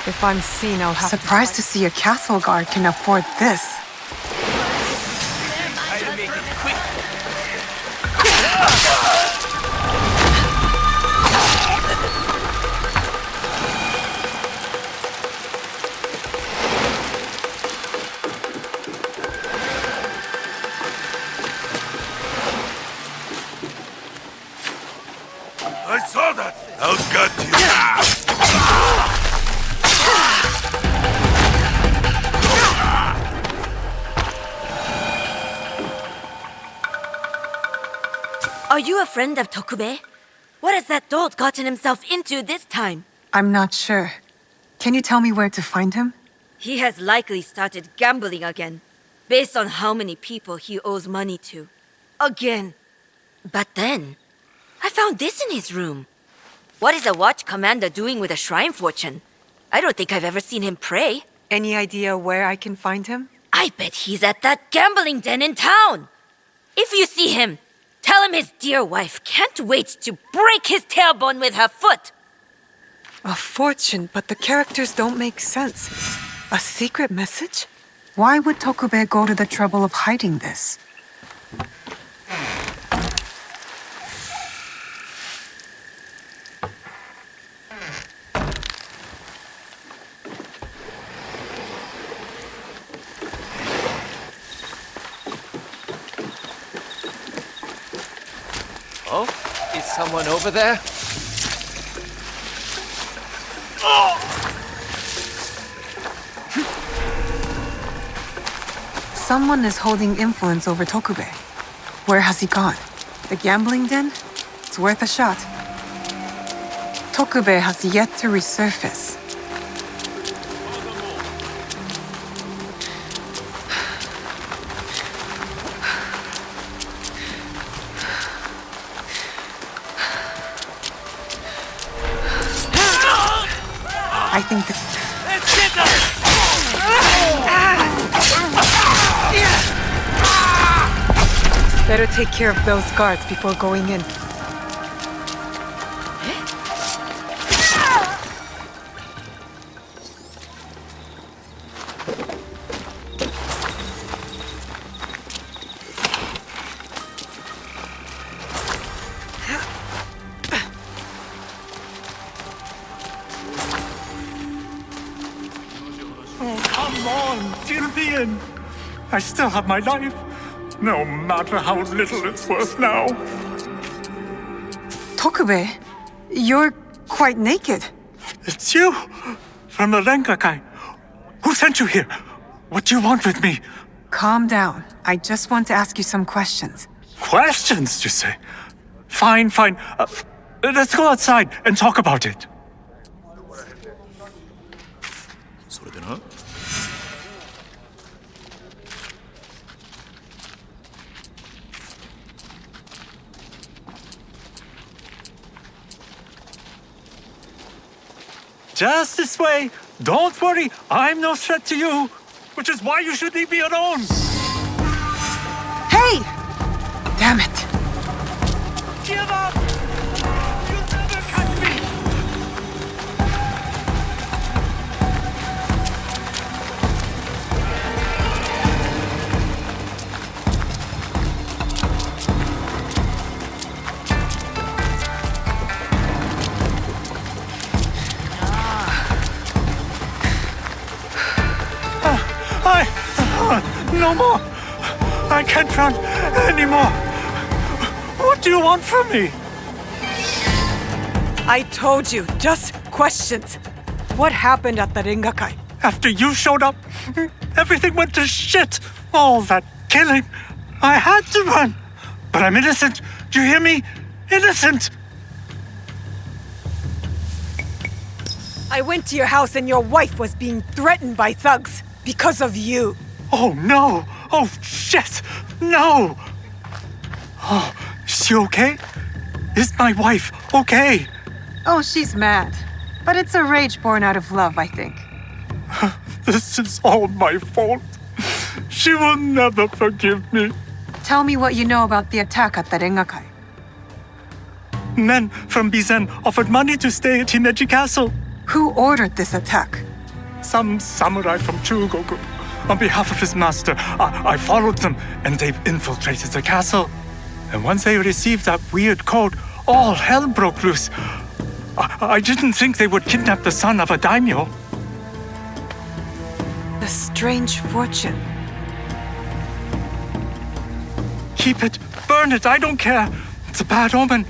If I'm seen, I'll have Surprised to see a castle guard can afford this. Try to make it quick. I saw that! Outgot you! Are you a friend of Tokube? What has that dolt gotten himself into this time? I'm not sure. Can you tell me where to find him? He has likely started gambling again, based on how many people he owes money to. Again. But then, I found this in his room. What is a watch commander doing with a shrine fortune? I don't think I've ever seen him pray. Any idea where I can find him? I bet he's at that gambling den in town. If you see him, tell him his dear wife can't wait to break his tailbone with her foot. A fortune, but the characters don't make sense. A secret message? Why would Tokube go to the trouble of hiding this? Oh, is someone over there? Someone is holding influence over Tokube. Where has he gone? The gambling den? It's worth a shot. Tokube has yet to resurface. I think that... Better take care of those guards before going in. Oh, come on, till the end. I still have my life, no matter how little it's worth now. Tokube, you're quite naked. It's you, from the Rengakai. Who sent you here? What do you want with me? Calm down. I just want to ask you some questions. Questions, you say? Fine, fine. Let's go outside and talk about it. Just this way. Don't worry, I'm no threat to you. Which is why you should leave me alone. Hey! Damn it. Give up! You'll never catch me! No more! I can't run anymore! What do you want from me? I told you, just questions. What happened at the Rengakai? After you showed up, everything went to shit! All that killing! I had to run! But I'm innocent! Do you hear me? Innocent! I went to your house and your wife was being threatened by thugs because of you. Oh no! Oh shit! No! Oh, is she okay? Is my wife okay? Oh, she's mad. But it's a rage born out of love, I think. This is all my fault. She will never forgive me. Tell me what you know about the attack at the Rengakai. Men from Bizen offered money to stay at Himeji Castle. Who ordered this attack? some samurai from Chugoku. On behalf of his master, I followed them, and they've infiltrated the castle. And once they received that weird code, all hell broke loose. I didn't think they would kidnap the son of a daimyo. The strange fortune. Keep it, burn it, I don't care. It's a bad omen,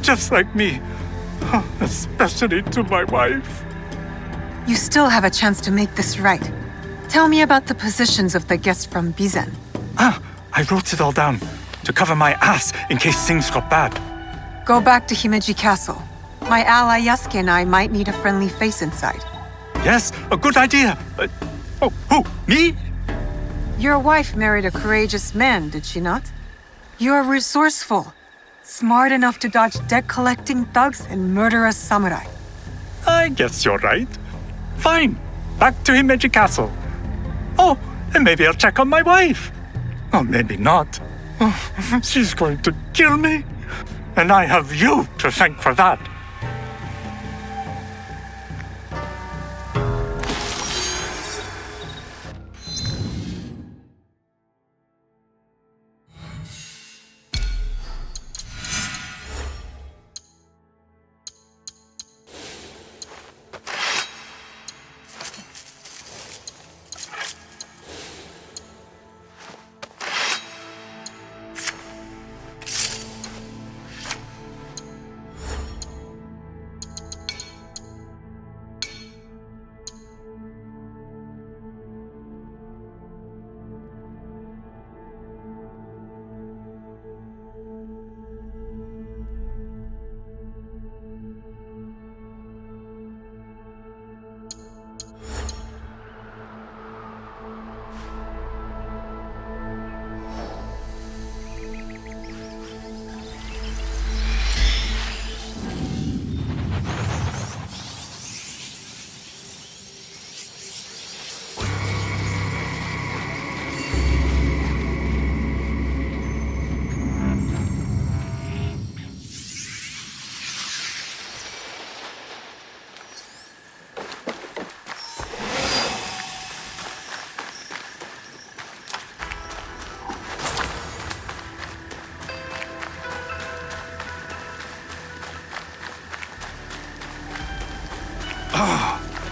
just like me. Especially to my wife. You still have a chance to make this right. Tell me about the positions of the guests from Bizen. I wrote it all down to cover my ass in case things got bad. Go back to Himeji Castle. My ally Yasuke and I might need a friendly face inside. Yes, a good idea. Who? Me? Your wife married a courageous man, did she not? You're resourceful. Smart enough to dodge debt-collecting thugs and murderous samurai. I guess you're right. Fine, back to Himeji Castle. Oh, and maybe I'll check on my wife. Or maybe not. She's going to kill me. And I have you to thank for that.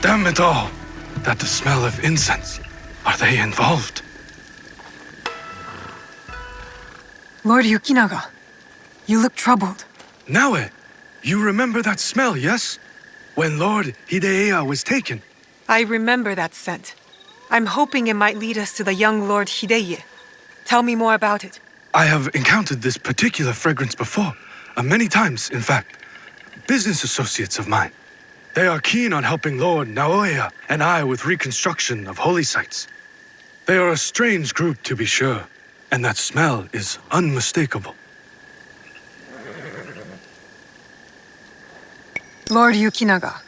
Damn it all! That the smell of incense. Are they involved? Lord Yukinaga, you look troubled. Naue, you remember that smell, yes? When Lord Hideya was taken. I remember that scent. I'm hoping it might lead us to the young Lord Hideye. Tell me more about it. I have encountered this particular fragrance before. Many times, in fact. Business associates of mine. They are keen on helping Lord Naoya and I with reconstruction of holy sites. They are a strange group, to be sure, and that smell is unmistakable. Lord Yukinaga,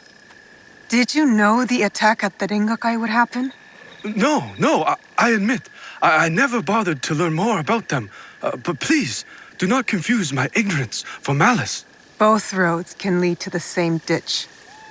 did you know the attack at the Rengakai would happen? No, I admit, I never bothered to learn more about them. But please, do not confuse my ignorance for malice. Both roads can lead to the same ditch.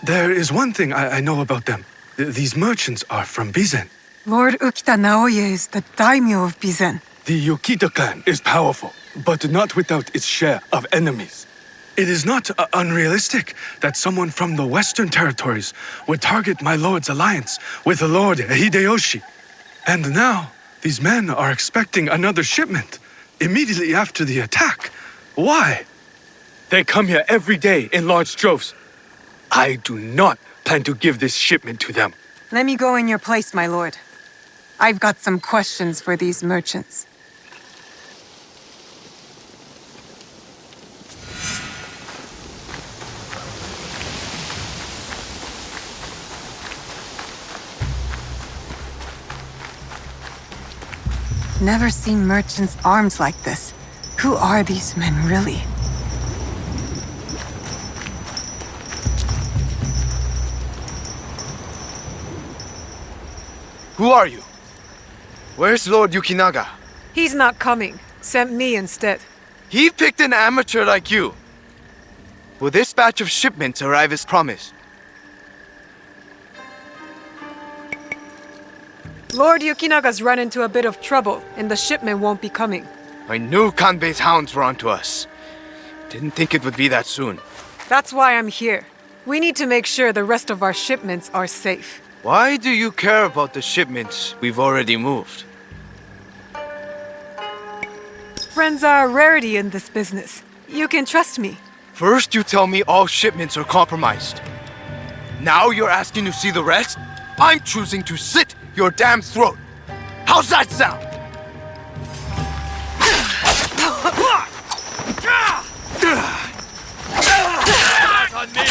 There is one thing I know about them. These merchants are from Bizen. Lord Ukita Naoye is the daimyo of Bizen. The Yukita clan is powerful, but not without its share of enemies. It is not unrealistic that someone from the Western territories would target my lord's alliance with the Lord Hideyoshi. And now, these men are expecting another shipment immediately after the attack. Why? They come here every day in large droves. I do not plan to give this shipment to them. Let me go in your place, my lord. I've got some questions for these merchants. Never seen merchants armed like this. Who are these men, really? Who are you? Where's Lord Yukinaga? He's not coming. Sent me instead. He picked an amateur like you. Will this batch of shipments arrive as promised? Lord Yukinaga's run into a bit of trouble, and the shipment won't be coming. I knew Kanbei's hounds were onto us. Didn't think it would be that soon. That's why I'm here. We need to make sure the rest of our shipments are safe. Why do you care about the shipments we've already moved? Friends are a rarity in this business. You can trust me. First you tell me all shipments are compromised. Now you're asking to see the rest? I'm choosing to slit your damn throat. How's that sound? Not on me!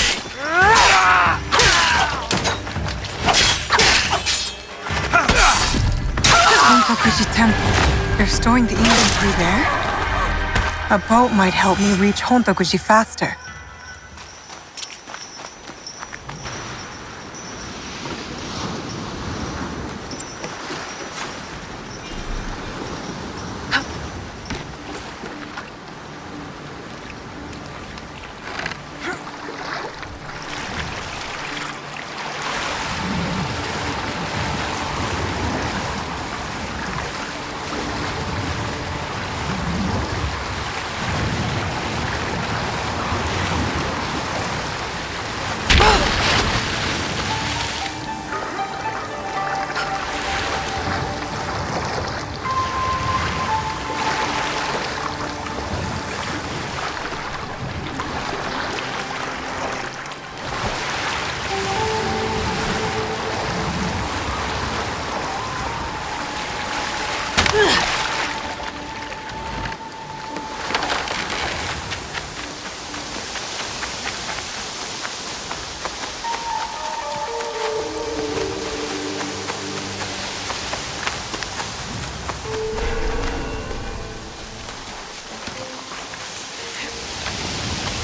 Hontokuji Temple. They're storing the inventory there? A boat might help me reach Hontokuji faster.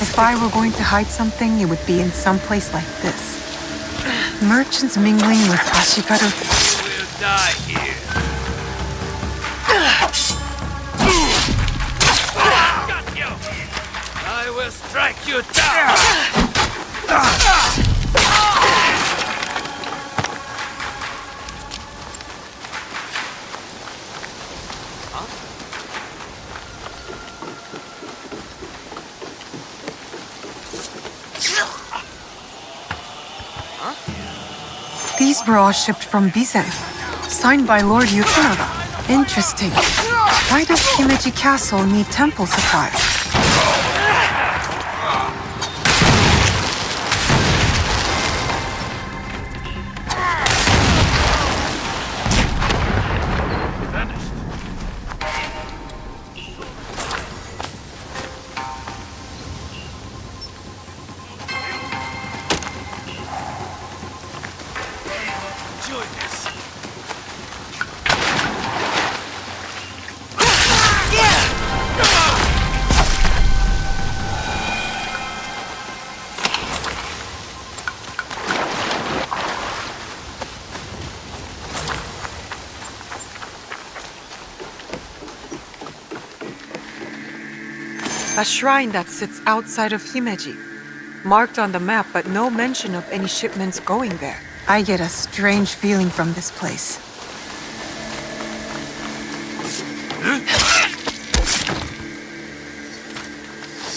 If I were going to hide something, it would be in some place like this. Merchants mingling with Ashigaru. We'll die here. Got you! I will strike you down! These were all shipped from Bizen, signed by Lord Yukinaga. Interesting. Why does Himeji Castle need temple supplies? A shrine that sits outside of Himeji. Marked on the map, but no mention of any shipments going there. I get a strange feeling from this place.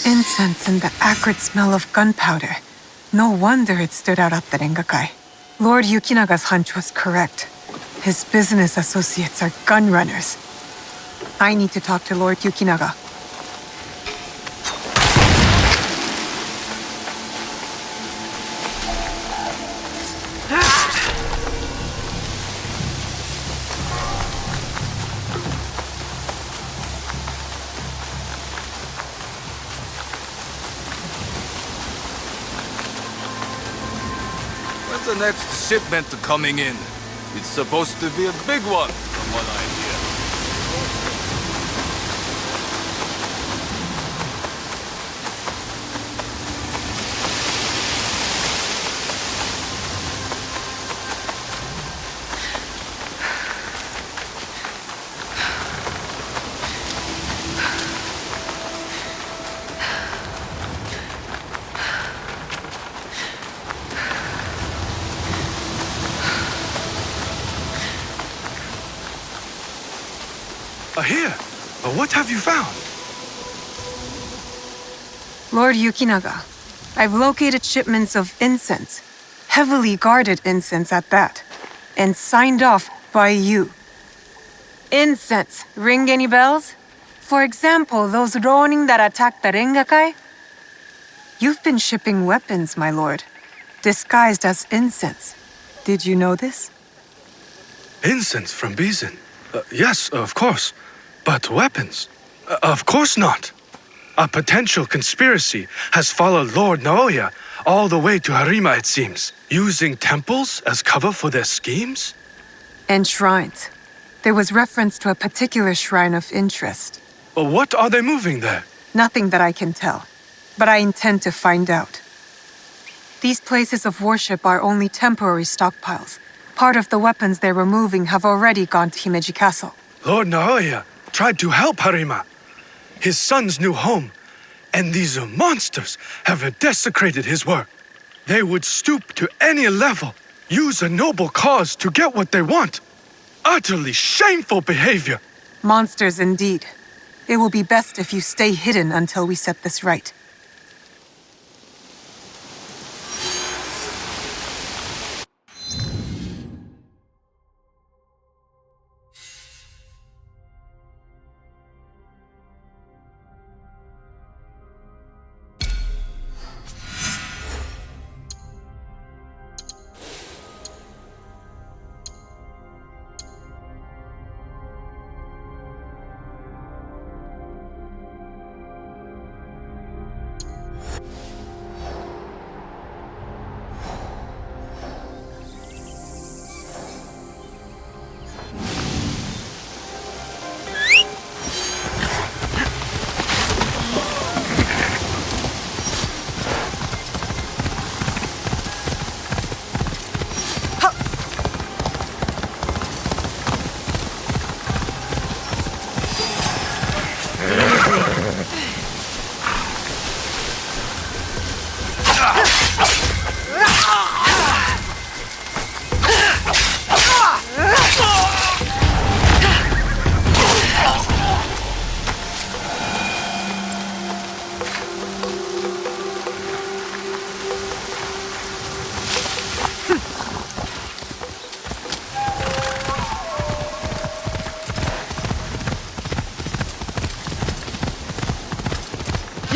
Incense and the acrid smell of gunpowder. No wonder it stood out at the Rengakai. Lord Yukinaga's hunch was correct. His business associates are gun runners. I need to talk to Lord Yukinaga. When's the next shipment coming in? It's supposed to be a big one, from what I hear. Here. What have you found? Lord Yukinaga, I've located shipments of incense, heavily guarded incense at that, and signed off by you. Incense, ring any bells? For example, those Ronin that attacked the Rengakai? You've been shipping weapons, my lord, disguised as incense. Did you know this? Incense from Bizin? Yes, of course. But weapons? Of course not. A potential conspiracy has followed Lord Naoya all the way to Harima, it seems, using temples as cover for their schemes? And shrines. There was reference to a particular shrine of interest. What are they moving there? Nothing that I can tell, but I intend to find out. These places of worship are only temporary stockpiles. Part of the weapons they're removing have already gone to Himeji Castle. Lord Naoya tried to help Harima, his son's new home, and these monsters have desecrated his work. They would stoop to any level, use a noble cause to get what they want. Utterly shameful behavior. Monsters indeed. It will be best if you stay hidden until we set this right.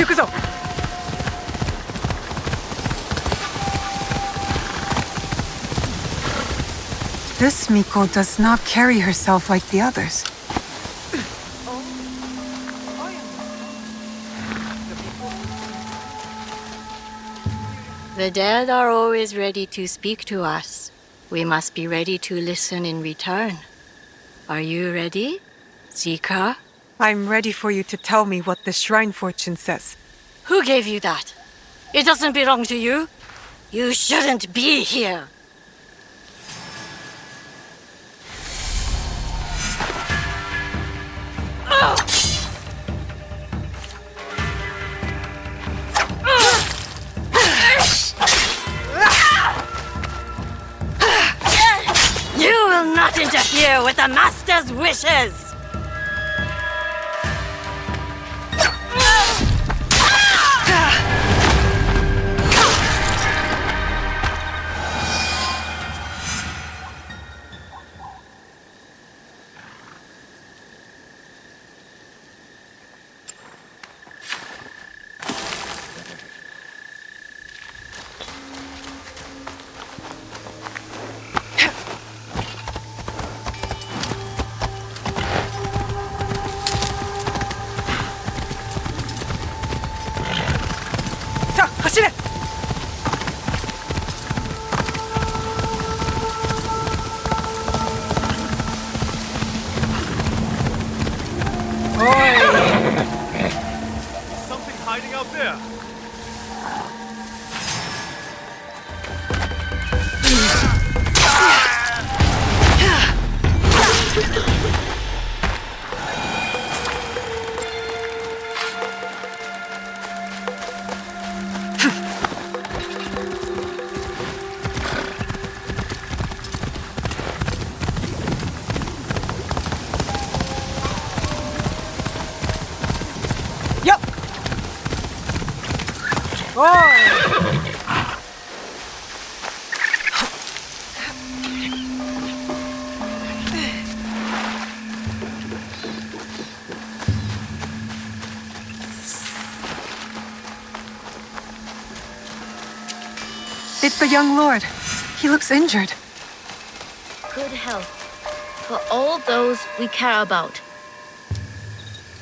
Yukuzo! This Miko does not carry herself like the others. The dead are always ready to speak to us. We must be ready to listen in return. Are you ready, Zika? I'm ready for you to tell me what the shrine fortune says. Who gave you that? It doesn't belong to you. You shouldn't be here. You will not interfere with the Master's wishes! Ahoy! It's the young lord. He looks injured. Good health for all those we care about.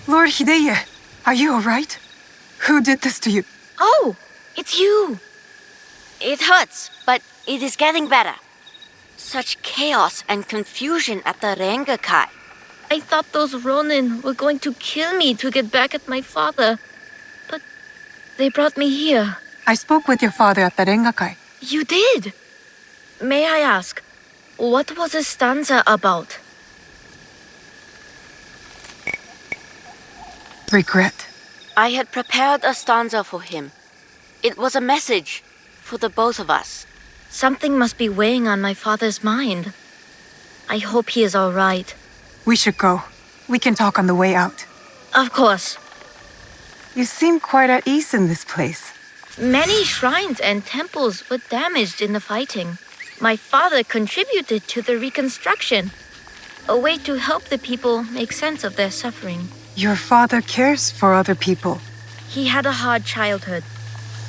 Lord Hideye, are you all right? Who did this to you? Oh, it's you. It hurts, but it is getting better. Such chaos and confusion at the Rengakai. I thought those Ronin were going to kill me to get back at my father. But they brought me here. I spoke with your father at the Rengakai. You did? May I ask, what was the stanza about? Regret. I had prepared a stanza for him. It was a message for the both of us. Something must be weighing on my father's mind. I hope he is all right. We should go. We can talk on the way out. Of course. You seem quite at ease in this place. Many shrines and temples were damaged in the fighting. My father contributed to the reconstruction. A way to help the people make sense of their suffering. Your father cares for other people. He had a hard childhood.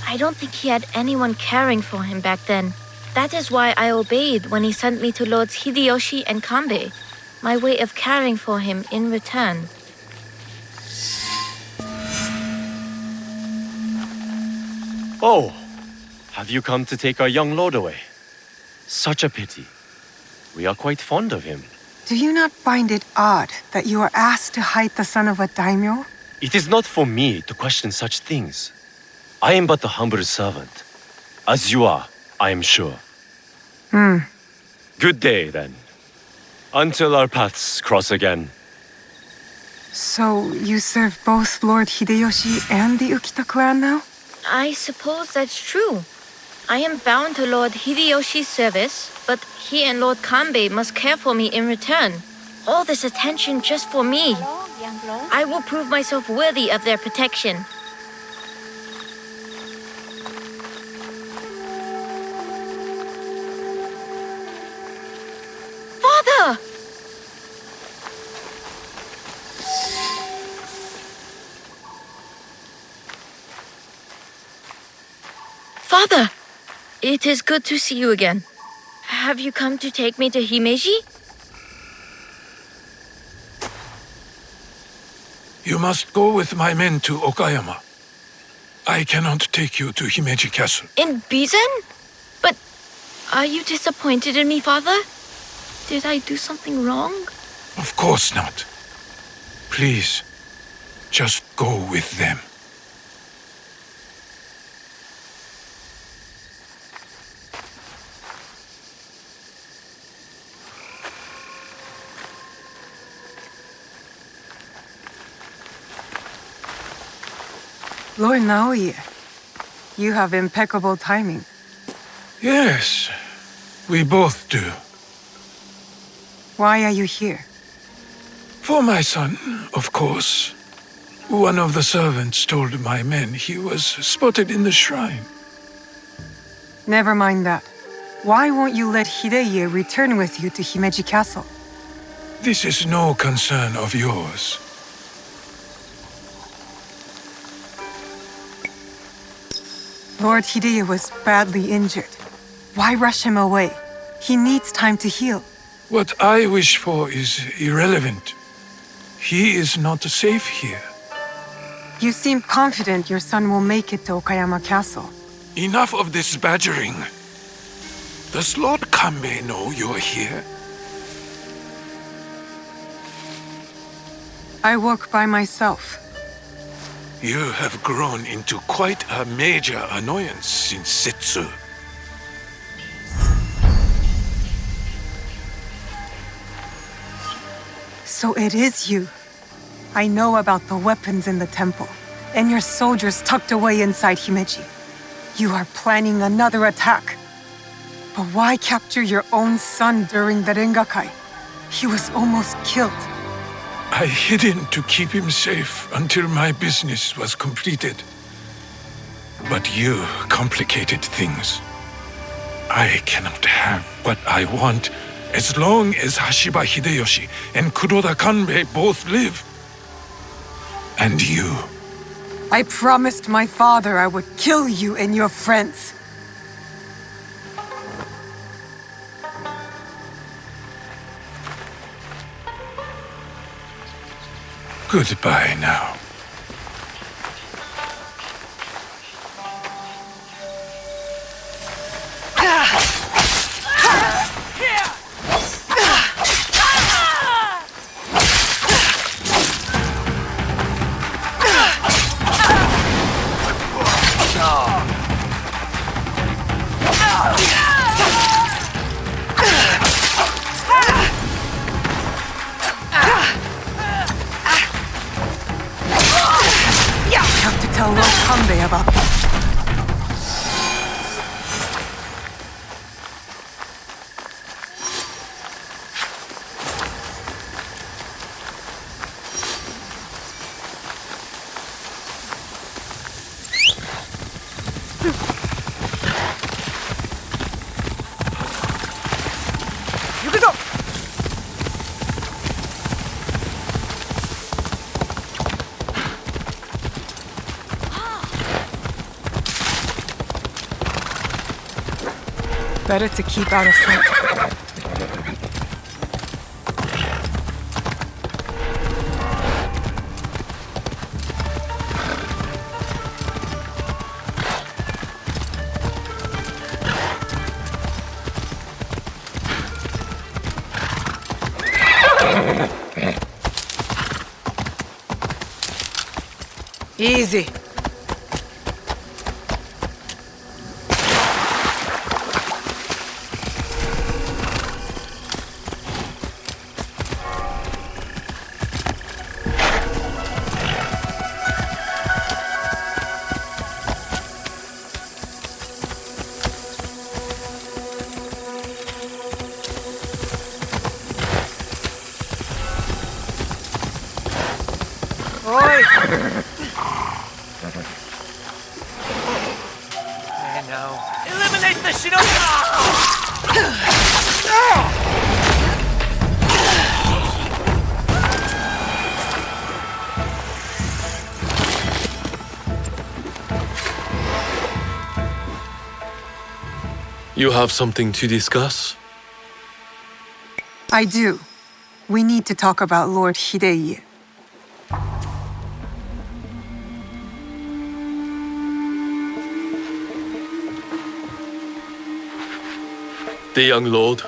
I don't think he had anyone caring for him back then. That is why I obeyed when he sent me to Lords Hideyoshi and Kanbei. My way of caring for him in return. Oh, have you come to take our young lord away? Such a pity. We are quite fond of him. Do you not find it odd that you are asked to hide the son of a daimyo? It is not for me to question such things. I am but the humble servant. As you are, I am sure. Good day, then. Until our paths cross again. So, you serve both Lord Hideyoshi and the Ukita clan now? I suppose that's true. I am bound to Lord Hideyoshi's service, but he and Lord Kanbei must care for me in return. All this attention just for me. I will prove myself worthy of their protection. Father! Father! It is good to see you again. Have you come to take me to Himeji? You must go with my men to Okayama. I cannot take you to Himeji Castle. In Bizen? But are you disappointed in me, Father? Did I do something wrong? Of course not. Please, just go with them. Lord Naoya, you have impeccable timing. Yes, we both do. Why are you here? For my son, of course. One of the servants told my men he was spotted in the shrine. Never mind that. Why won't you let Hideye return with you to Himeji Castle? This is no concern of yours. Lord Hideye was badly injured. Why rush him away? He needs time to heal. What I wish for is irrelevant. He is not safe here. You seem confident your son will make it to Okayama Castle. Enough of this badgering. Does Lord Kanbei know you're here? I work by myself. You have grown into quite a major annoyance since Setsu. So it is you. I know about the weapons in the temple, and your soldiers tucked away inside Himeji. You are planning another attack. But why capture your own son during the Rengakai? He was almost killed. I hid him to keep him safe until my business was completed. But you complicated things. I cannot have what I want as long as Hashiba Hideyoshi and Kuroda Kanbei both live. And you. I promised my father I would kill you and your friends. Goodbye now. Tell Lord Kanbei about this. Better to keep out of sight. Easy. Oi! Hey, now. Eliminate the shinobi! You have something to discuss? I do. We need to talk about Lord Hidei. The young lord?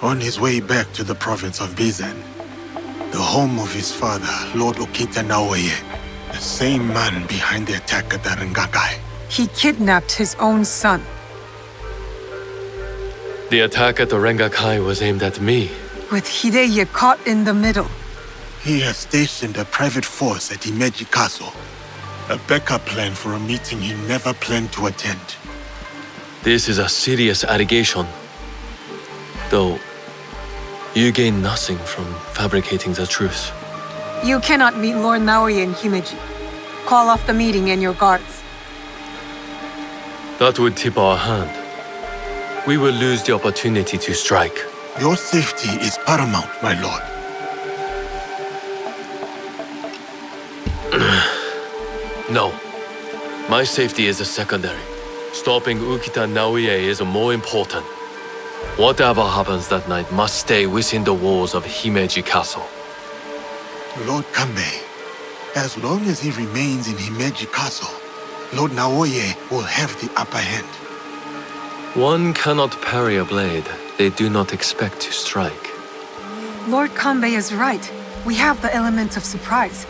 On his way back to the province of Bizen, the home of his father, Lord Okita Naoye, the same man behind the attack at the Rengakai. He kidnapped his own son. The attack at the Rengakai was aimed at me. With Hidei caught in the middle. He has stationed a private force at Himeji Castle, a backup plan for a meeting he never planned to attend. This is a serious allegation. Though, you gain nothing from fabricating the truth. You cannot meet Lord Naoye in Himeji. Call off the meeting and your guards. That would tip our hand. We will lose the opportunity to strike. Your safety is paramount, my lord. No. My safety is a secondary. Stopping Ukita Naoye is more important. Whatever happens that night must stay within the walls of Himeji Castle. Lord Kanbei, as long as he remains in Himeji Castle, Lord Naoye will have the upper hand. One cannot parry a blade they do not expect to strike. Lord Kanbei is right. We have the element of surprise.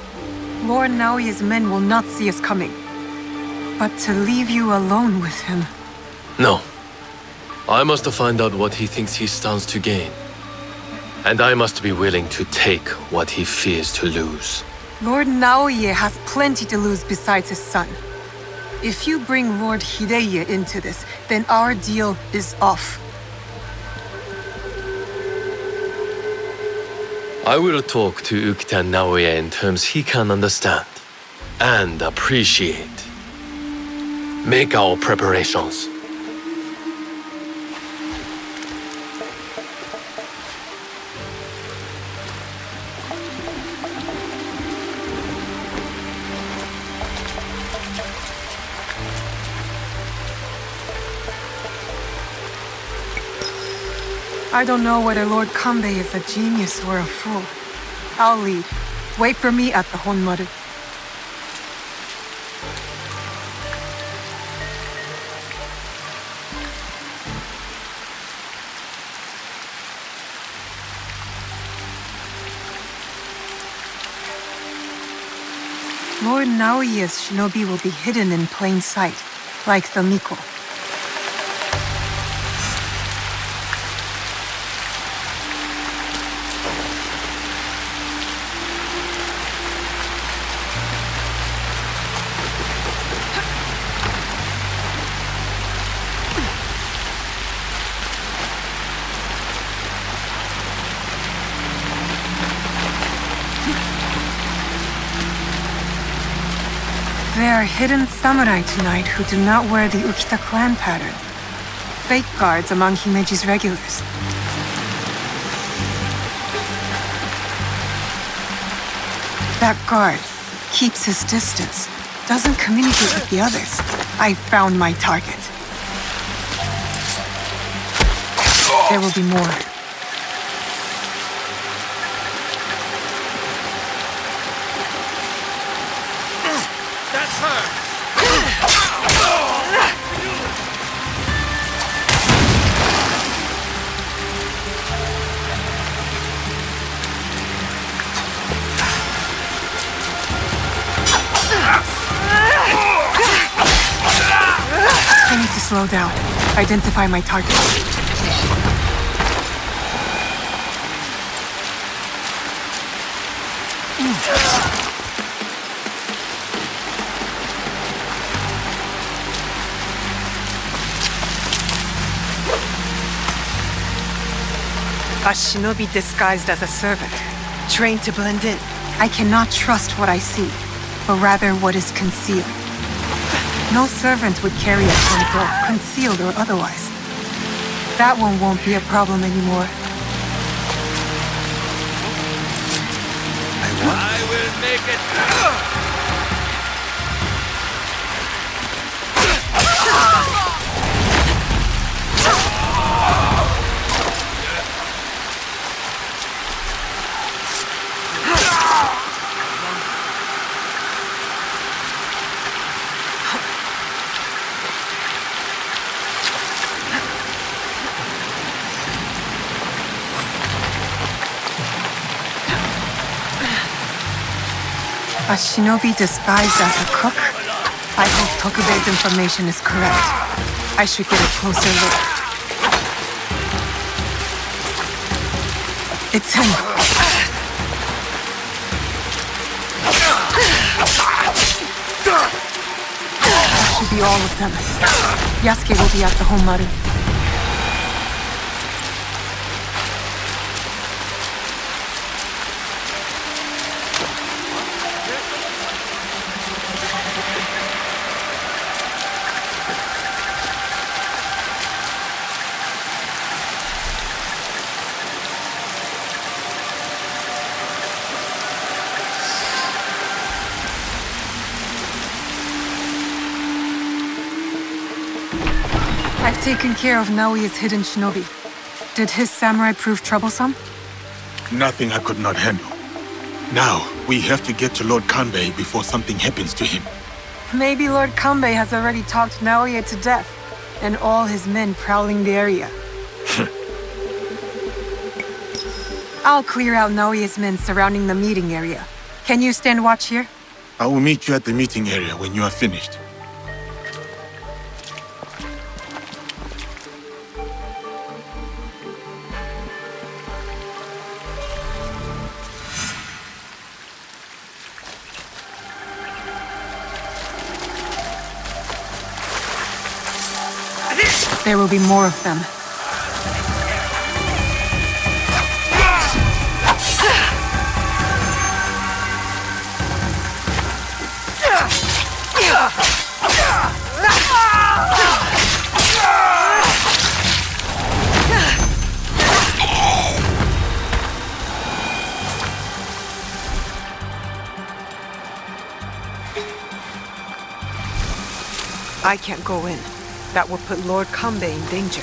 Lord Naoye's men will not see us coming. But to leave you alone with him... No. I must find out what he thinks he stands to gain. And I must be willing to take what he fears to lose. Lord Naoye has plenty to lose besides his son. If you bring Lord Hidei into this, then our deal is off. I will talk to Ukita Naoye in terms he can understand and appreciate. Make our preparations. I don't know whether Lord Kanbei is a genius or a fool. I'll lead. Wait for me at the Honmaru. Lord Naoya's shinobi will be hidden in plain sight, like the Miko. There are hidden samurai tonight who do not wear the Ukita clan pattern. Fake guards among Himeji's regulars. That guard keeps his distance, doesn't communicate with the others. I found my target. There will be more. That's her! I need to slow down. Identify my target. A shinobi disguised as a servant, trained to blend in. I cannot trust what I see, but rather what is concealed. No servant would carry a temple, concealed or otherwise. That one won't be a problem anymore. I will make it. A shinobi disguised as a cook? I hope Tokubei's information is correct. I should get a closer look. It's him. That should be all of them. Yasuke will be at the Honmaru. I've taken care of Naoya's hidden shinobi. Did his samurai prove troublesome? Nothing I could not handle. Now, we have to get to Lord Kanbei before something happens to him. Maybe Lord Kanbei has already talked Naoya to death, and all his men prowling the area. I'll clear out Naoya's men surrounding the meeting area. Can you stand watch here? I will meet you at the meeting area when you are finished. There will be more of them. I can't go in. That would put Lord Kanbei in danger.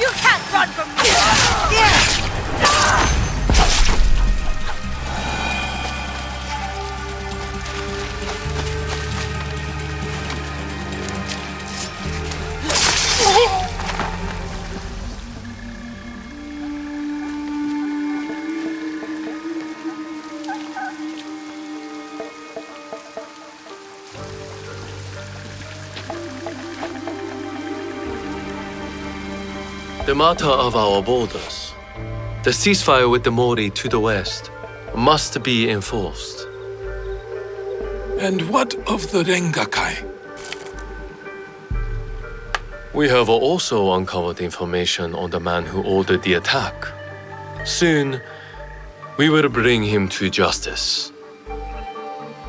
You can't run from me! The matter of our borders, the ceasefire with the Mori to the west, must be enforced. And what of the Rengakai? We have also uncovered information on the man who ordered the attack. Soon, we will bring him to justice.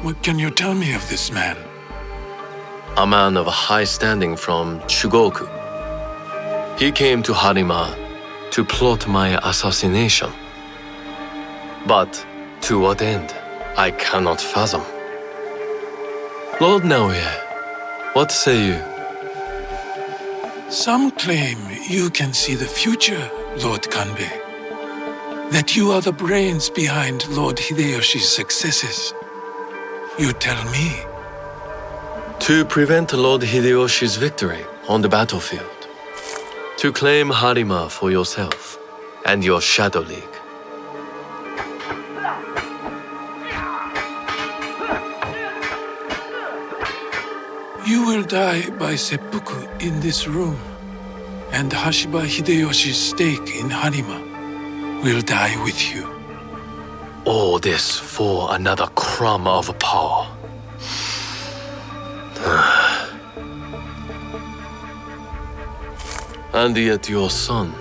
What can you tell me of this man? A man of high standing from Chugoku. He came to Harima to plot my assassination. But to what end, I cannot fathom. Lord Naoya, what say you? Some claim you can see the future, Lord Kanbei. That you are the brains behind Lord Hideyoshi's successes. You tell me. To prevent Lord Hideyoshi's victory on the battlefield. To claim Harima for yourself and your Shadow League. You will die by seppuku in this room, and Hashiba Hideyoshi's stake in Harima will die with you. All this for another crumb of power. And yet your son,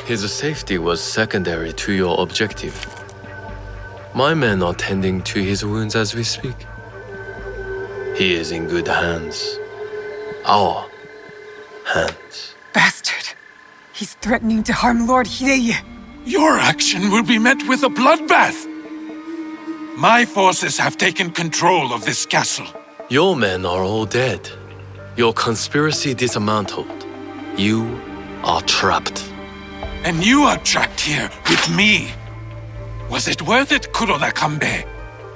his safety was secondary to your objective. My men are tending to his wounds as we speak. He is in good hands. Our hands. Bastard. He's threatening to harm Lord Hideye. Your action will be met with a bloodbath. My forces have taken control of this castle. Your men are all dead. Your conspiracy dismantled. You are trapped. And you are trapped here with me. Was it worth it, Kuroda Kanbei?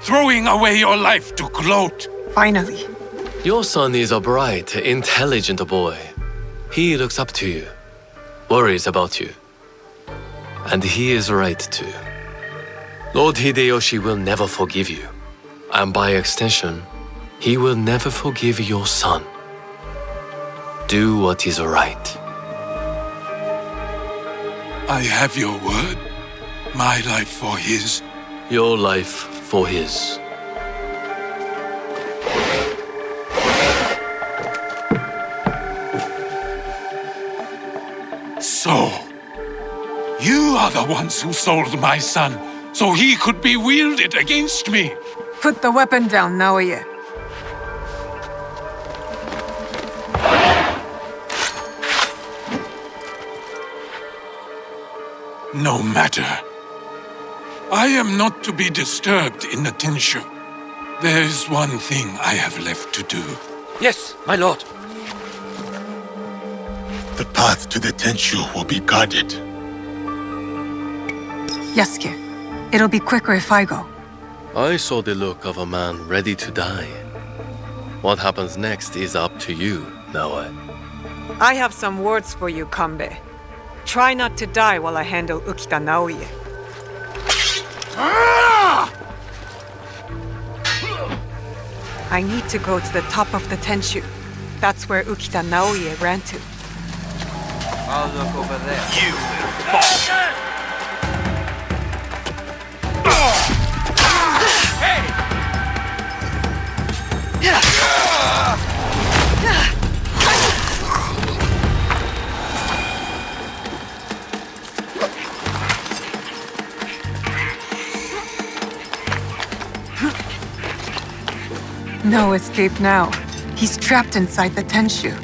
Throwing away your life to gloat? Finally. Your son is a bright, intelligent boy. He looks up to you, worries about you. And he is right too. Lord Hideyoshi will never forgive you. And by extension, he will never forgive your son. Do what is right. I have your word. My life for his. Your life for his. So, you are the ones who sold my son, so he could be wielded against me. Put the weapon down, Naoya. No matter. I am not to be disturbed in the Tenshu. There is one thing I have left to do. Yes, my lord. The path to the Tenshu will be guarded. Yasuke, it'll be quicker if I go. I saw the look of a man ready to die. What happens next is up to you, Naoya. I have some words for you, Kanbei. Try not to die while I handle Ukita Naoya. I need to go to the top of the Tenshu. That's where Ukita Naoya ran to. I'll look over there. You will fall. No escape now. He's trapped inside the Tenshu.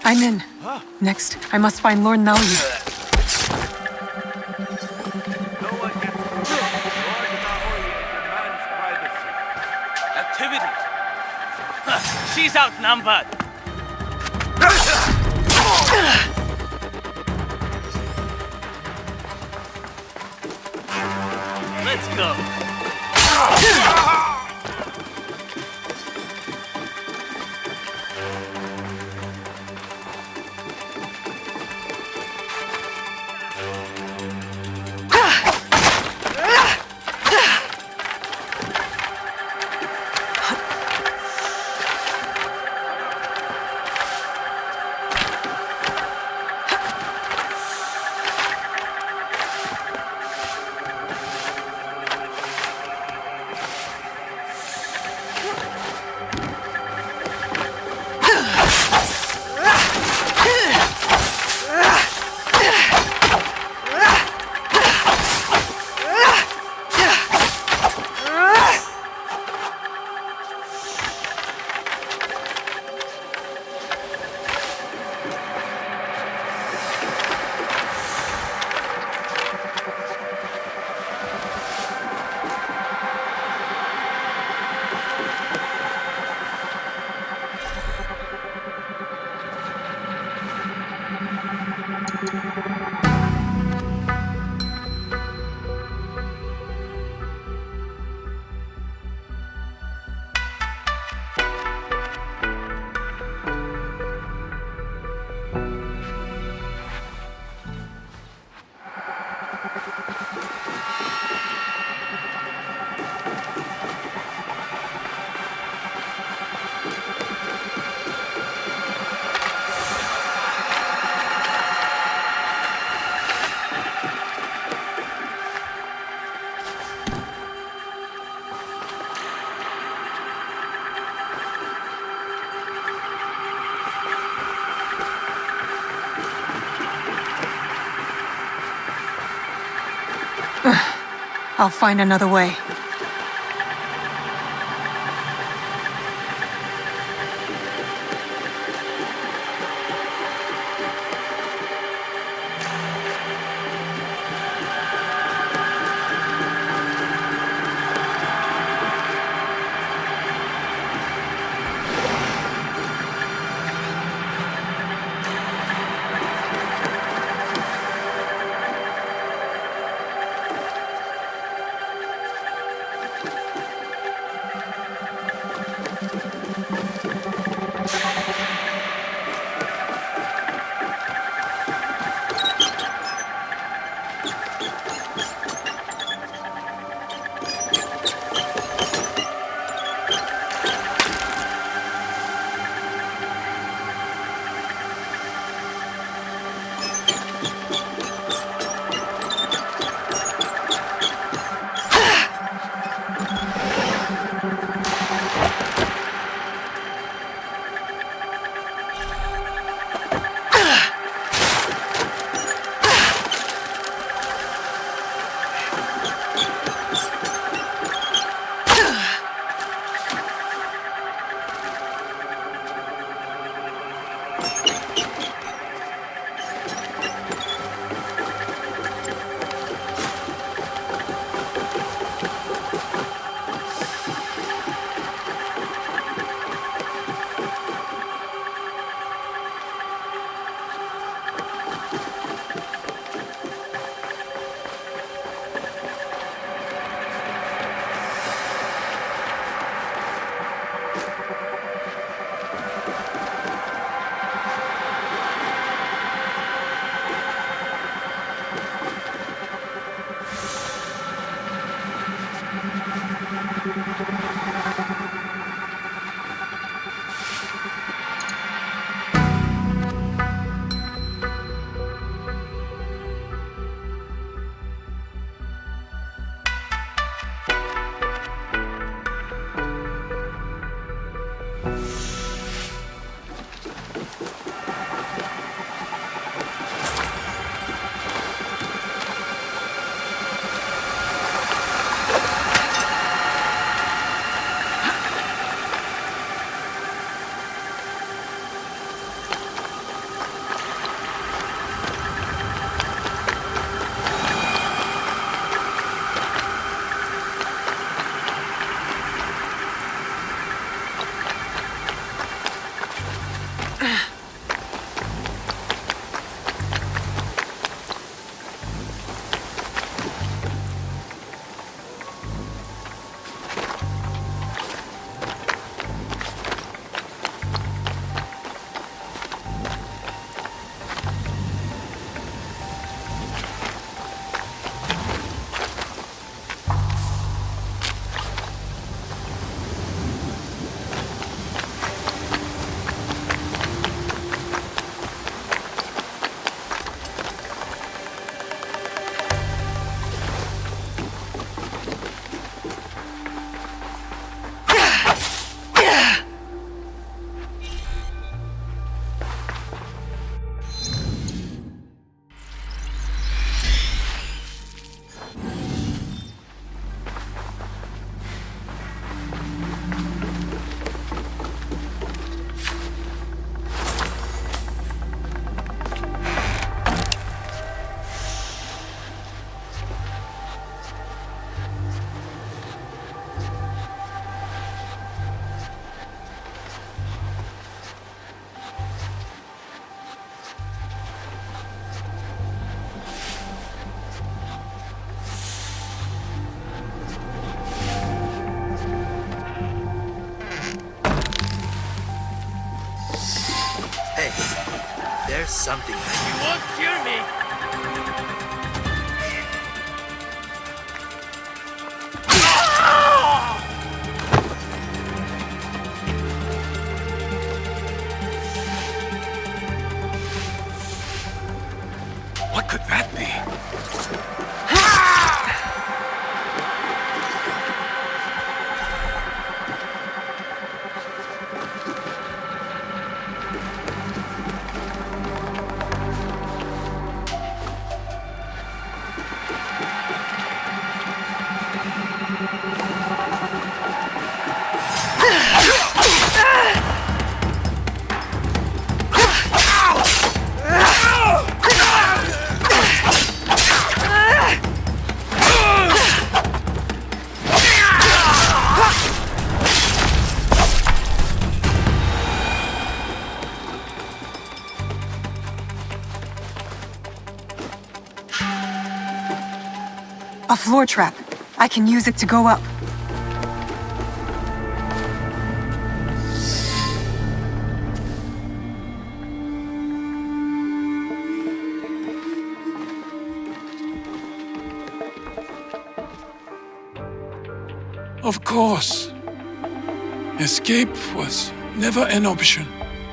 I'm in. Next, I must find Lord Naoyu. Activity. She's outnumbered. Let's go. I'll find another way. Hey, there's something. You won't cure me. What could that be? A floor trap. I can use it to go up. Of course. Escape was never an option.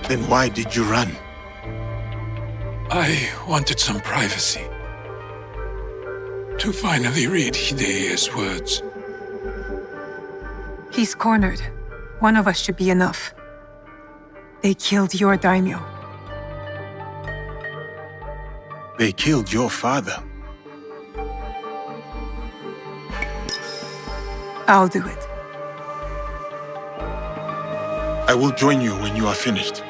Then why did you run? I wanted some privacy. To finally read Hidea's words. He's cornered. One of us should be enough. They killed your daimyo. They killed your father. I'll do it. I will join you when you are finished.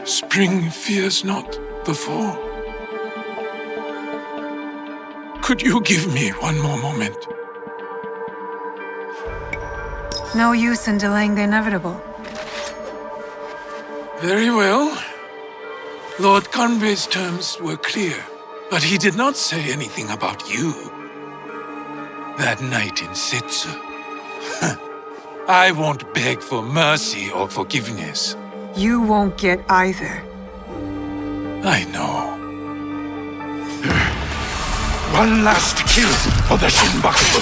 Spring fears not the fall. Could you give me one more moment? No use in delaying the inevitable. Very well. Lord Kanbei's terms were clear, but he did not say anything about you. That night in Setsu. I won't beg for mercy or forgiveness. You won't get either. I know. One last kill for the Shinbaku.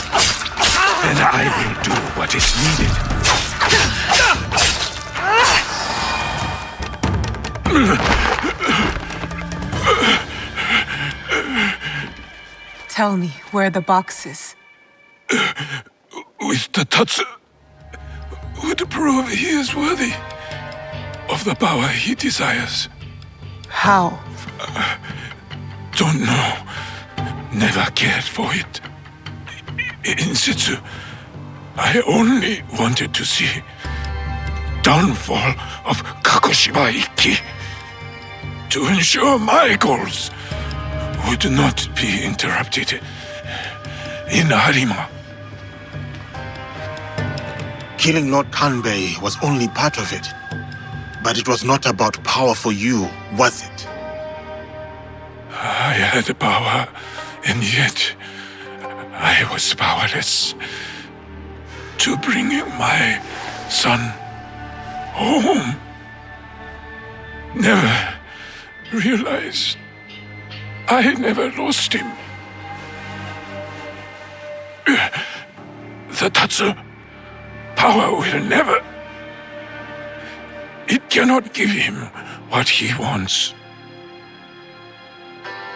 Then I will do what is needed. Tell me where the box is. With the Tatsu would prove he is worthy of the power he desires. How? Don't know. Never cared for it. In Setsu, I only wanted to see downfall of Kakoshiba Ikki to ensure my goals would not be interrupted in Harima. Killing Lord Kanbei was only part of it. But it was not about power for you, was it? I had power, and yet I was powerless to bring my son home. Never realized I never lost him. The Tatsu power will never. It cannot give him what he wants.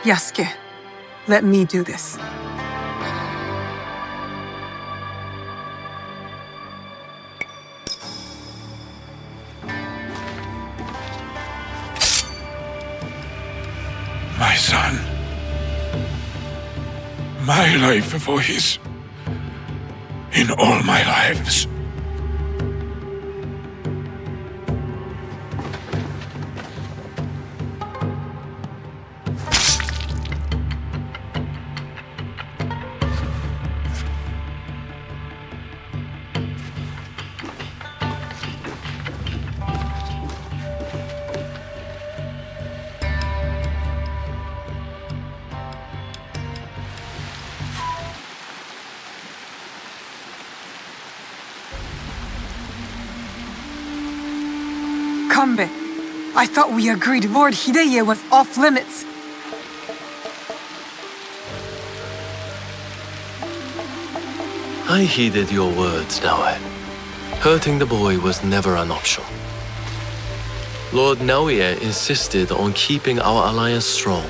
Yasuke, let me do this. My son. My life for his. In all my lives. Kanbei, I thought we agreed Lord Hideye was off limits. I heeded your words, Naoe. Hurting the boy was never an option. Lord Naoe insisted on keeping our alliance strong.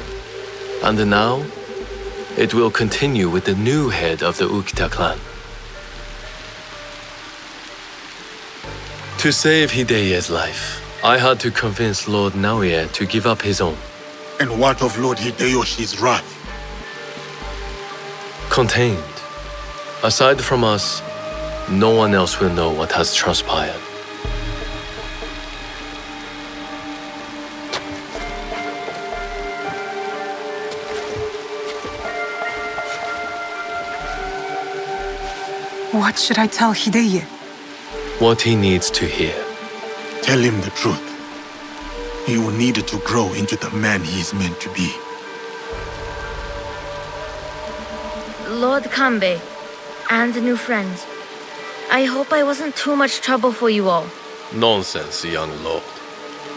And now, it will continue with the new head of the Ukita clan. To save Hideye's life, I had to convince Lord Naoe to give up his own. And what of Lord Hideyoshi's wrath? Contained. Aside from us, no one else will know what has transpired. What should I tell Hideye? What he needs to hear. Tell him the truth. He will need it to grow into the man he is meant to be. Lord Kanbei, and new friends. I hope I wasn't too much trouble for you all. Nonsense, young lord.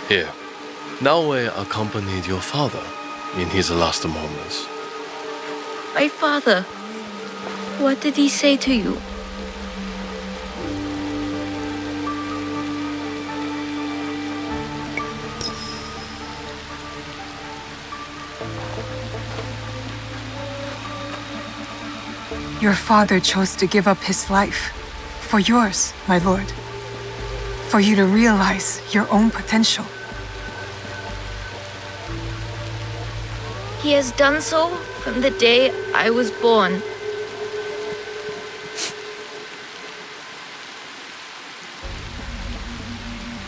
Here, Naoe accompanied your father in his last moments. My father. What did he say to you? Your father chose to give up his life. For yours, my lord. For you to realize your own potential. He has done so from the day I was born.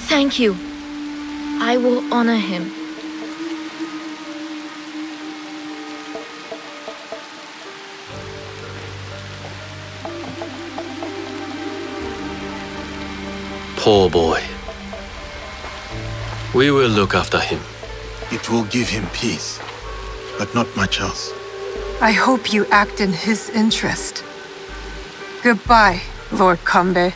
Thank you. I will honor him. Poor boy. We will look after him. It will give him peace, but not much else. I hope you act in his interest. Goodbye, Lord Kanbei.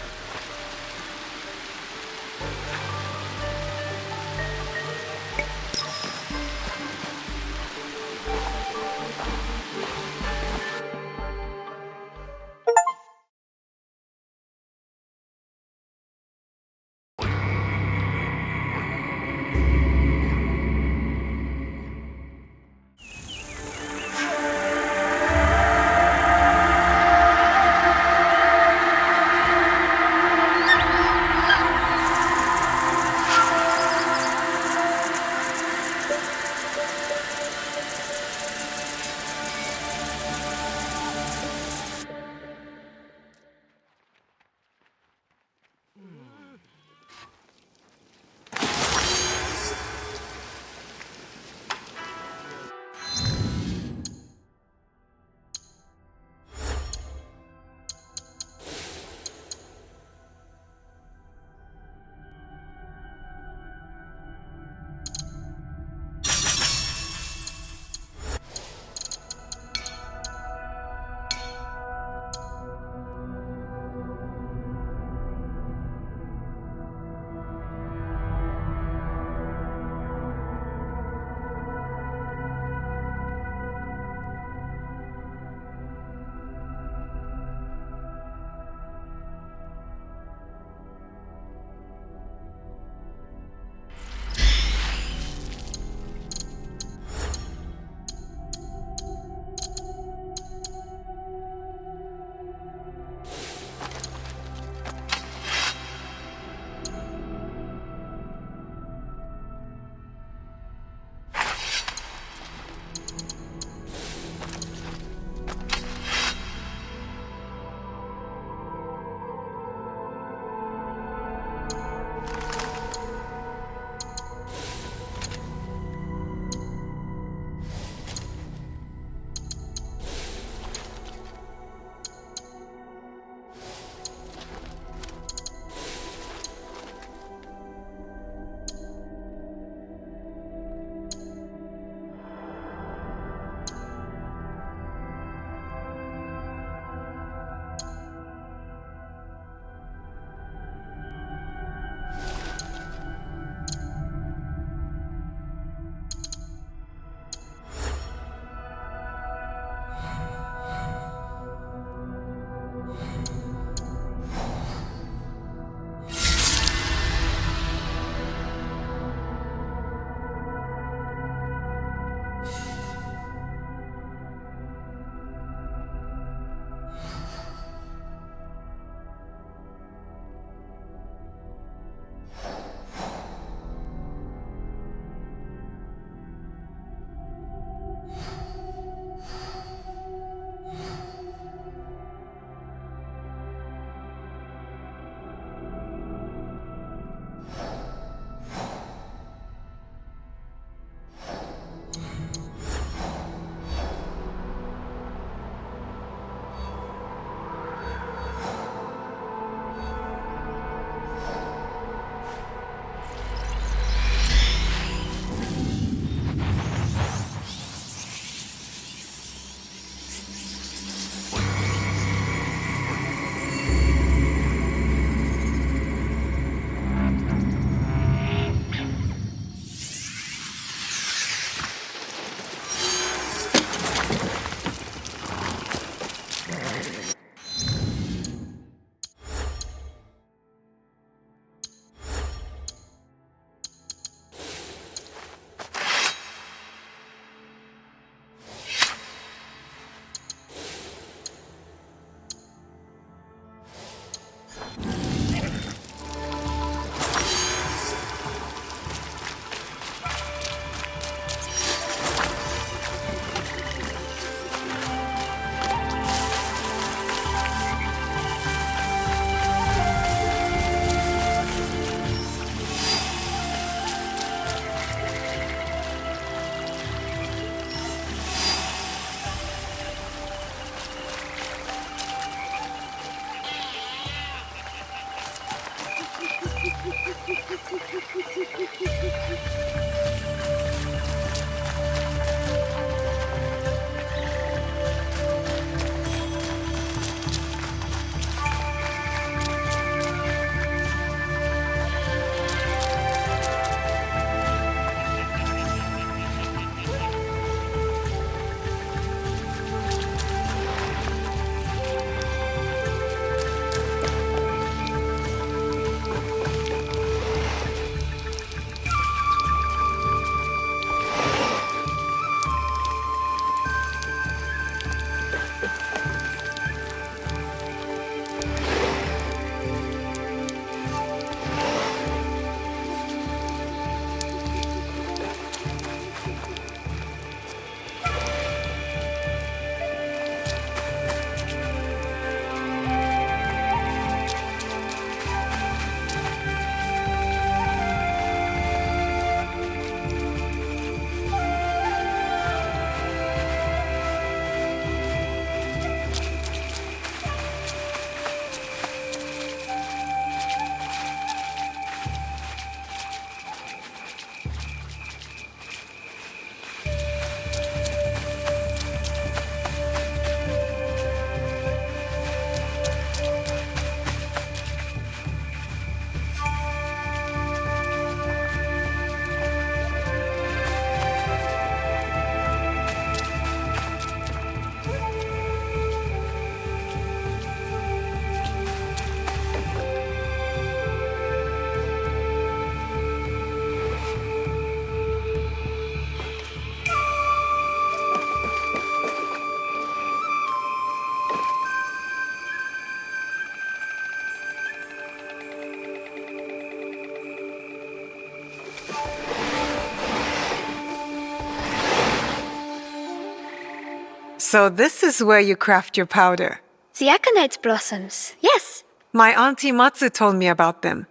So this is where you craft your powder. The aconite blossoms, yes. My auntie Matsu told me about them.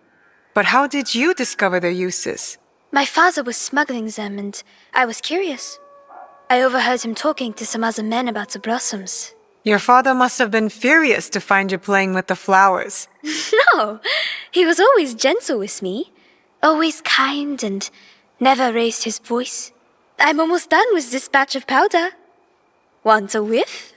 But how did you discover their uses? My father was smuggling them and I was curious. I overheard him talking to some other men about the blossoms. Your father must have been furious to find you playing with the flowers. No, he was always gentle with me. Always kind and never raised his voice. I'm almost done with this batch of powder. Want a whiff?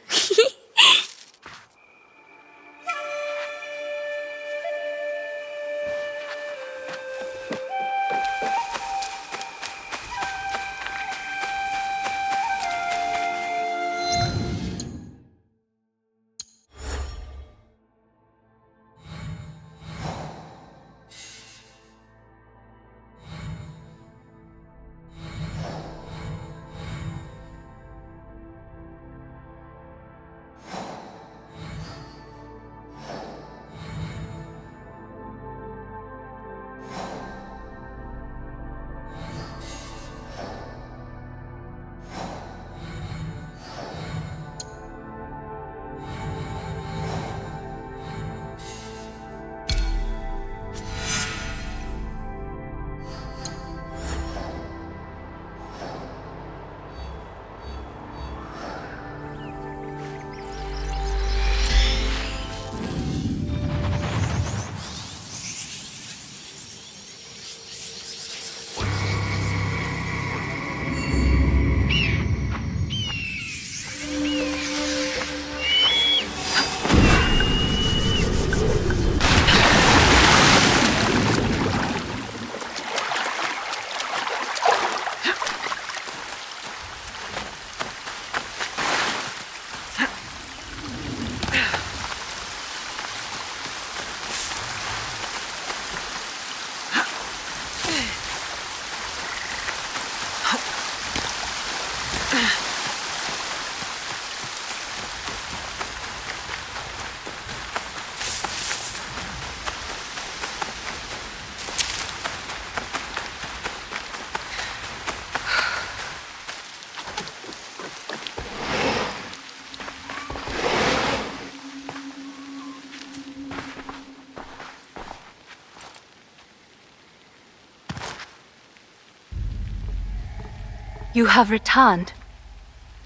You have returned.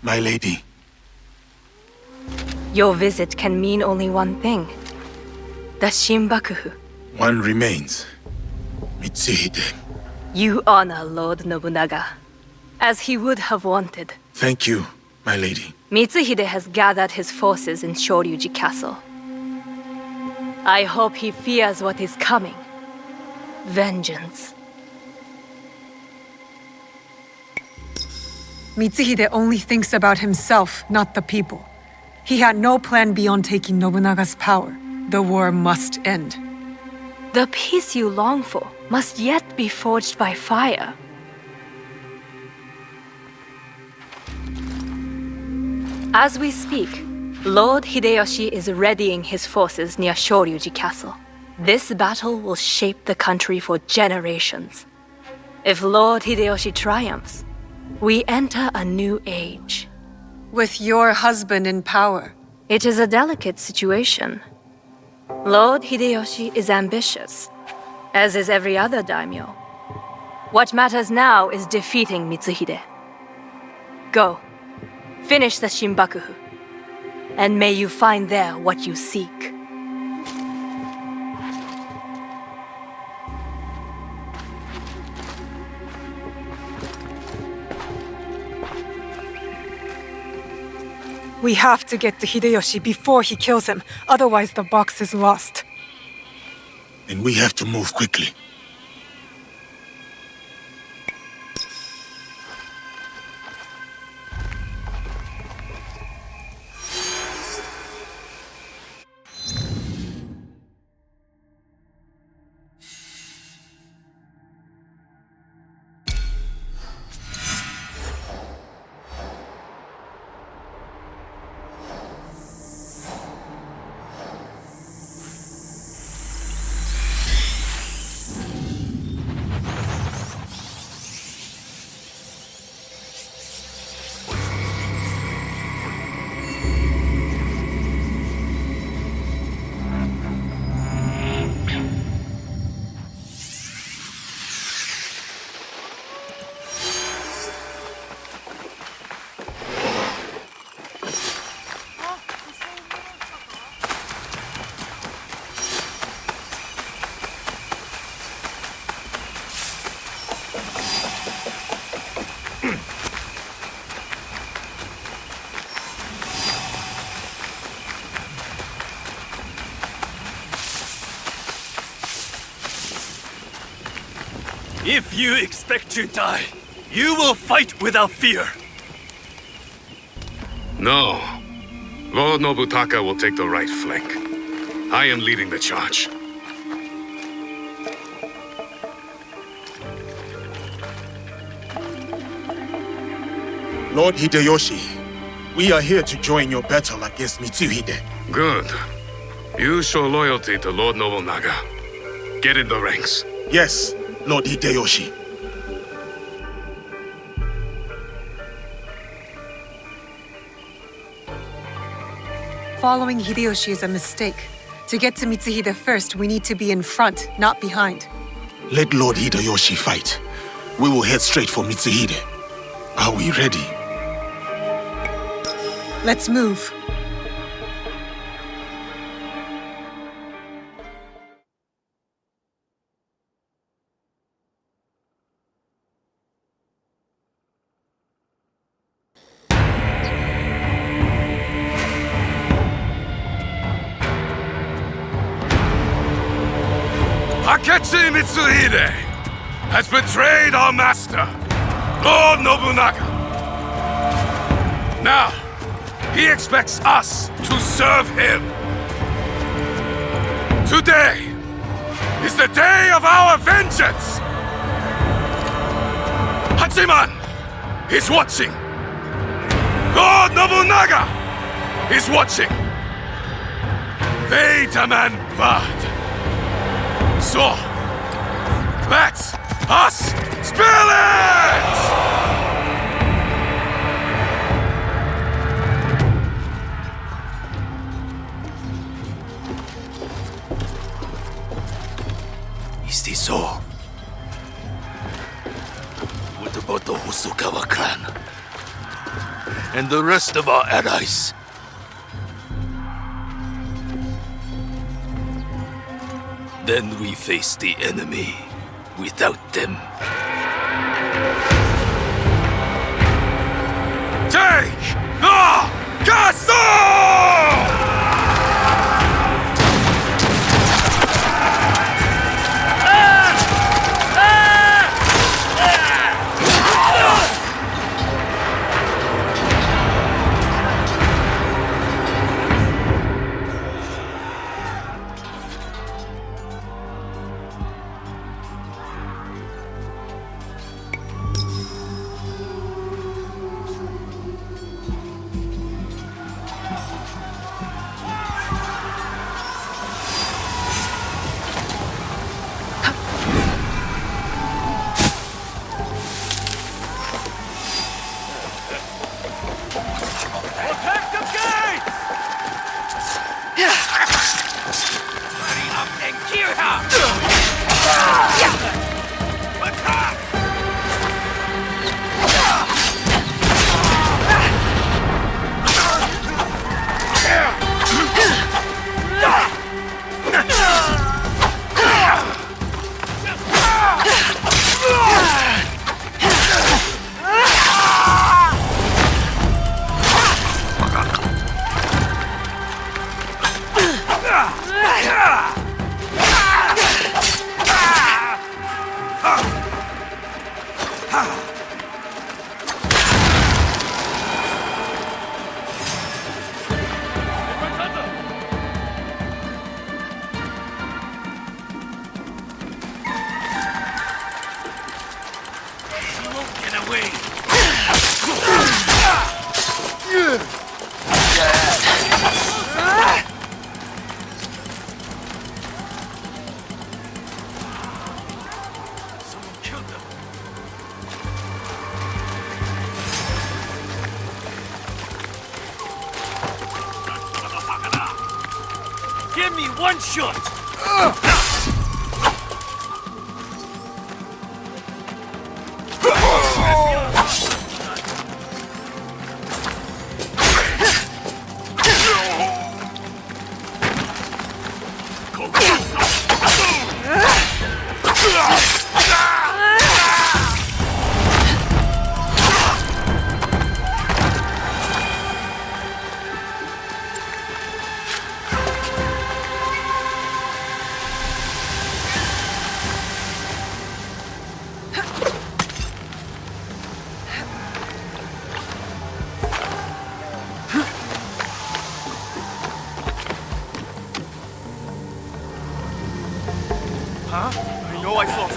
My lady. Your visit can mean only one thing. The Shinbakufu. One remains. Mitsuhide. You honor Lord Nobunaga, as he would have wanted. Thank you, my lady. Mitsuhide has gathered his forces in Shoryuji Castle. I hope he fears what is coming. Vengeance. Mitsuhide only thinks about himself, not the people. He had no plan beyond taking Nobunaga's power. The war must end. The peace you long for must yet be forged by fire. As we speak, Lord Hideyoshi is readying his forces near Shoryuji Castle. This battle will shape the country for generations. If Lord Hideyoshi triumphs, we enter a new age. With your husband in power. It is a delicate situation. Lord Hideyoshi is ambitious, as is every other daimyo. What matters now is defeating Mitsuhide. Go, finish the Shinbakufu, and may you find there what you seek. We have to get to Hideyoshi before he kills him, otherwise the box is lost. And we have to move quickly. If you expect to die, you will fight without fear. No. Lord Nobutaka will take the right flank. I am leading the charge. Lord Hideyoshi, we are here to join your battle against Mitsuhide. Good. You show loyalty to Lord Nobunaga. Get in the ranks. Yes, Lord Hideyoshi. Following Hideyoshi is a mistake. To get to Mitsuhide first, we need to be in front, not behind. Let Lord Hideyoshi fight. We will head straight for Mitsuhide. Are we ready? Let's move. Akechi Mitsuhide has betrayed our master, Lord Nobunaga. Now, he expects us to serve him. Today is the day of our vengeance. Hachiman is watching. Lord Nobunaga is watching. They demand blood. So, let us spill it! Is this all? What about the Hosokawa clan? And the rest of our allies? Then we face the enemy without them. Take the castle! Give me one shot! Huh? I know I fought.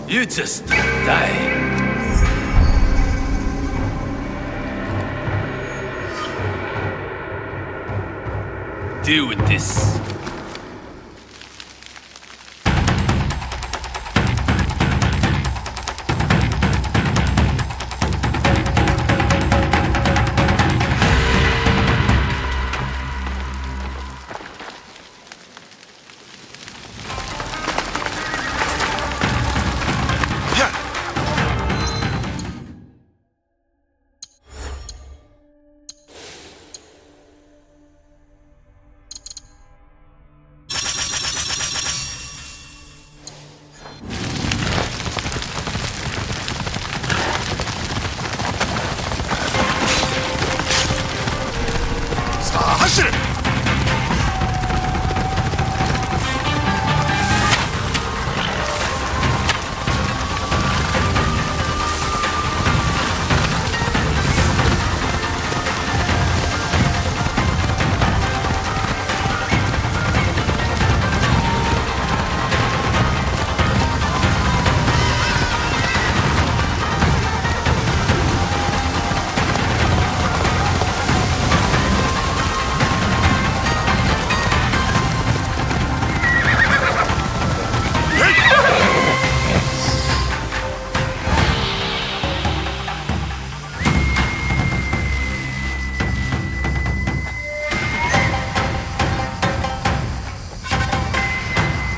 You just die. Deal with this.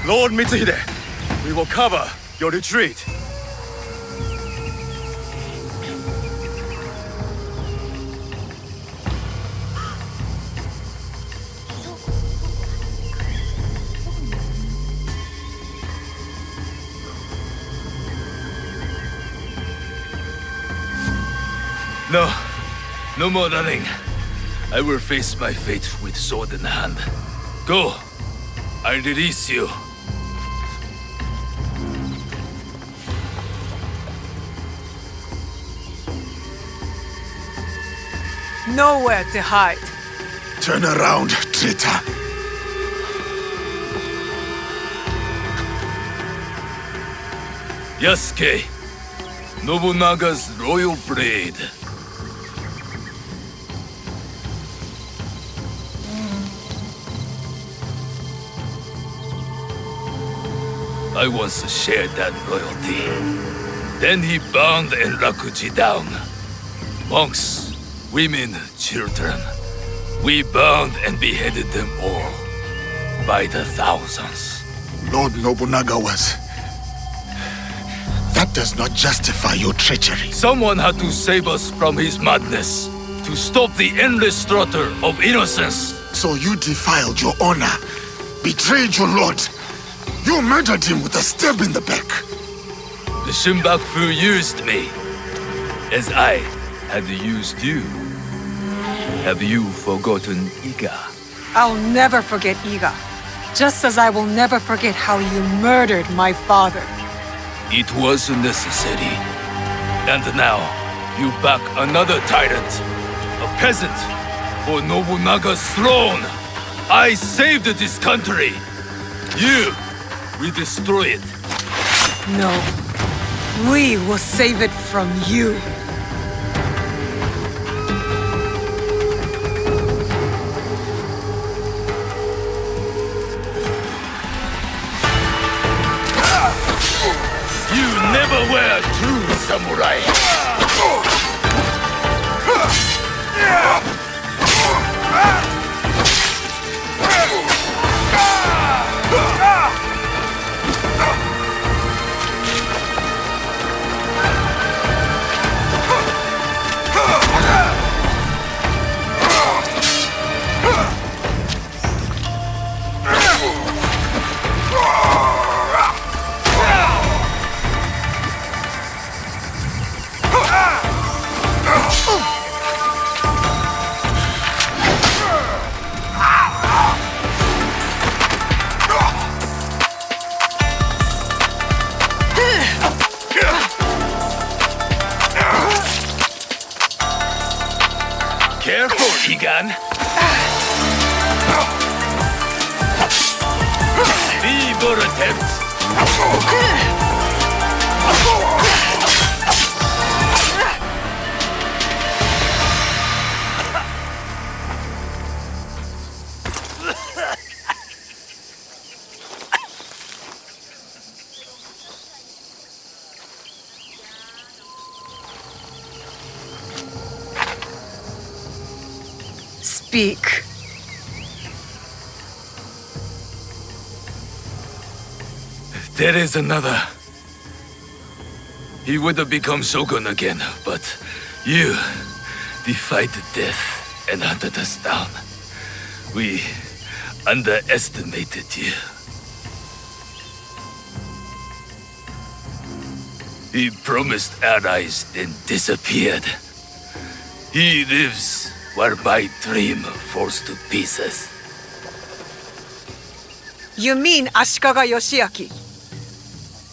Lord Mitsuhide, we will cover your retreat. No more running. I will face my fate with sword in hand. Go. I release you. Nowhere to hide. Turn around, traitor. Yasuke, Nobunaga's royal blade. I once shared that royalty. Then he bound Enrakuji down. Monks, women, children. We bound and beheaded them all. By the thousands. Lord Nobunaga was... That does not justify your treachery. Someone had to save us from his madness. To stop the endless slaughter of innocents. So you defiled your honor. Betrayed your lord. You murdered him with a stab in the back. The Shinbaku used me. As I had used you. Have you forgotten Iga? I'll never forget Iga. Just as I will never forget how you murdered my father. It was necessary. And now, you back another tyrant. A peasant. For Nobunaga's throne. I saved this country. You will destroy it. No. We will save it from you. You never were a true samurai. began. Feeble attempts. Speak. There is another. He would have become Shogun again, but you defied death and hunted us down. We underestimated you. He promised allies, then disappeared. He lives where my dream falls to pieces. You mean Ashikaga Yoshiaki?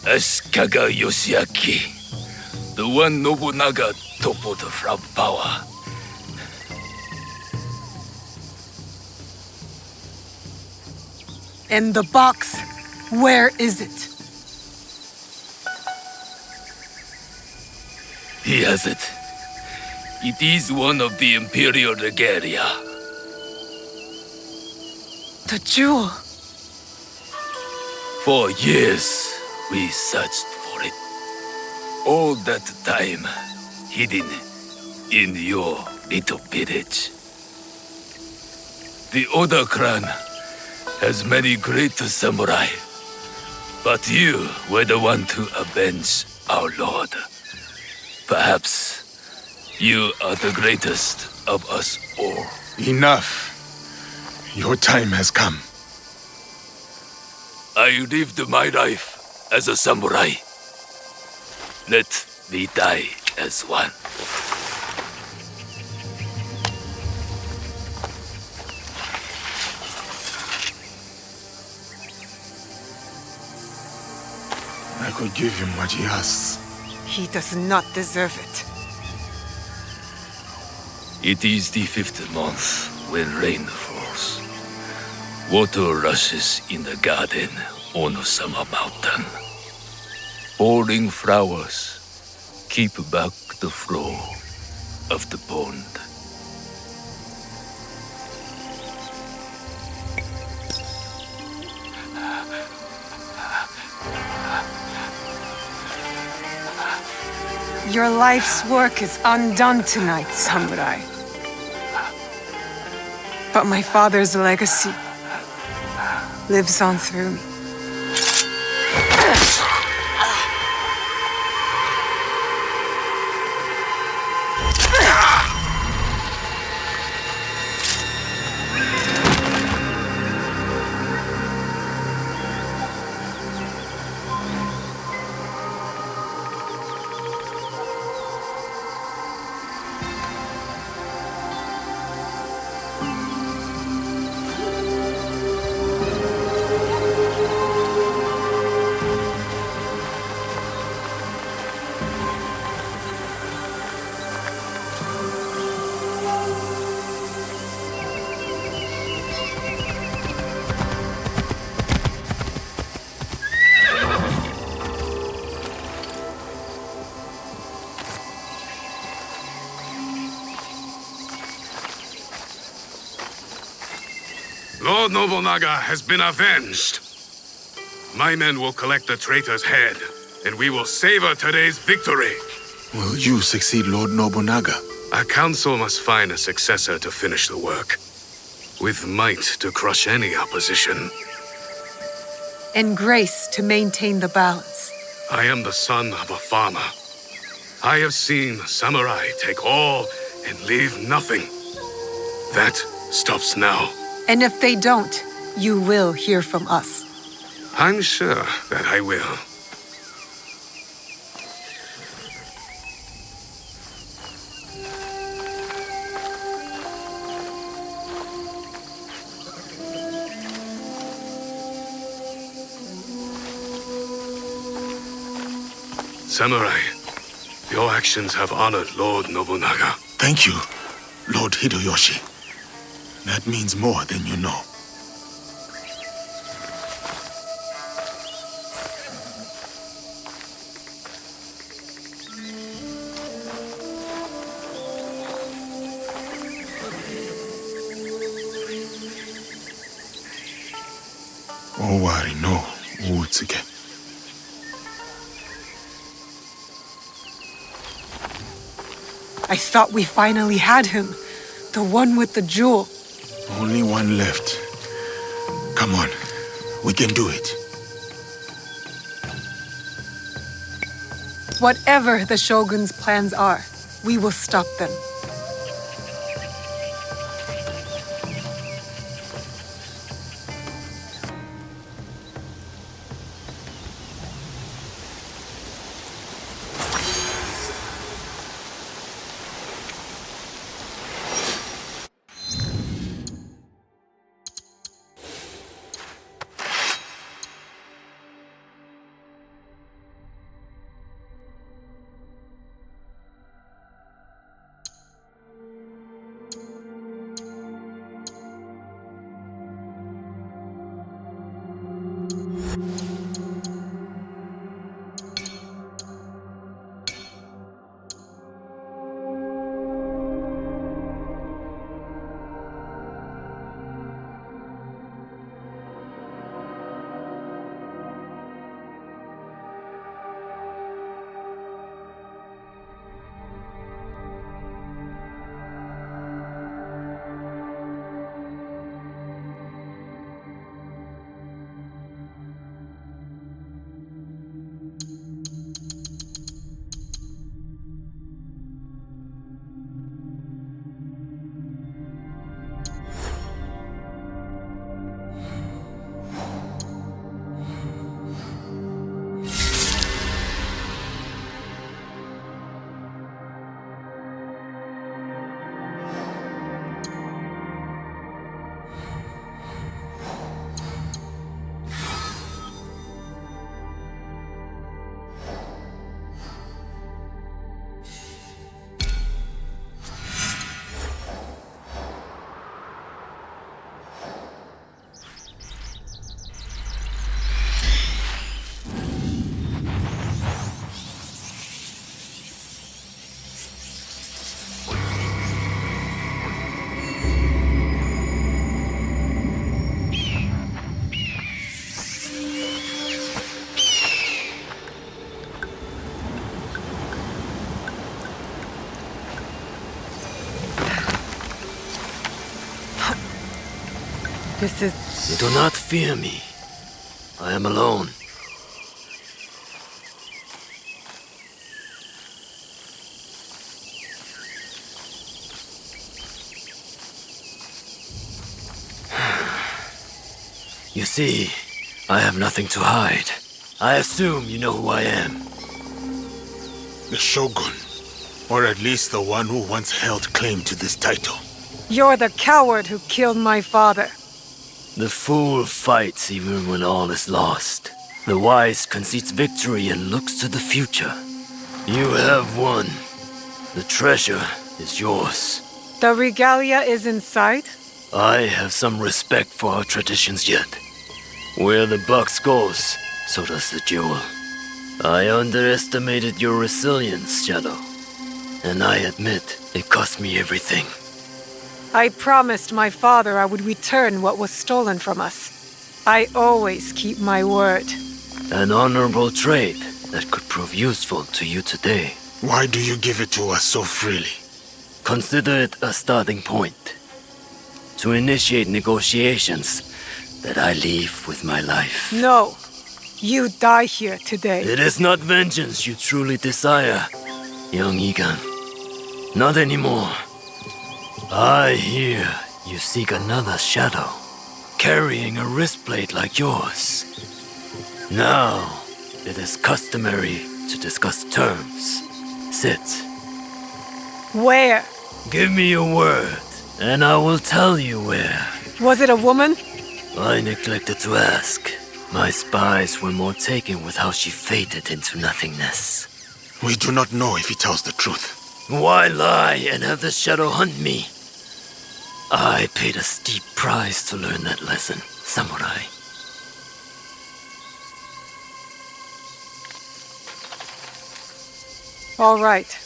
Ashikaga Yoshiaki, the one Nobunaga toppled from power. And the box, where is it? He has it. It is one of the Imperial regalia. The jewel. For years, we searched for it. All that time, hidden in your little village. The Oda clan has many great samurai, but you were the one to avenge our lord. Perhaps you are the greatest of us all. Enough. Your time has come. I lived my life as a samurai. Let me die as one. I could give him what he asks. He does not deserve it. It is the 5th month when rain falls. Water rushes in the garden on Summer Mountain. Falling flowers keep back the flow of the pond. Your life's work is undone tonight, samurai. But my father's legacy lives on through me. Lord Nobunaga has been avenged. My men will collect the traitor's head, and we will savor today's victory. Will you succeed Lord Nobunaga? Our council must find a successor to finish the work, with might to crush any opposition. And grace to maintain the balance. I am the son of a farmer. I have seen samurai take all and leave nothing. That stops now. And if they don't, you will hear from us. I'm sure that I will. Samurai, your actions have honored Lord Nobunaga. Thank you, Lord Hideyoshi. That means more than you know. Owari no Uutsuge. I thought we finally had him. The one with the jewel. Only one left. Come on, we can do it. Whatever the Shogun's plans are, we will stop them. This is... Do not fear me. I am alone. You see, I have nothing to hide. I assume you know who I am. The Shogun, or at least the one who once held claim to this title. You're the coward who killed my father. The fool fights even when all is lost. The wise concedes victory and looks to the future. You have won. The treasure is yours. The regalia is inside? I have some respect for our traditions yet. Where the box goes, so does the jewel. I underestimated your resilience, Shadow. And I admit, it cost me everything. I promised my father I would return what was stolen from us. I always keep my word. An honorable trait that could prove useful to you today. Why do you give it to us so freely? Consider it a starting point. To initiate negotiations that I leave with my life. No. You die here today. It is not vengeance you truly desire, young Egan. Not anymore. I hear you seek another shadow, carrying a wristblade like yours. Now, it is customary to discuss terms. Sit. Where? Give me your word, and I will tell you where. Was it a woman? I neglected to ask. My spies were more taken with how she faded into nothingness. We do not know if he tells the truth. Why lie and have the shadow hunt me? I paid a steep price to learn that lesson, samurai. All right.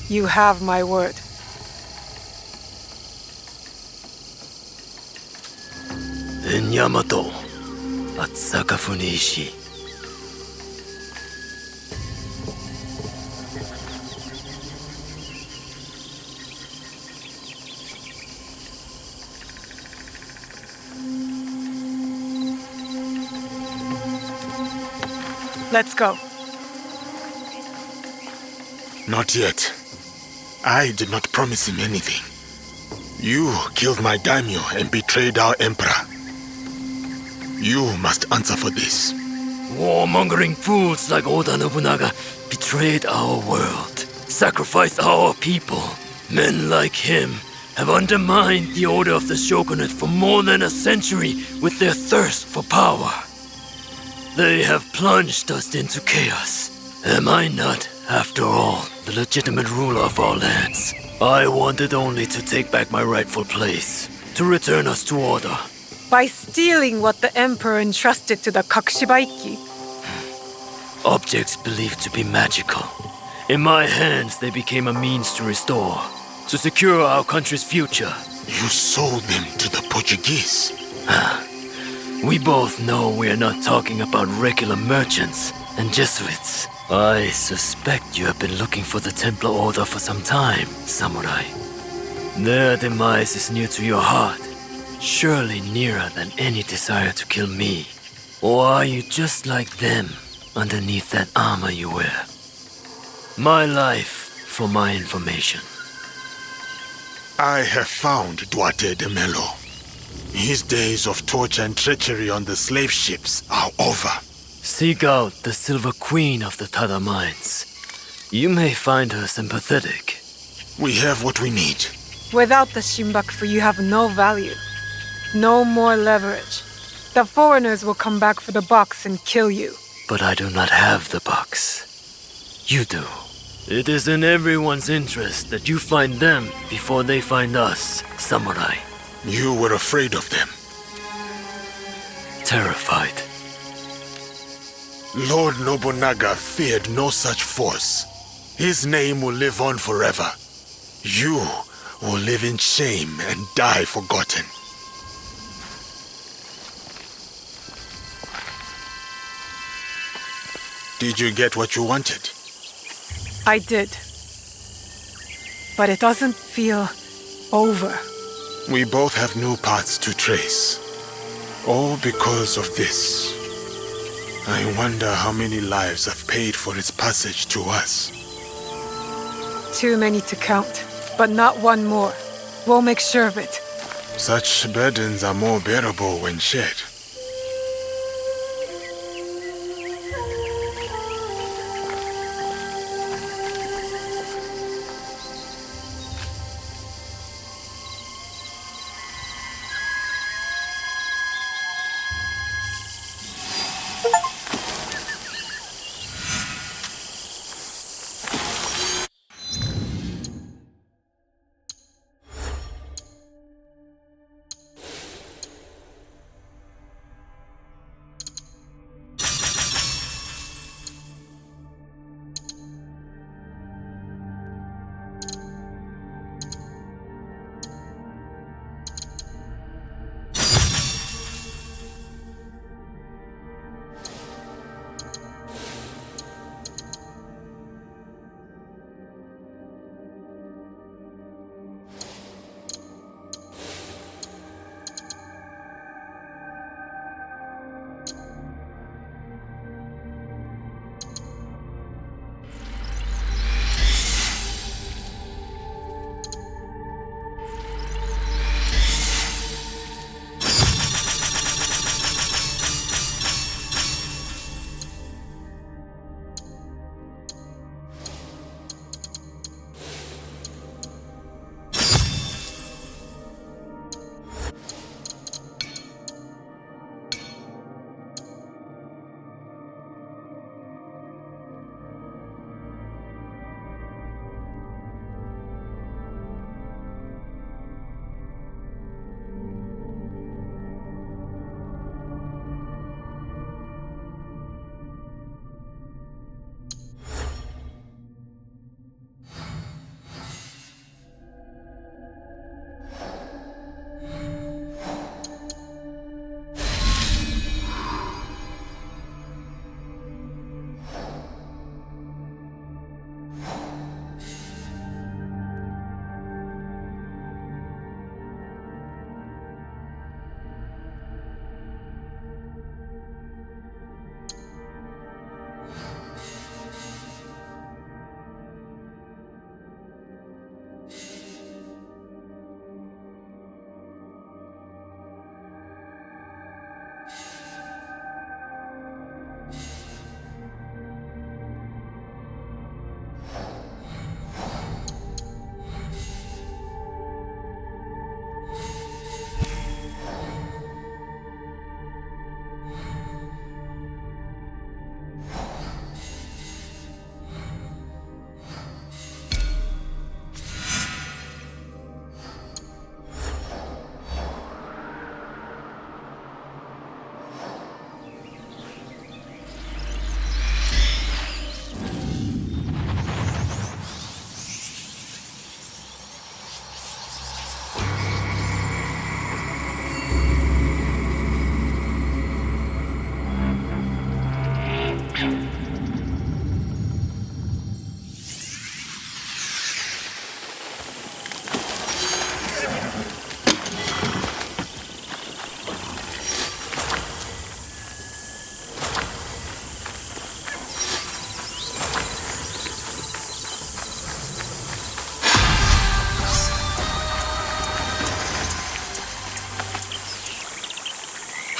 You have my word. In Yamato, at Sakafuniishi. Let's go. Not yet. I did not promise him anything. You killed my daimyo and betrayed our emperor. You must answer for this. Warmongering fools like Oda Nobunaga betrayed our world, sacrificed our people. Men like him have undermined the order of the shogunate for more than a century with their thirst for power. They have plunged us into chaos. Am I not, after all, the legitimate ruler of our lands? I wanted only to take back my rightful place, to return us to order. By stealing what the Emperor entrusted to the Kakushibaiki. Objects believed to be magical. In my hands, they became a means to restore, to secure our country's future. You sold them to the Portuguese. We both know we are not talking about regular merchants and Jesuits. I suspect you have been looking for the Templar Order for some time, samurai. Their demise is near to your heart, surely nearer than any desire to kill me. Or are you just like them, underneath that armor you wear? My life for my information. I have found Duarte de Melo. His days of torture and treachery on the slave ships are over. Seek out the Silver Queen of the Tada Mines. You may find her sympathetic. We have what we need. Without the Shimbakufu, you have no value. No more leverage. The foreigners will come back for the box and kill you. But I do not have the box. You do. It is in everyone's interest that you find them before they find us, samurai. You were afraid of them. Terrified. Lord Nobunaga feared no such force. His name will live on forever. You will live in shame and die forgotten. Did you get what you wanted? I did. But it doesn't feel over. We both have new paths to trace. All because of this. I wonder how many lives have paid for its passage to us. Too many to count, but not one more. We'll make sure of it. Such burdens are more bearable when shared.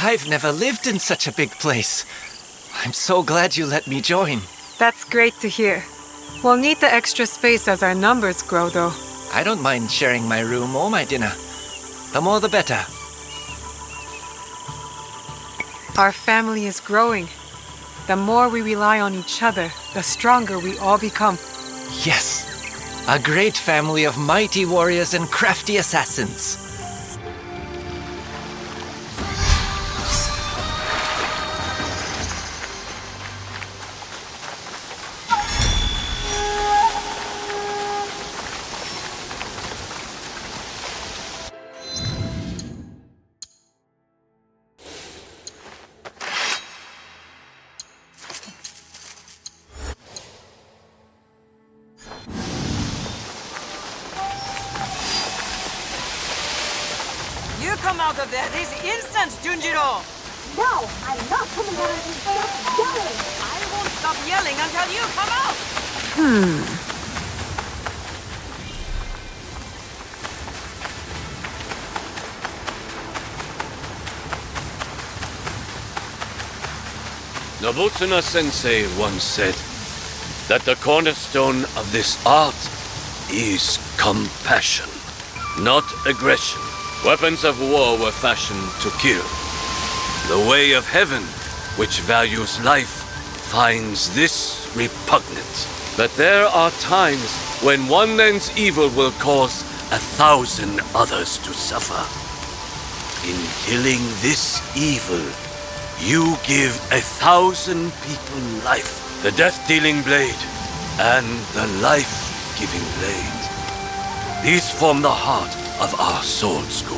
I've never lived in such a big place. I'm so glad you let me join. That's great to hear. We'll need the extra space as our numbers grow, though. I don't mind sharing my room or my dinner. The more the better. Our family is growing. The more we rely on each other, the stronger we all become. Yes. A great family of mighty warriors and crafty assassins. You come out of there this instant, Junjiro! No, I'm not coming out of this place yelling! I won't stop yelling until you come out! Nobutsuna Sensei once said that the cornerstone of this art is compassion, not aggression. Weapons of war were fashioned to kill. The way of heaven, which values life, finds this repugnant. But there are times when one man's evil will cause 1,000 others to suffer. In killing this evil, you give 1,000 people life. The death-dealing blade and the life-giving blade. These form the heart of our sword school.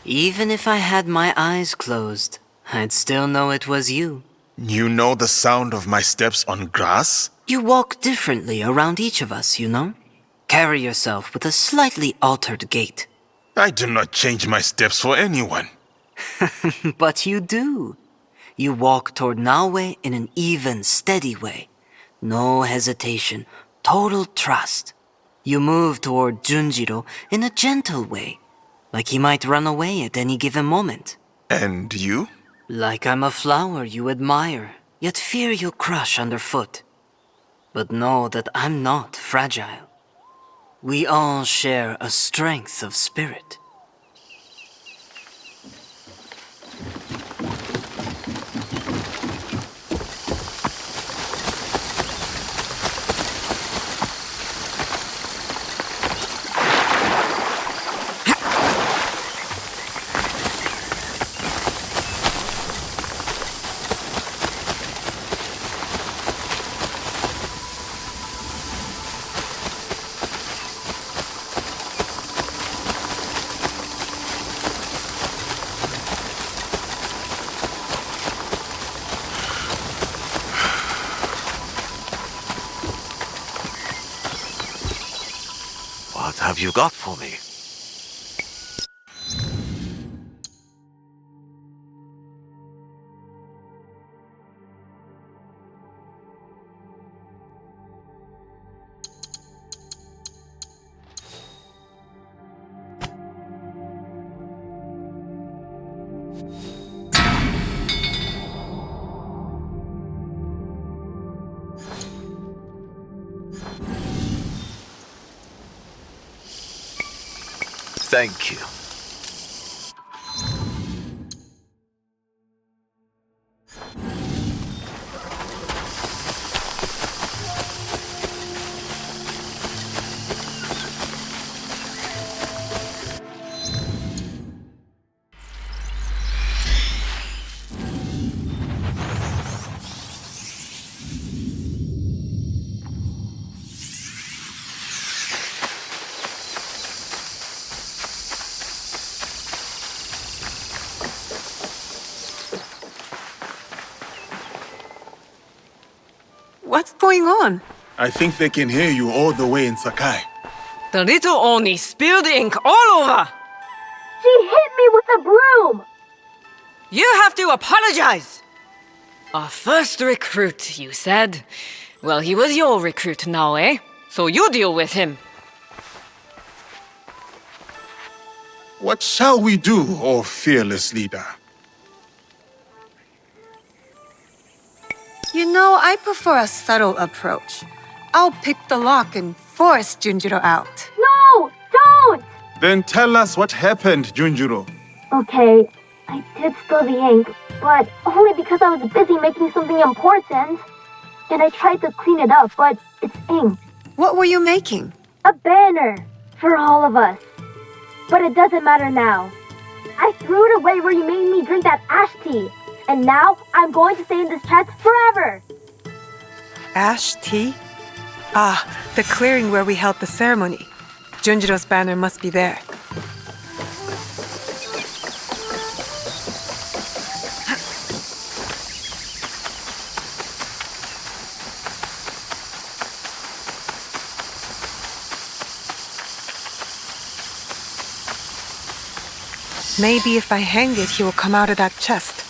Even if I had my eyes closed, I'd still know it was you. You know the sound of my steps on grass? You walk differently around each of us, you know? Carry yourself with a slightly altered gait. I do not change my steps for anyone. But you do. You walk toward Naoe in an even, steady way. No hesitation, total trust. You move toward Junjiro in a gentle way, like he might run away at any given moment. And you? Like I'm a flower you admire, yet fear you'll crush underfoot. But know that I'm not fragile. We all share a strength of spirit. What have you got for me? Thank you. What's going on? I think they can hear you all the way in Sakai. The little Oni spilled ink all over! She hit me with a broom! You have to apologize! Our first recruit, you said? Well, he was your recruit now, eh? So you deal with him. What shall we do, O fearless leader? You know, I prefer a subtle approach. I'll pick the lock and force Junjiro out. No! Don't! Then tell us what happened, Junjiro. Okay, I did spill the ink, but only because I was busy making something important. And I tried to clean it up, but it's ink. What were you making? A banner for all of us. But it doesn't matter now. I threw it away where you made me drink that ash tea. And now I'm going to stay in this chest forever. Ash tea? Ah, the clearing where we held the ceremony. Junjiro's banner must be there. Maybe if I hang it, he will come out of that chest.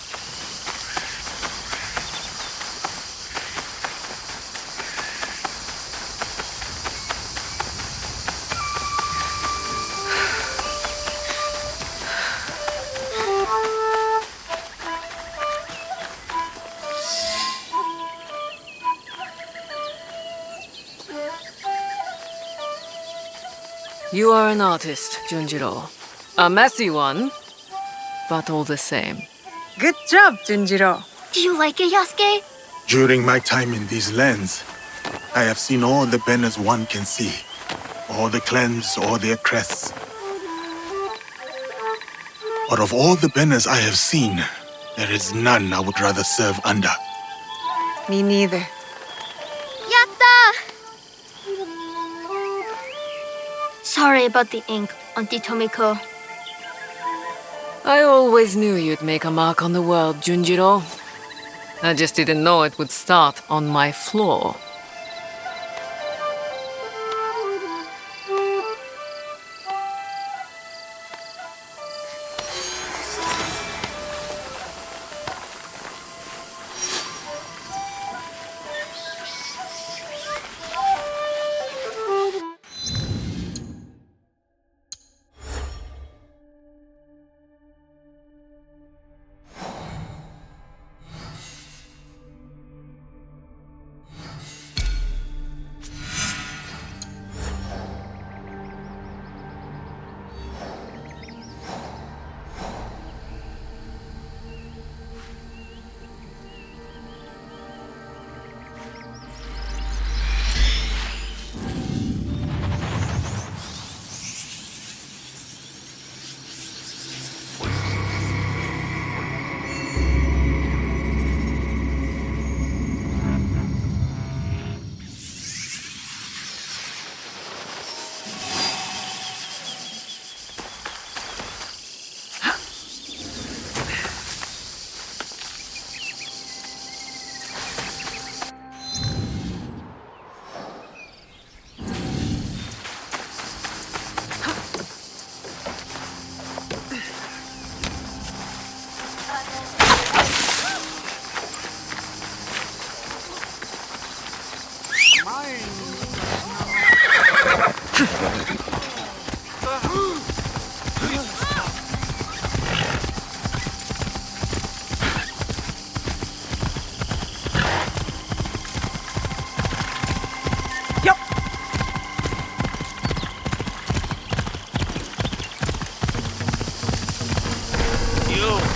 You are an artist, Junjiro. A messy one, but all the same. Good job, Junjiro. Do you like it, Yasuke? During my time in these lands, I have seen all the banners one can see. All the clans, all their crests. But of all the banners I have seen, there is none I would rather serve under. Me neither. Yatta! Sorry about the ink, Auntie Tomiko. I always knew you'd make a mark on the world, Junjiro. I just didn't know it would start on my floor.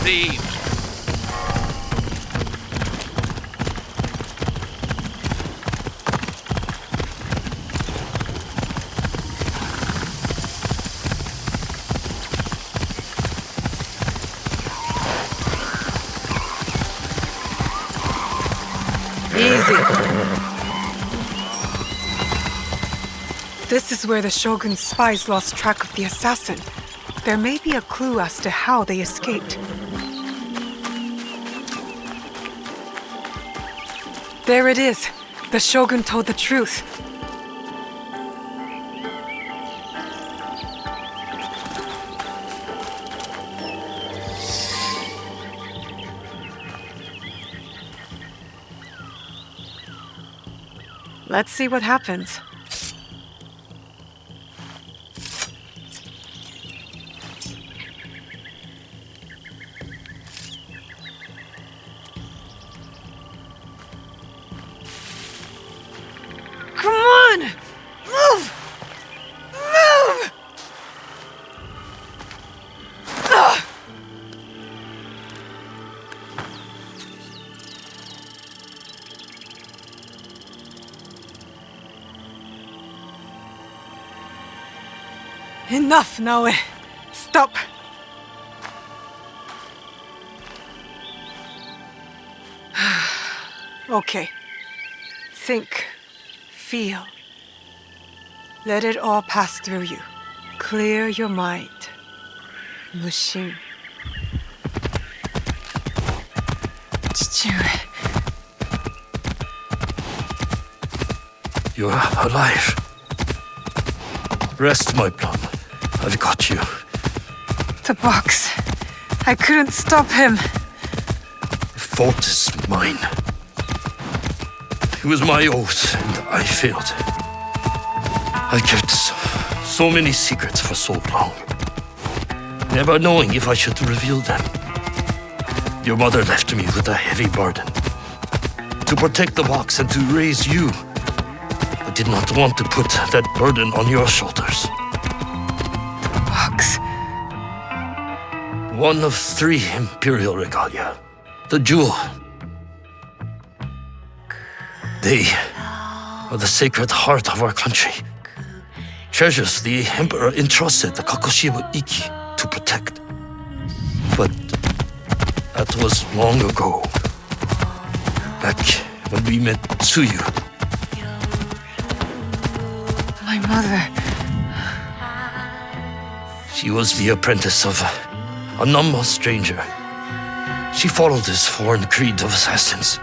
leave. Easy. This is where the Shogun's spies lost track of the assassin. There may be a clue as to how they escaped. There it is. The Shogun told the truth. Let's see what happens. Come on! Move! Move! Ugh! Enough, Naoe. Stop. Okay. Think. Feel. Let it all pass through you. Clear your mind. Mushin. You're alive. Rest, my plum. I've got you. The box. I couldn't stop him. The fault is mine. It was my oath, and I failed. I kept so many secrets for so long, never knowing if I should reveal them. Your mother left me with a heavy burden. To protect the box and to raise you, I did not want to put that burden on your shoulders. The box. One of 3 imperial regalia. The jewel. They are the sacred heart of our country. Treasures the emperor entrusted the Kakushiba Iki to protect. But that was long ago. Back when we met Tsuyu. My mother. She was the apprentice of a Namma stranger. She followed this foreign creed of assassins.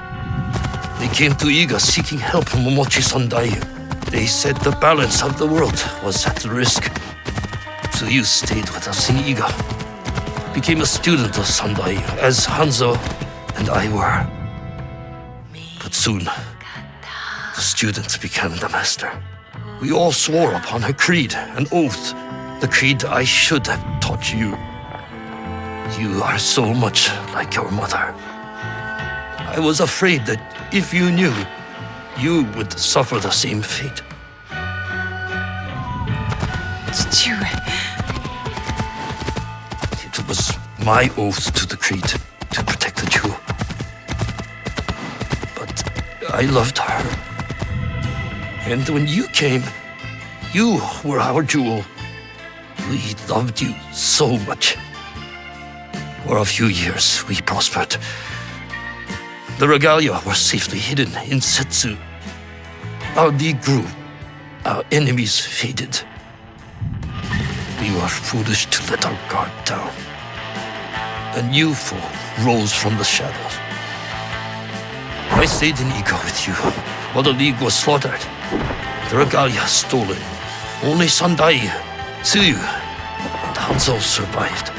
They came to Iga seeking help from Momochi Sandai. They said the balance of the world was at risk. Tsuyu stayed with us in Iga. Became a student of Sandai, as Hanzo and I were. But soon, the student became the master. We all swore upon her creed, an oath, the creed I should have taught you. You are so much like your mother. I was afraid that if you knew, you would suffer the same fate. It was my oath to the creed to protect the jewel. But I loved her. And when you came, you were our jewel. We loved you so much. For a few years, we prospered. The regalia were safely hidden in Setsu. Our league grew. Our enemies faded. We were foolish to let our guard down. A new foe rose from the shadows. I stayed in Iga with you while the league was slaughtered. The regalia stolen. Only Sandai, Tsuyu, and Hanzo survived.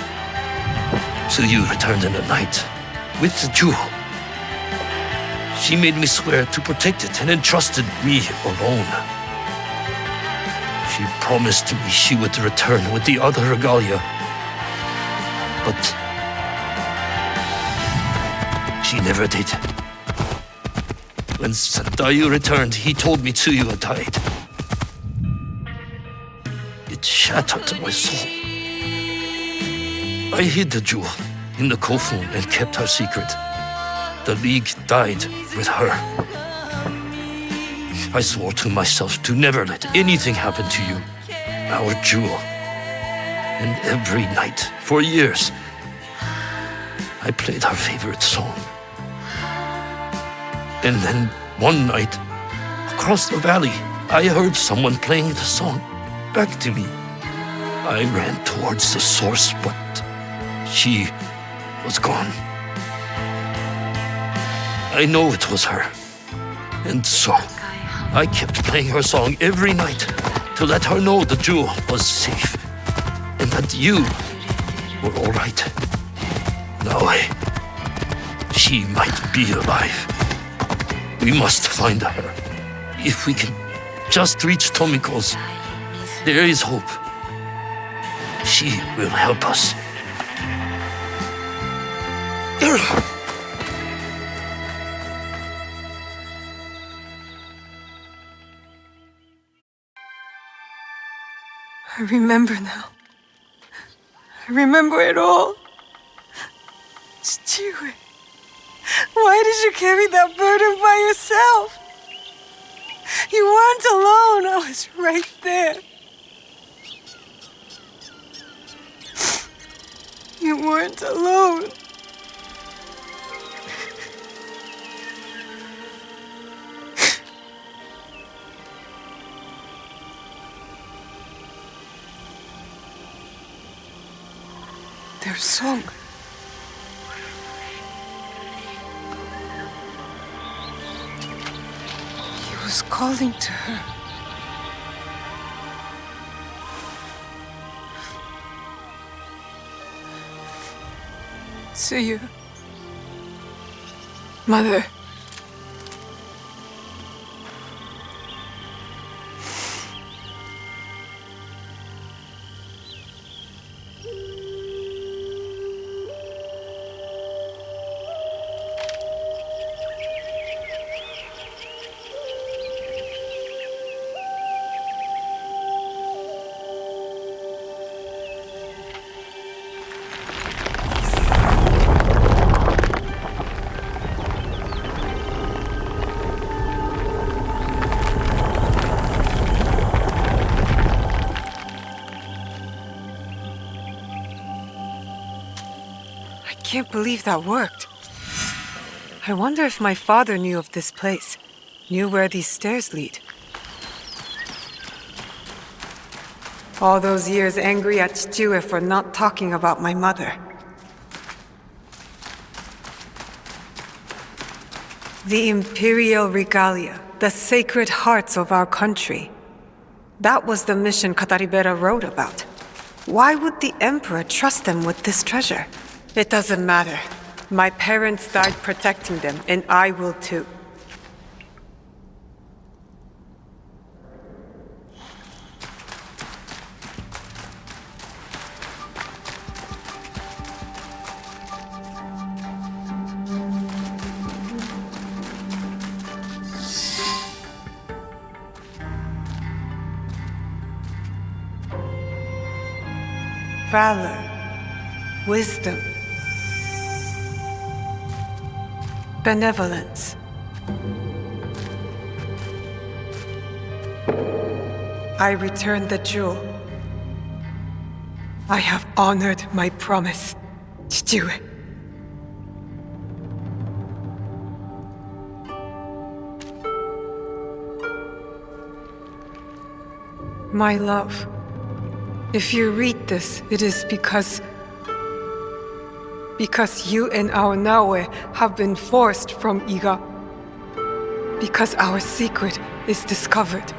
Tsuyu returned in the night with the jewel. She made me swear to protect it and entrusted me alone. She promised me she would return with the other regalia. But she never did. When Sandayu returned, he told me Tsuyu had died. It shattered my soul. I hid the jewel in the Kofun and kept her secret. The League died with her. I swore to myself to never let anything happen to you, our jewel. And every night, for years, I played her favorite song. And then one night, across the valley, I heard someone playing the song back to me. I ran towards the source, but she was gone. I know it was her. And so, I kept playing her song every night to let her know the jewel was safe and that you were all right. Now she might be alive. We must find her. If we can just reach Tomiko's, there is hope. She will help us. I remember now. I remember it all. Chichiwe, why did you carry that burden by yourself? You weren't alone. I was right there. You weren't alone. Their song. He was calling to her. See you, Mother. I can't believe that worked. I wonder if my father knew of this place, knew where these stairs lead. All those years angry at Chichiwe for not talking about my mother. The imperial regalia, the sacred hearts of our country. That was the mission Kataribera wrote about. Why would the Emperor trust them with this treasure? It doesn't matter. My parents died protecting them, and I will too. Valor, wisdom, benevolence. I return the jewel. I have honored my promise, Chichiwe. My love, if you read this, it is because you and our Naoe have been forced from Iga. Because our secret is discovered.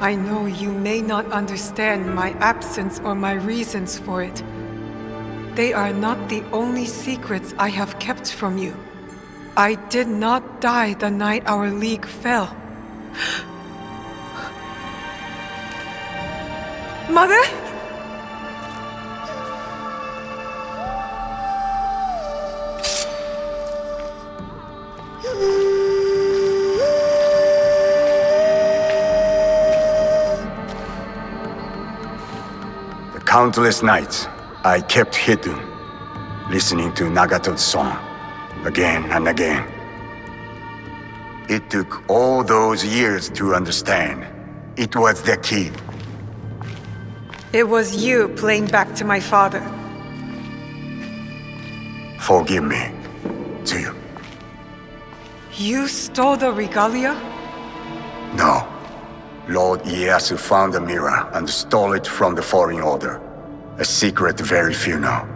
I know you may not understand my absence or my reasons for it. They are not the only secrets I have kept from you. I did not die the night our league fell. Mother? Countless nights I kept hidden. listening to Nagato's song again and again. It took all those years to understand. It was the key. It was you playing back to my father. Forgive me, Tsuyu. You stole the regalia? No. Lord Ieyasu found the mirror and stole it from the Foreign Order. A secret very few know.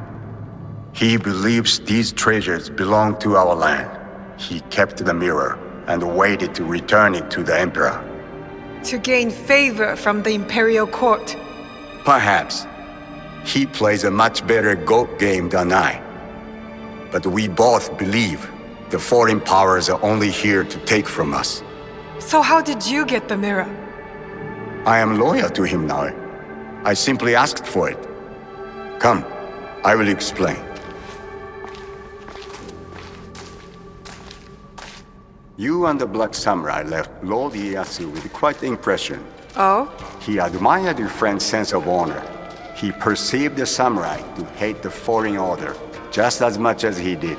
He believes these treasures belong to our land. He kept the mirror and waited to return it to the Emperor. To gain favor from the Imperial Court. Perhaps. He plays a much better goat game than I. But we both believe the foreign powers are only here to take from us. So how did you get the mirror? I am loyal to him now. I simply asked for it. Come, I will explain. You and the Black Samurai left Lord Ieyasu with quite the impression. Oh? He admired your friend's sense of honor. He perceived the samurai to hate the Foreign Order just as much as he did.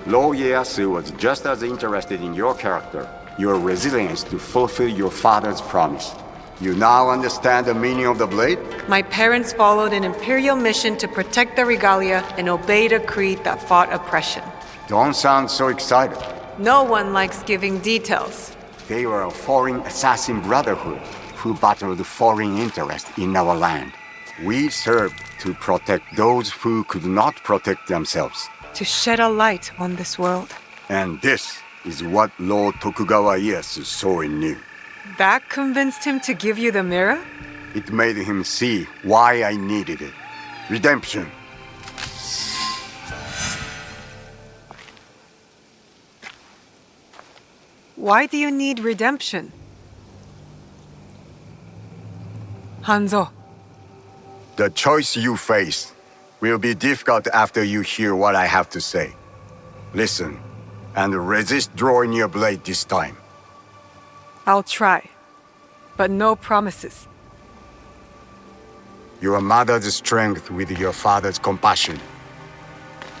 Lord Ieyasu was just as interested in your character, your resilience to fulfill your father's promise. You now understand the meaning of the blade? My parents followed an Imperial mission to protect the regalia and obeyed a creed that fought oppression. Don't sound so excited. No one likes giving details. They were a foreign assassin brotherhood who battled foreign interests in our land. We served to protect those who could not protect themselves. To shed a light on this world. And this is what Lord Tokugawa Ieyasu saw in you. That convinced him to give you the mirror? It made him see why I needed it. Redemption. Why do you need redemption? Hanzo. The choice you face will be difficult after you hear what I have to say. Listen, and resist drawing your blade this time. I'll try, but no promises. Your mother's strength with your father's compassion.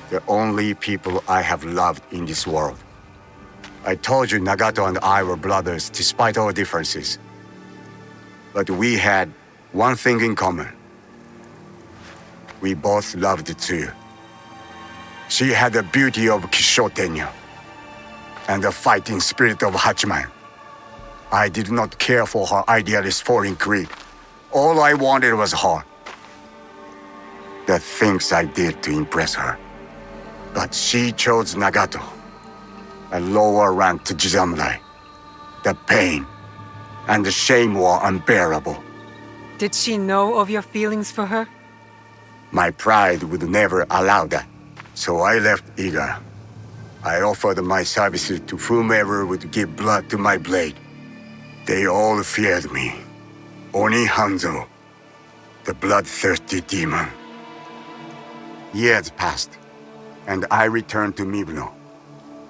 The only people I have loved in this world. I told you Nagato and I were brothers despite our differences. But we had one thing in common. We both loved Tsuyu. She had the beauty of Kishotenyo and the fighting spirit of Hachiman. I did not care for her idealist foreign creed. All I wanted was her. The things I did to impress her. But she chose Nagato, a lower rank to Jisamurai. The pain and the shame were unbearable. Did she know of your feelings for her? My pride would never allow that, so I left eager. I offered my services to whomever would give blood to my blade. They all feared me. Oni Hanzo, the bloodthirsty demon. Years passed, and I returned to Mibuno.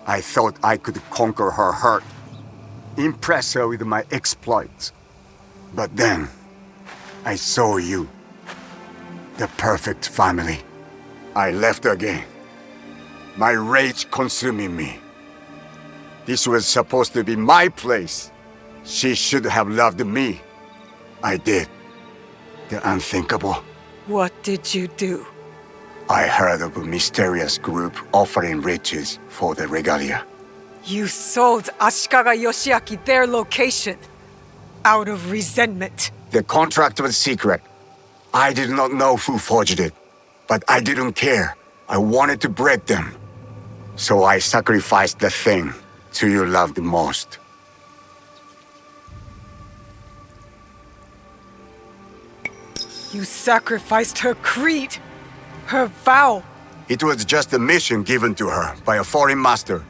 I thought I could conquer her hurt, impress her with my exploits. But then, I saw you. The perfect family. I left again. My rage consuming me. This was supposed to be my place. She should have loved me. I did. The unthinkable. What did you do? I heard of a mysterious group offering riches for the regalia. You sold Ashikaga Yoshiaki their location. Out of resentment. The contract was secret. I did not know who forged it, but I didn't care. I wanted to break them. So I sacrificed the thing Tsuyu loved most. You sacrificed her creed, her vow. It was just a mission given to her by a foreign master.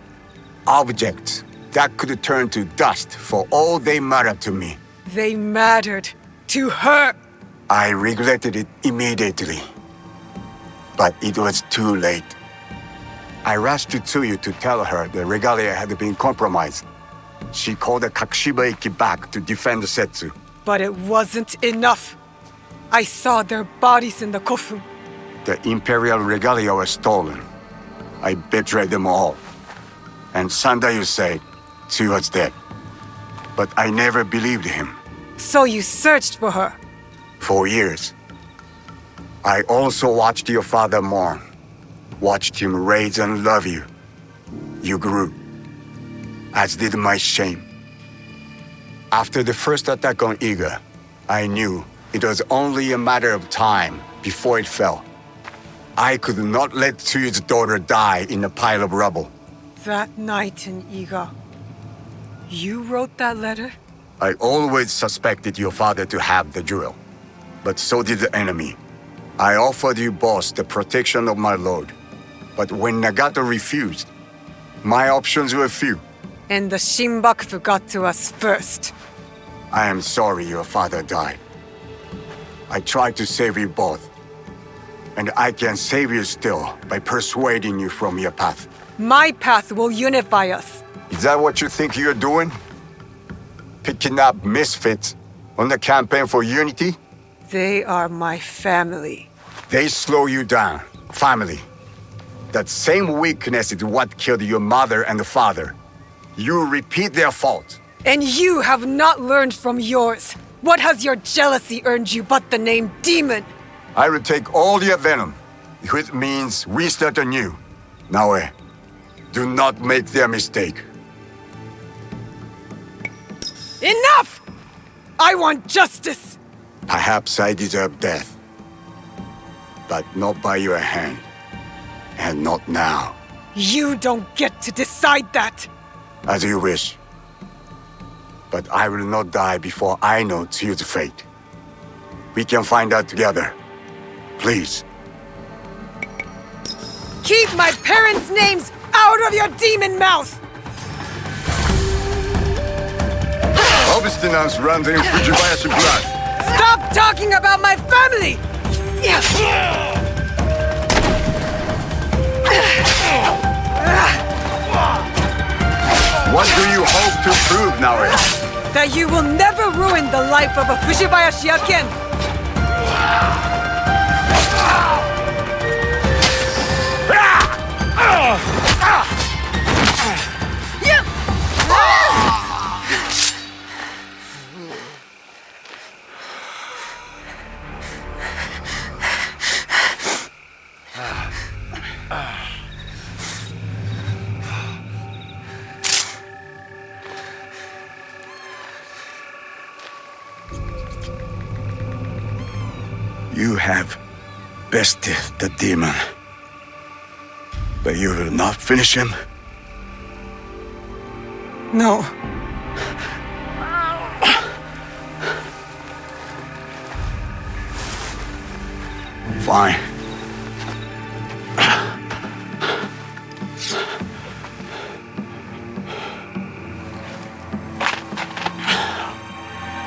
Objects that could turn to dust for all they mattered to me. They mattered to her. I regretted it immediately. But it was too late. I rushed to Tsuyu to tell her the regalia had been compromised. She called the Kakushiba-iki back to defend Setsu. But it wasn't enough. I saw their bodies in the kofu. the Imperial regalia was stolen, I betrayed them all. And Sandayu said she was dead. But I never believed him. So you searched for her? For years. I also watched your father mourn. Watched him raise and love you. You grew. As did my shame. After the first attack on Iga, I knew it was only a matter of time before it fell. I could not let Tsuyu's daughter die in a pile of rubble. That night in Iga, you wrote that letter? I always suspected your father to have the jewel, but so did the enemy. I offered you both the protection of my lord, but when Nagato refused, my options were few. And the Shinbakufu got to us first. I am sorry your father died. I tried to save you both, and I can save you still by persuading you from your path. My path will unify us. Is that what you think you're doing? Picking up misfits on the campaign for unity? They are my family. They slow you down. Family. That same weakness is what killed your mother and father. You repeat their faults. And you have not learned from yours. What has your jealousy earned you but the name demon? I will take all your venom, if it means we start anew. Naoe, do not make their mistake. Enough! I want justice! Perhaps I deserve death. But not by your hand. And not now. You don't get to decide that! As you wish. But I will not die before I know Tsuyu's fate. We can find out together. Please. Keep my parents' names out of your demon mouth! Obstinance runs in Fujibayashi blood. Stop talking about my family! What do you hope to prove, Naoe? That you will never ruin the life of a Fujibayashi again! You have bested the demon. But you will not finish him? No. Fine.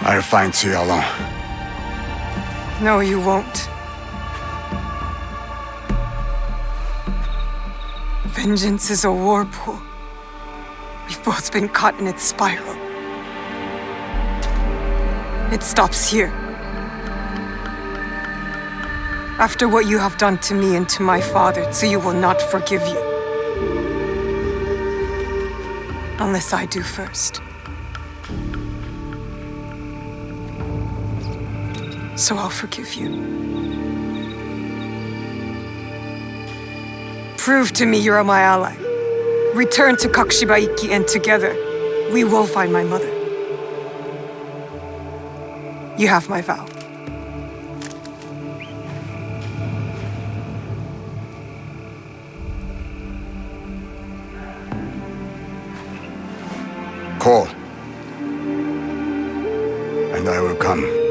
I'll find Tsuyu alone. No, you won't. Vengeance is a whirlpool. We've both been caught in its spiral. It stops here. After what you have done to me and to my father, Tsuyu will not forgive you. Unless I do first. So I'll forgive you. Prove to me you are my ally. Return to Kakushibaiki and together, we will find my mother. You have my vow. Call. And I will come.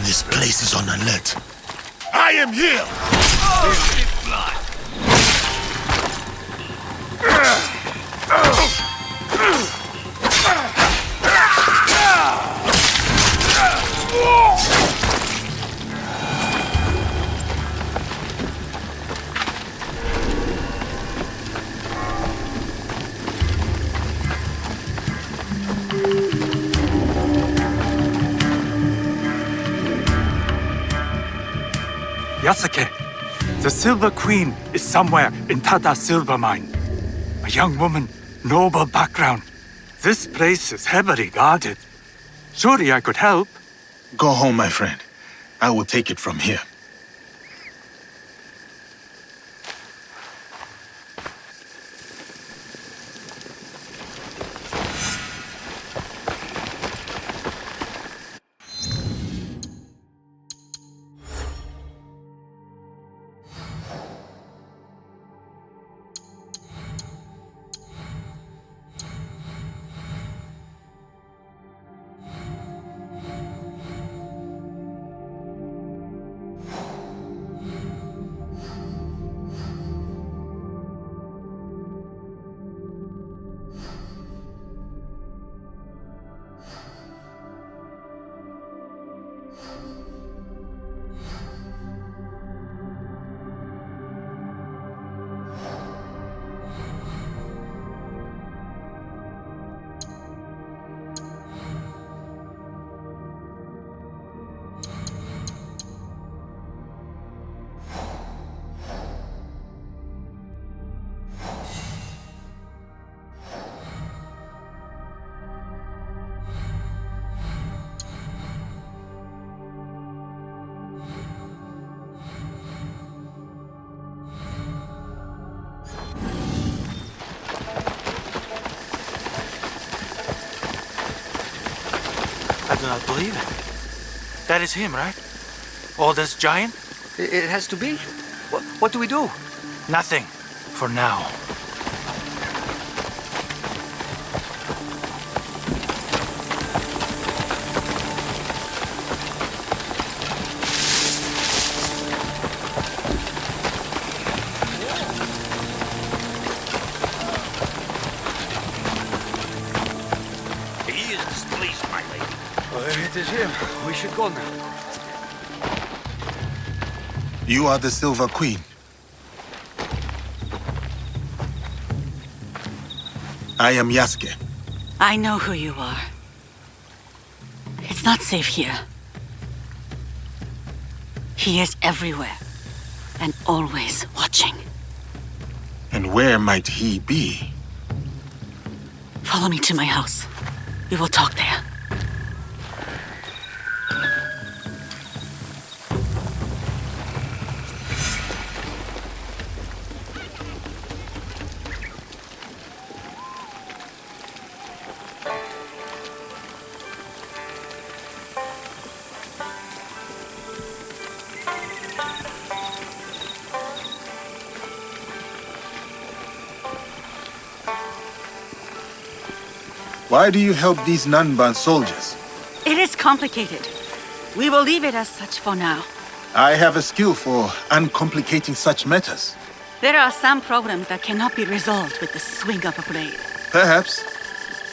This place is on alert. I am here! Yasuke, the Silver Queen is somewhere in Tada Silver Mine. A young woman, noble background. This place is heavily guarded. Surely I could help. Go home, my friend. I will take it from here. I do not believe it. That is him, right? Oldest giant? It has to be. What do we do? Nothing. For now. He is displeased, my lady. It is him. We should go now. You are the Silver Queen. I am Yasuke. I know who you are. It's not safe here. He is everywhere, and always watching. And where might he be? Follow me to my house. We will talk there. Why do you help these Nanban soldiers? It is complicated. We will leave it as such for now. I have a skill for uncomplicating such matters. There are some problems that cannot be resolved with the swing of a blade. Perhaps,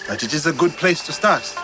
but it is a good place to start.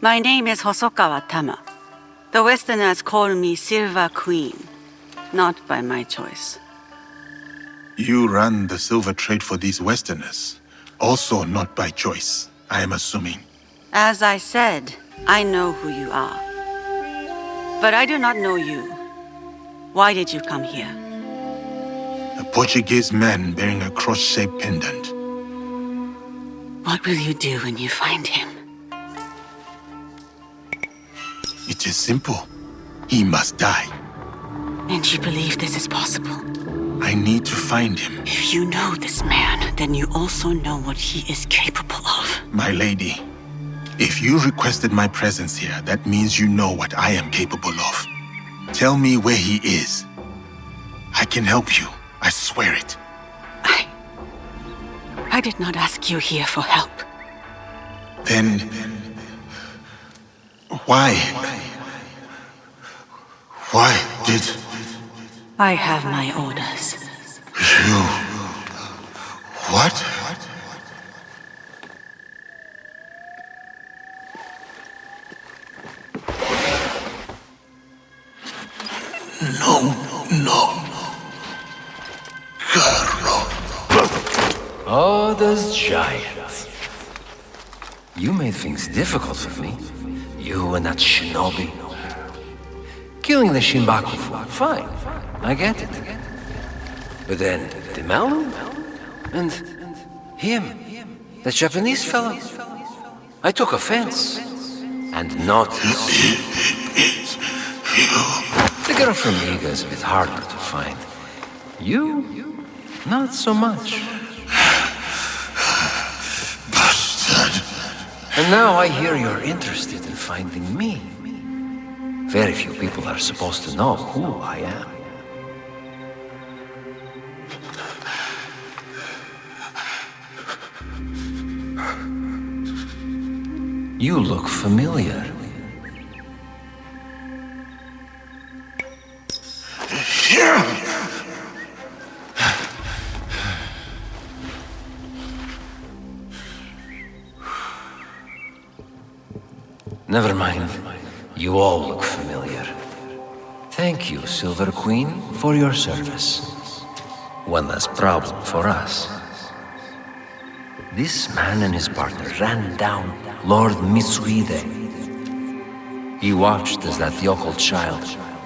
My name is Hosokawa Tama. The Westerners call me Silver Queen, not by my choice. You run the silver trade for these Westerners, also not by choice, I am assuming. As I said, I know who you are. But I do not know you. Why did you come here? A Portuguese man bearing a cross-shaped pendant. What will you do when you find him? It is simple. He must die. And you believe this is possible? I need to find him. If you know this man, then you also know what he is capable of. My lady, if you requested my presence here, that means you know what I am capable of. Tell me where he is. I can help you. I swear it. I did not ask you here for help. Then... why? Why did... I have my orders. You... what? No. Oh, those giants. You made things difficult for me. You and that shinobi. Killing the Shinbaku, fine. I get it. But then, the Malu? And him, the Japanese fellow. I took offense. And not you. The girl from Iga is a bit harder to find. You, not so much. And now I hear you're interested in finding me. Very few people are supposed to know who I am. You look familiar. Never mind. You all look familiar. Thank you, Silver Queen, for your service. One less problem for us. This man and his partner ran down Lord Mitsuhide. He watched as that yokel child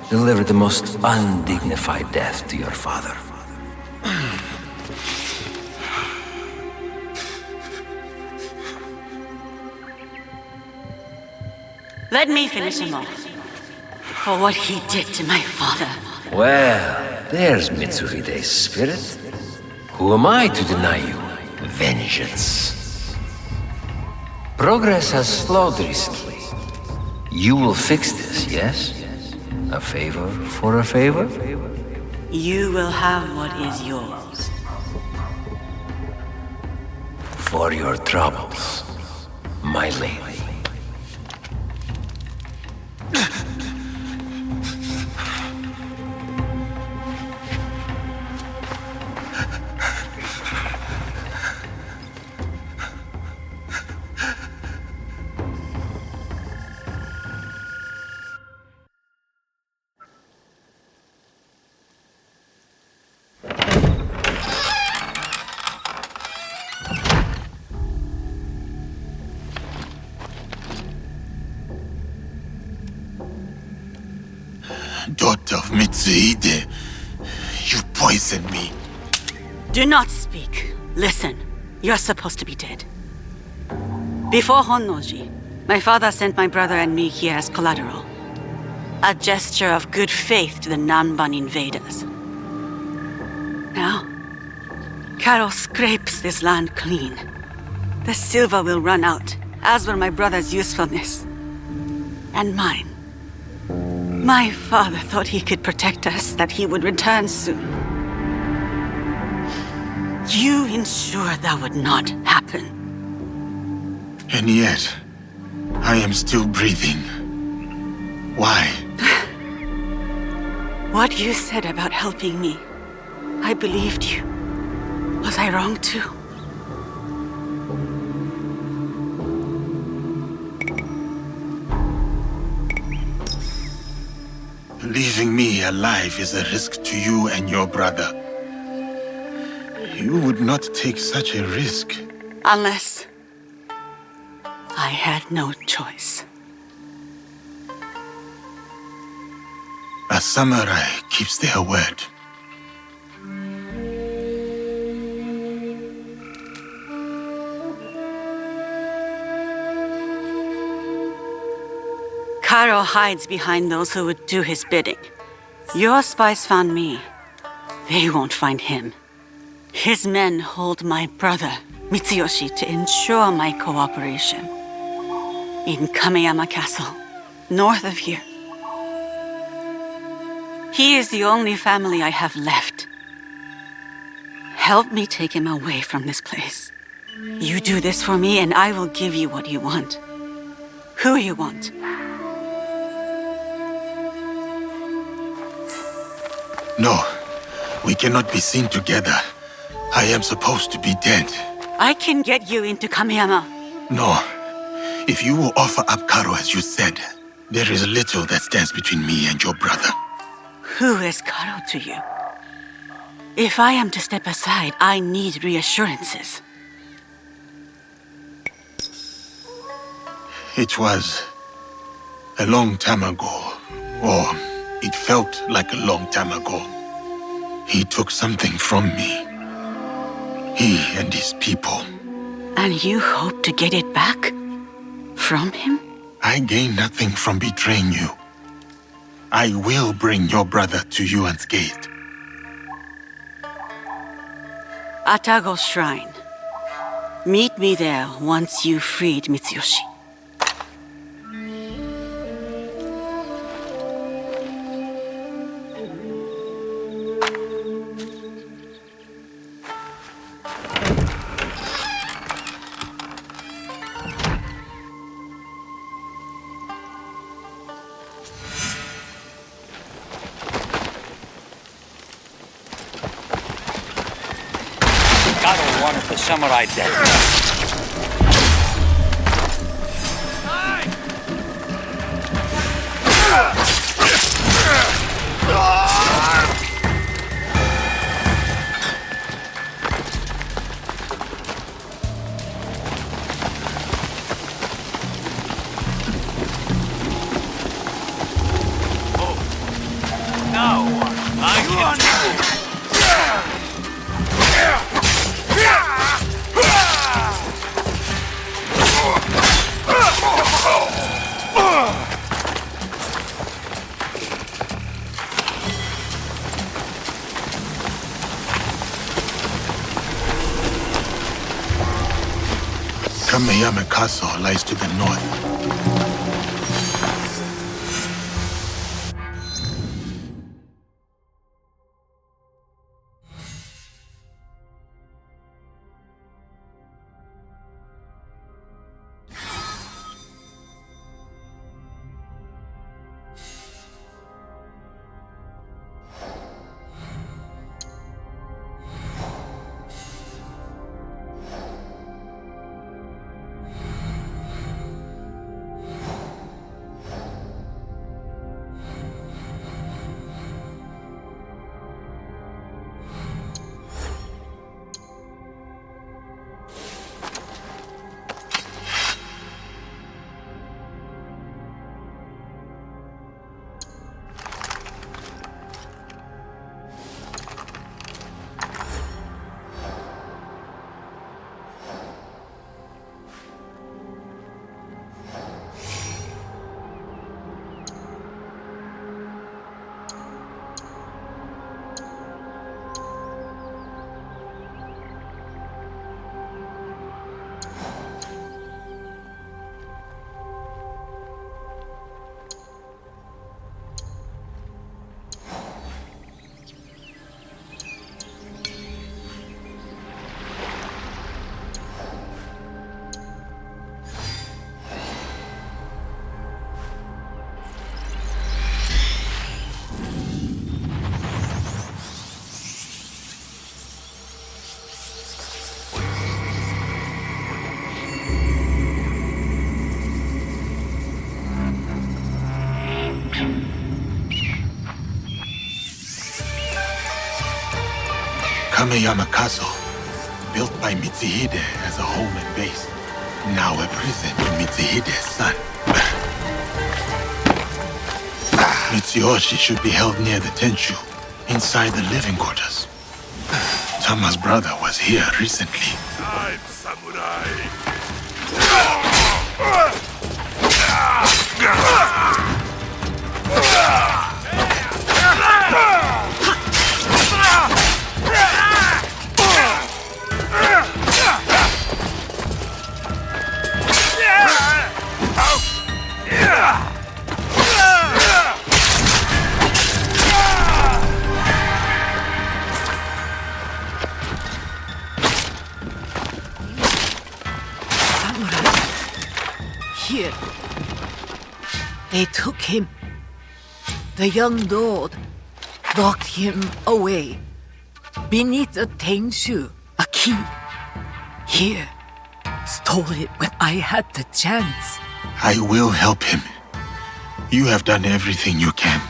delivered the most undignified death to your father. Let me finish him off. For what he did to my father. Well, there's Mitsuhide's spirit. Who am I to deny you vengeance? Progress has slowed recently. You will fix this, yes? A favor for a favor? You will have what is yours. For your troubles, my lady. Daughter of Mitsuhide, you poisoned me. Do not speak. Listen. You're supposed to be dead. Before Honnoji, my father sent my brother and me here as collateral. A gesture of good faith to the Nanban invaders. Now, Carol scrapes this land clean. The silver will run out, as will my brother's usefulness. And mine. My father thought he could protect us, that he would return soon. You ensured that would not happen. And yet, I am still breathing. Why? What you said about helping me, I believed you. Was I wrong too? Leaving me alive is a risk to you and your brother. You would not take such a risk. Unless I had no choice. A samurai keeps their word. Karo hides behind those who would do his bidding. Your spies found me. They won't find him. His men hold my brother, Mitsuyoshi, to ensure my cooperation. In Kameyama Castle, north of here. He is the only family I have left. Help me take him away from this place. You do this for me and I will give you what you want. Who you want. No, we cannot be seen together. I am supposed to be dead. I can get you into Kameyama. No. If you will offer up Karo as you said, there is little that stands between me and your brother. Who is Karo to you? If I am to step aside, I need reassurances. It was a long time ago, or it felt like a long time ago. He took something from me. He and his people. And you hope to get it back? From him? I gain nothing from betraying you. I will bring your brother to you unscathed. Atago Shrine. Meet me there once you've freed Mitsuyoshi. Karo wanted the samurai dead. Kameyama Castle lies to the north. Tame Yamakazo, built by Mitsuhide as a home and base, now a prison to Mitsuhide's son. Mitsuyoshi should be held near the Tenshu, inside the living quarters. Tama's brother was here recently. I'm samurai. Here. They took him. The young lord locked him away. Beneath a Tenshu, a key. Here. Stole it when I had the chance. I will help him. You have done everything you can.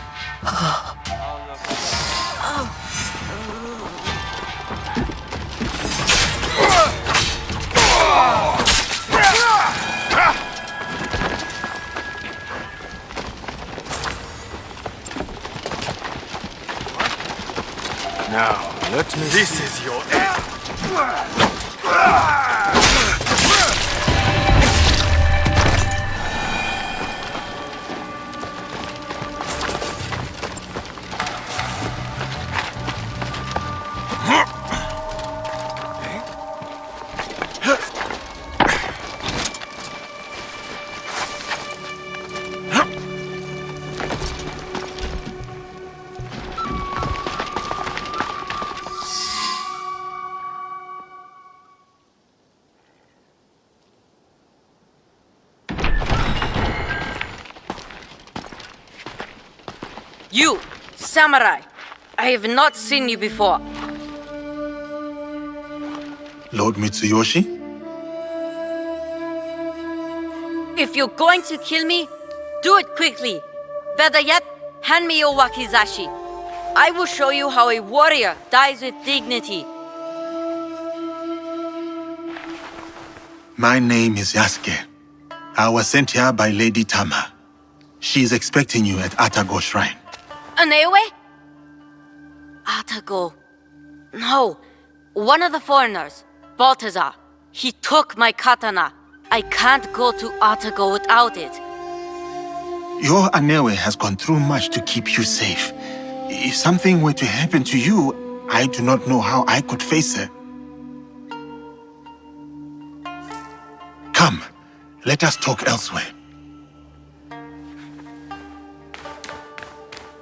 Now, let me This see. is your end. You, samurai! I have not seen you before. Lord Mitsuyoshi? If you're going to kill me, do it quickly. Better yet, hand me your wakizashi. I will show you how a warrior dies with dignity. My name is Yasuke. I was sent here by Lady Tama. She is expecting you at Atago Shrine. Anewe? Atago. No. One of the foreigners, Balthazar. He took my katana. I can't go to Atago without it. Your Anewe has gone through much to keep you safe. If something were to happen to you, I do not know how I could face her. Come, let us talk elsewhere.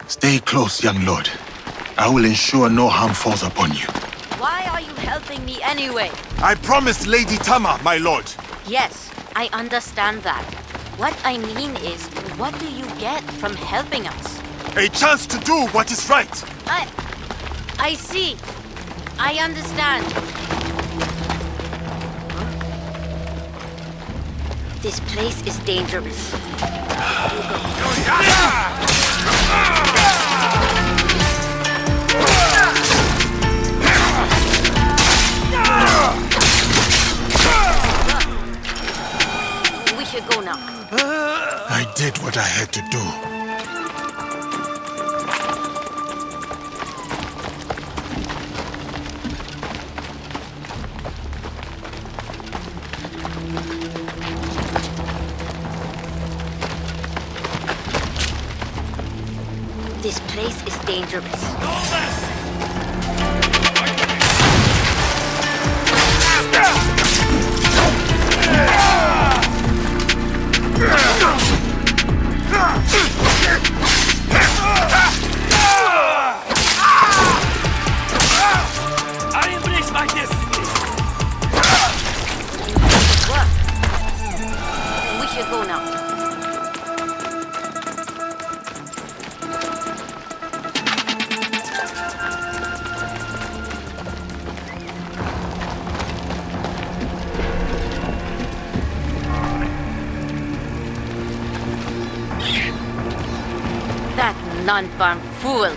Stay close, young lord. I will ensure no harm falls upon you. Why are you helping me anyway? I promised Lady Tama, my lord. Yes, I understand that. What I mean is, what do you get from helping us? A chance to do what is right. I see. I understand. This place is dangerous. We should go now. I did what I had to do. This place is dangerous. I embrace my destiny. What? We should go now. That non-farm fool.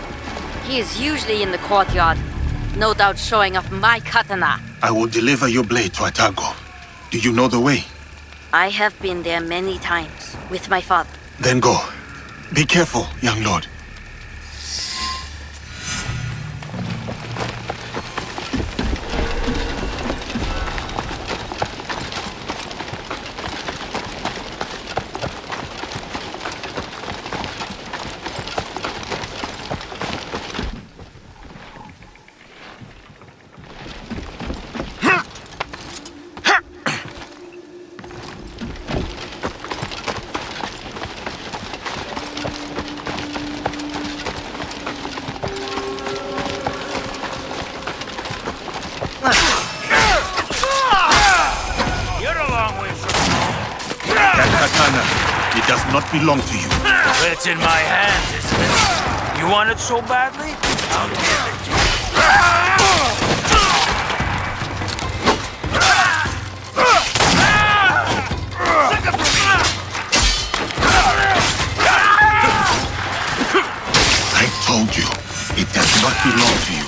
He is usually in the courtyard. No doubt showing off my katana. I will deliver your blade to Atago. Do you know the way? I have been there many times with my father. Then go. Be careful, young lord. It does not belong to you. Well, it's in my hands, isn't it? You want it so badly? I'll give it to you. I told you, it does not belong to you.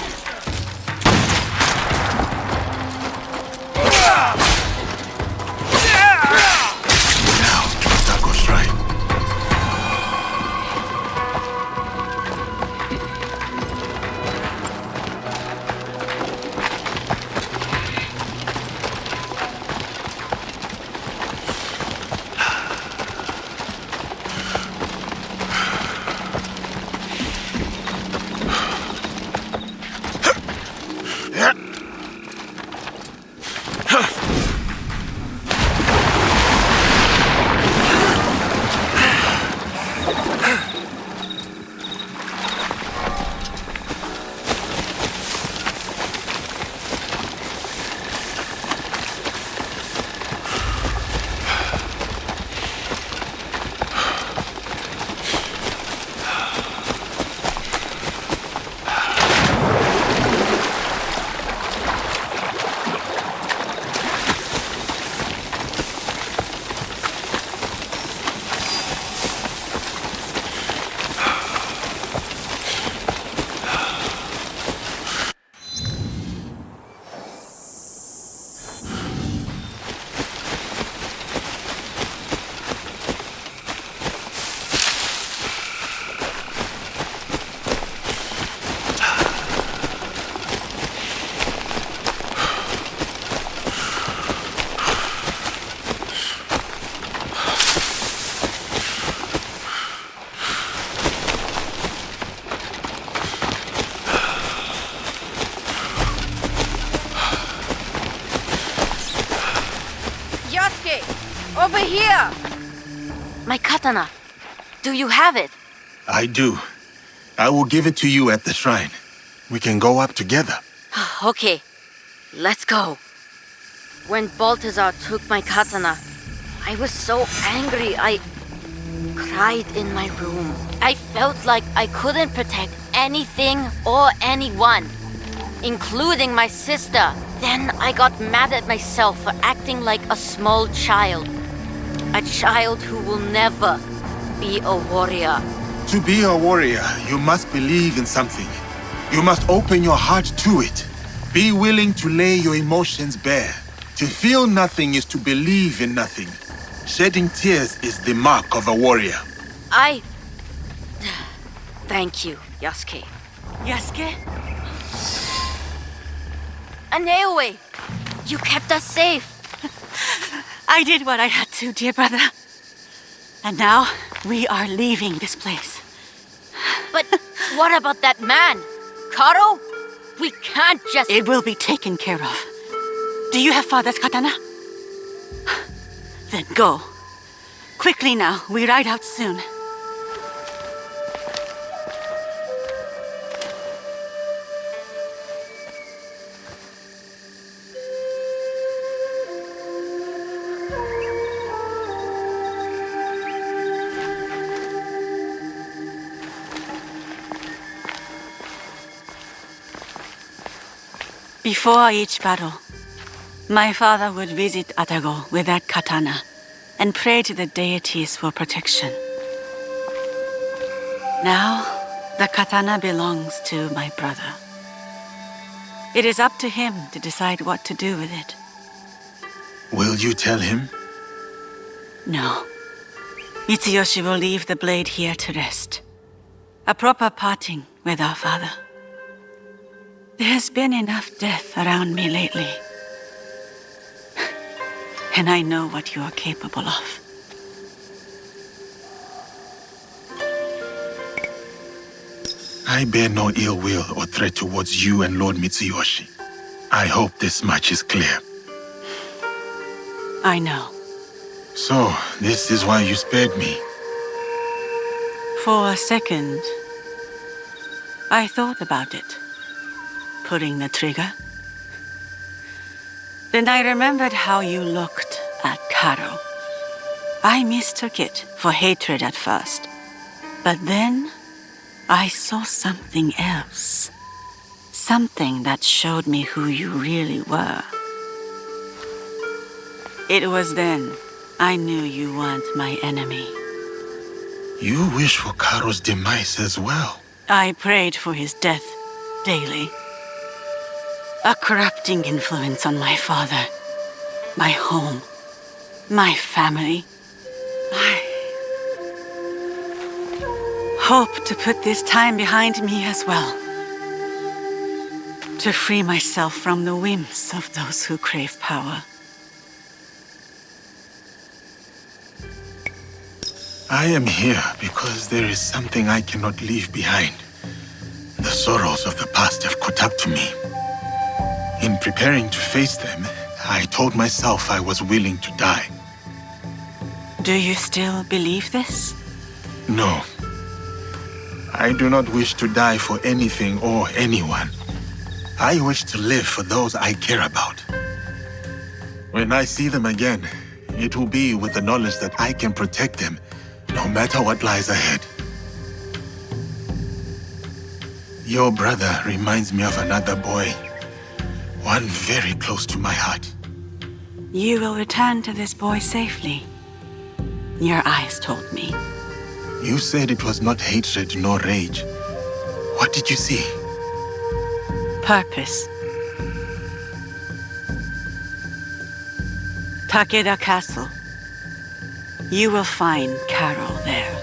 Over here! My katana. Do you have it? I do. I will give it to you at the shrine. We can go up together. Okay, let's go. When Balthazar took my katana, I was so angry I cried in my room. I felt like I couldn't protect anything or anyone, including my sister. Then I got mad at myself for acting like a small child. A child who will never be a warrior. To be a warrior, you must believe in something. You must open your heart to it. Be willing to lay your emotions bare. To feel nothing is to believe in nothing. Shedding tears is the mark of a warrior. Thank you, Yasuke. Yasuke? Aneoe! You kept us safe. I did what I had to, dear brother. And now, we are leaving this place. But what about that man? Karo? We can't just... It will be taken care of. Do you have father's katana? Then go. Quickly now, we ride out soon. Before each battle, my father would visit Atago with that katana and pray to the deities for protection. Now, the katana belongs to my brother. It is up to him to decide what to do with it. Will you tell him? No. Mitsuyoshi will leave the blade here to rest. A proper parting with our father. There has been enough death around me lately. And I know what you are capable of. I bear no ill will or threat towards you and Lord Mitsuyoshi. I hope this much is clear. I know. So, this is why you spared me. For a second, I thought about it. Pulling the trigger. Then I remembered how you looked at Karo. I mistook it for hatred at first. But then, I saw something else. Something that showed me who you really were. It was then I knew you weren't my enemy. You wish for Karo's demise as well. I prayed for his death daily. A corrupting influence on my father, my home, my family. I hope to put this time behind me as well. To free myself from the whims of those who crave power. I am here because there is something I cannot leave behind. The sorrows of the past have caught up to me. In preparing to face them, I told myself I was willing to die. Do you still believe this? No. I do not wish to die for anything or anyone. I wish to live for those I care about. When I see them again, it will be with the knowledge that I can protect them, no matter what lies ahead. Your brother reminds me of another boy. One very close to my heart. You will return to this boy safely. Your eyes told me. You said it was not hatred nor rage. What did you see? Purpose. Takeda Castle. You will find Carol there.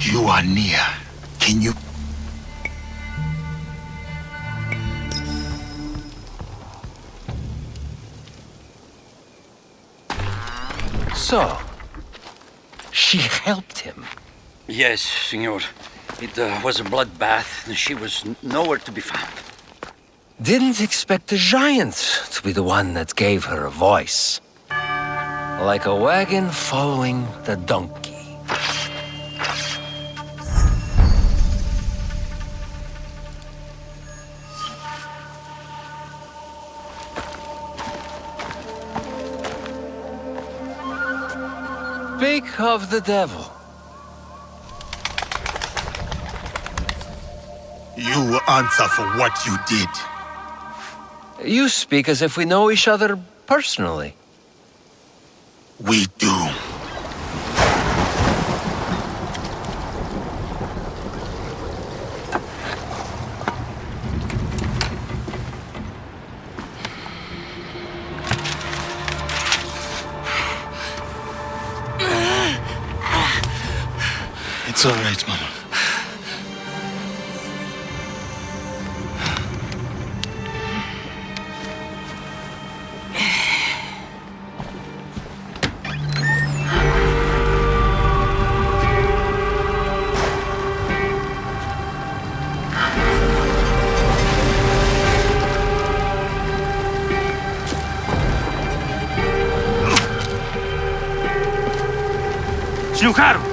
You are near. Can you... So, she helped him. Yes, senor. It was a bloodbath. She was nowhere to be found. Didn't expect the giant to be the one that gave her a voice. Like a wagon following the donkey. Speak of the devil. You will answer for what you did. You speak as if we know each other personally. We do. It's all right, Mama. Shinukaro!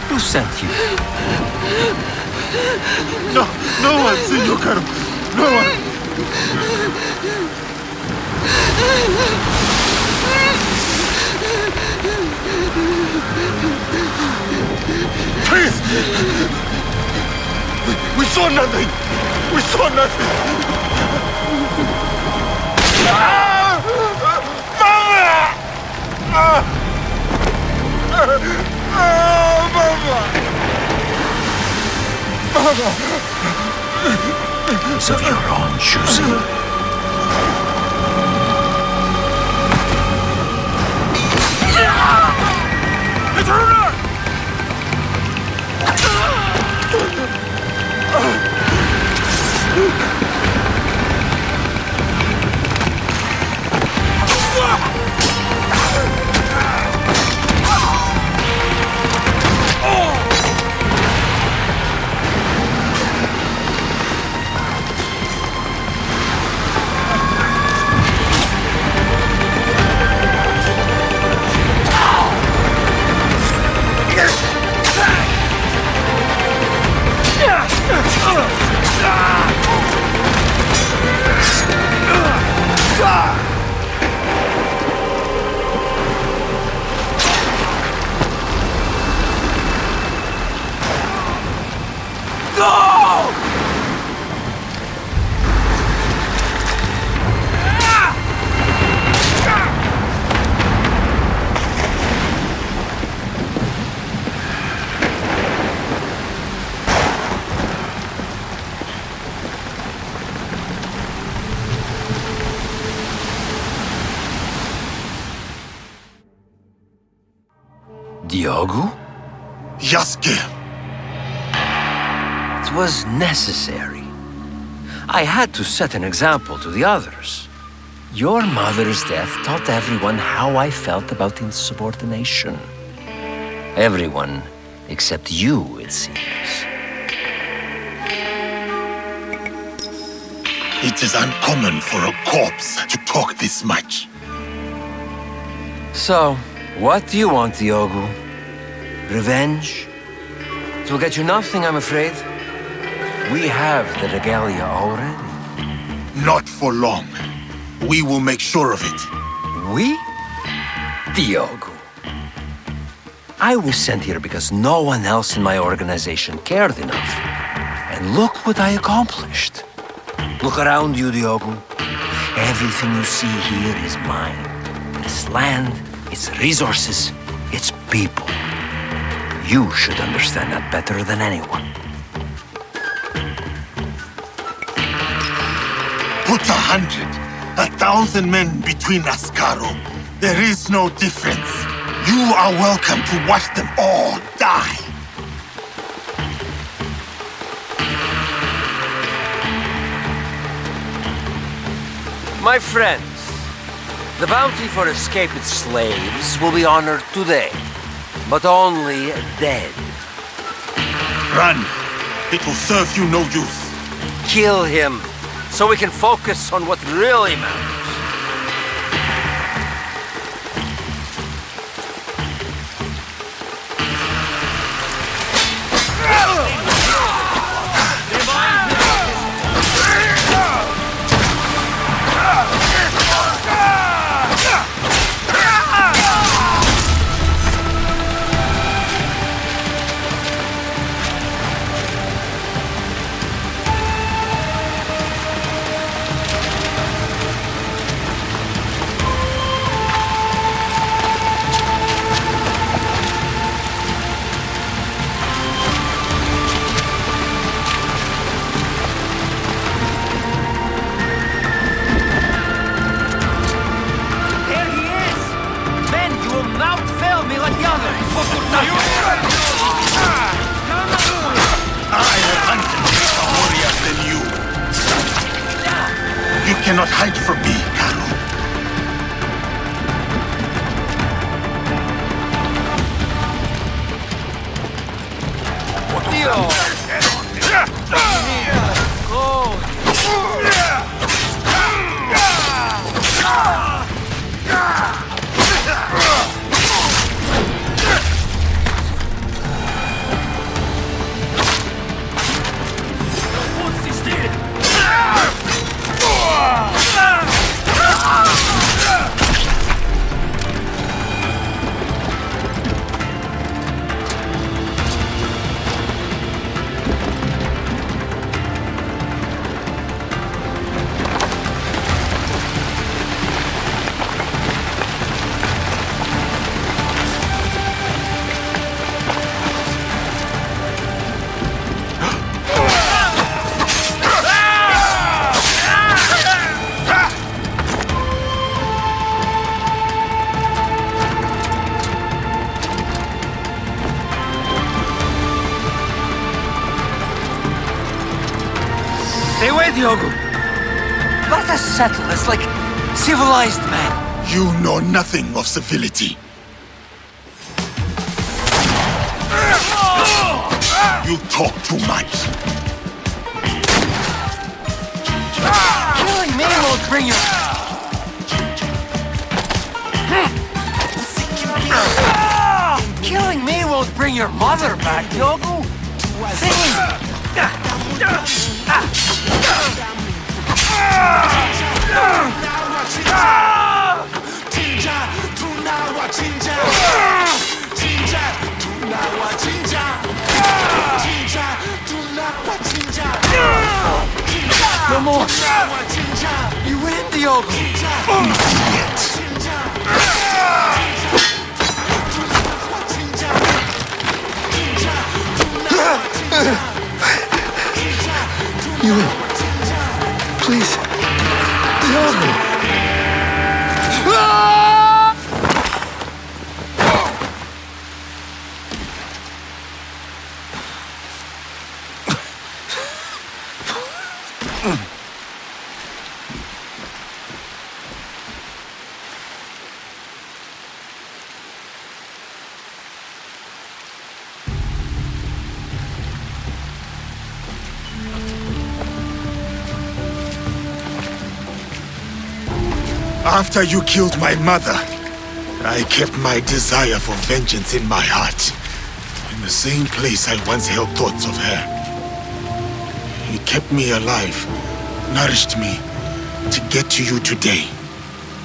Who sent you? No one, Senor Caro. No one. Please! We saw nothing! We saw nothing! It's of your own choosing. Diogo? Yasuke! It was necessary. I had to set an example to the others. Your mother's death taught everyone how I felt about insubordination. Everyone except you, it seems. It is uncommon for a corpse to talk this much. So, what do you want, Diogo? Revenge? It will get you nothing, I'm afraid. We have the regalia already. Not for long. We will make sure of it. We? Diogo. I was sent here because no one else in my organization cared enough. And look what I accomplished. Look around you, Diogo. Everything you see here is mine. This land, its resources, its people. You should understand that better than anyone. Put 100, 1,000 men between us, Caro. There is no difference. You are welcome to watch them all die. My friends, the bounty for escaped slaves will be honored today, but only dead. Run. It will serve you no use. Kill him, so we can focus on what really matters. You cannot hide from me, Caro. Stay away, Diogo. Let us settle this like civilized men. You know nothing of civility. You talk too much. Killing me won't bring you... Killing me won't bring your mother back, Diogo. Think. No more. You win, Diogo. You win. Please. Diogo. After you killed my mother, I kept my desire for vengeance in my heart, in the same place I once held thoughts of her. It kept me alive, nourished me, to get to you today.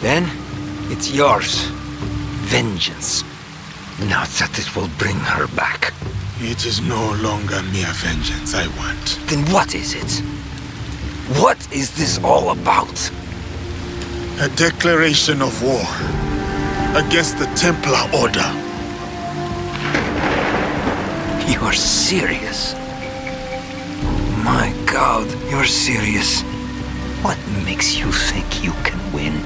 Then, it's yours. Vengeance. Not that it will bring her back. It is no longer mere vengeance I want. Then what is it? What is this all about? A declaration of war against the Templar Order. You are serious? My God, you're serious. What makes you think you can win?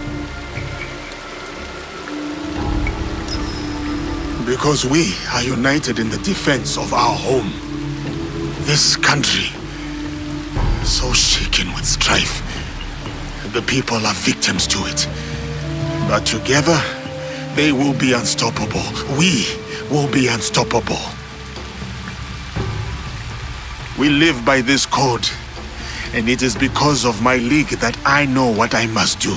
Because we are united in the defense of our home. This country, so shaken with strife. The people are victims to it. But together, they will be unstoppable. We will be unstoppable. We live by this code, and it is because of my league that I know what I must do.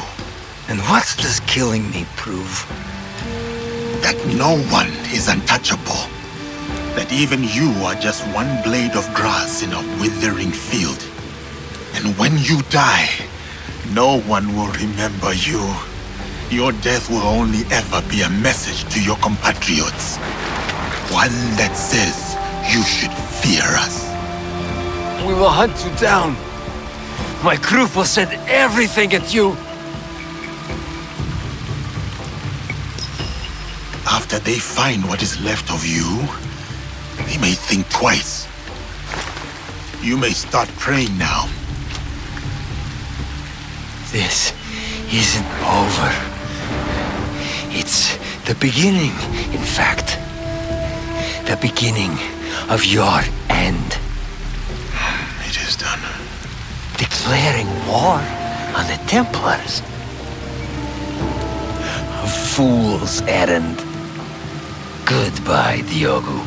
And what does killing me prove? That no one is untouchable. That even you are just one blade of grass in a withering field. And when you die, no one will remember you. Your death will only ever be a message to your compatriots. One that says you should fear us. We will hunt you down. My group will send everything at you. After they find what is left of you, they may think twice. You may start praying now. This isn't over. It's the beginning, in fact. The beginning of your end. It is done. Declaring war on the Templars. A fool's errand. Goodbye, Diogo.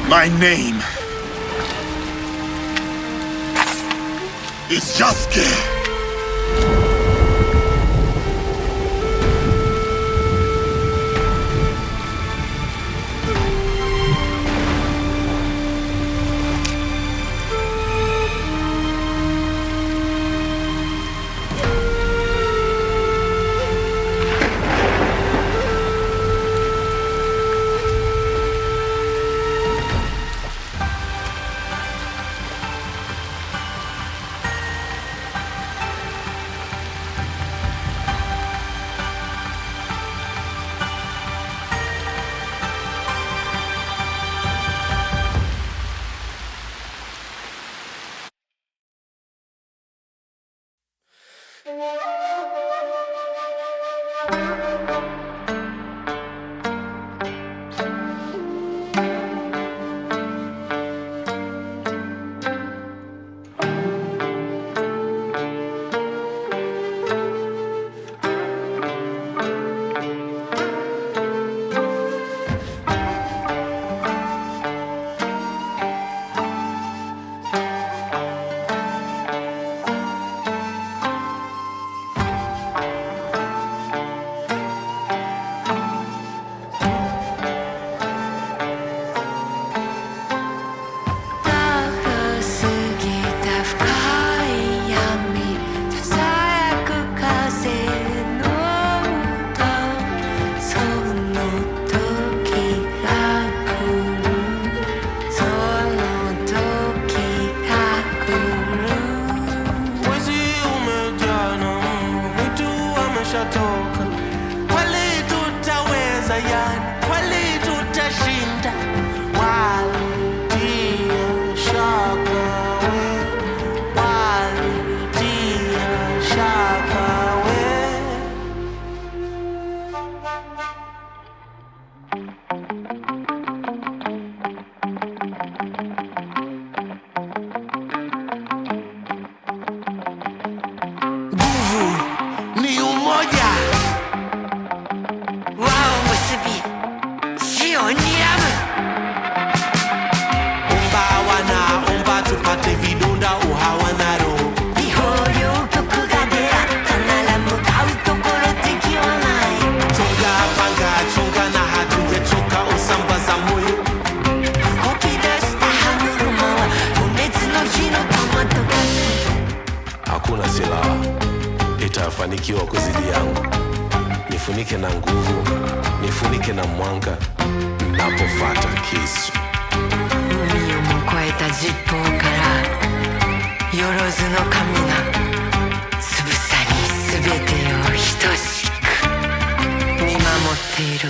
My name is Yasuke. kufanikiwa kuzidi yangu. Nifunike na nguvu, nifunike na mwanga, napofuata kisu. 海をも越えた十方からよろずの神がつぶさに全てを等しく見守っている。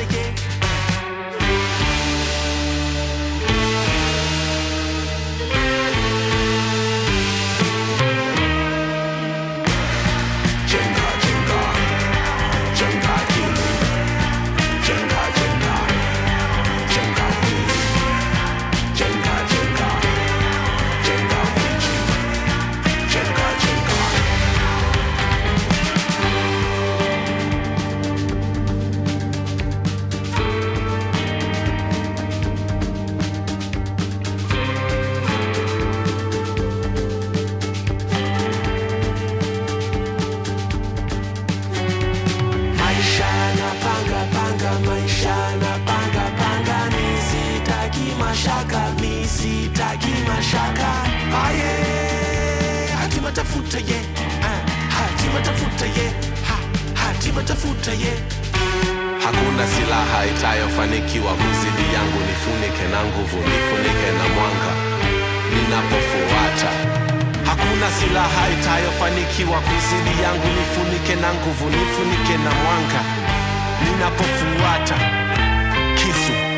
yeah. Hakuna silaha itayofanikiwa kuzidi yangu, nifunike na nguvu, nifunike na mwanga ninapofuata. Hakuna silaha itayofanikiwa kuzidi yangu, nifunike na nguvu, nifunike na mwanga ninapofuata. Kisu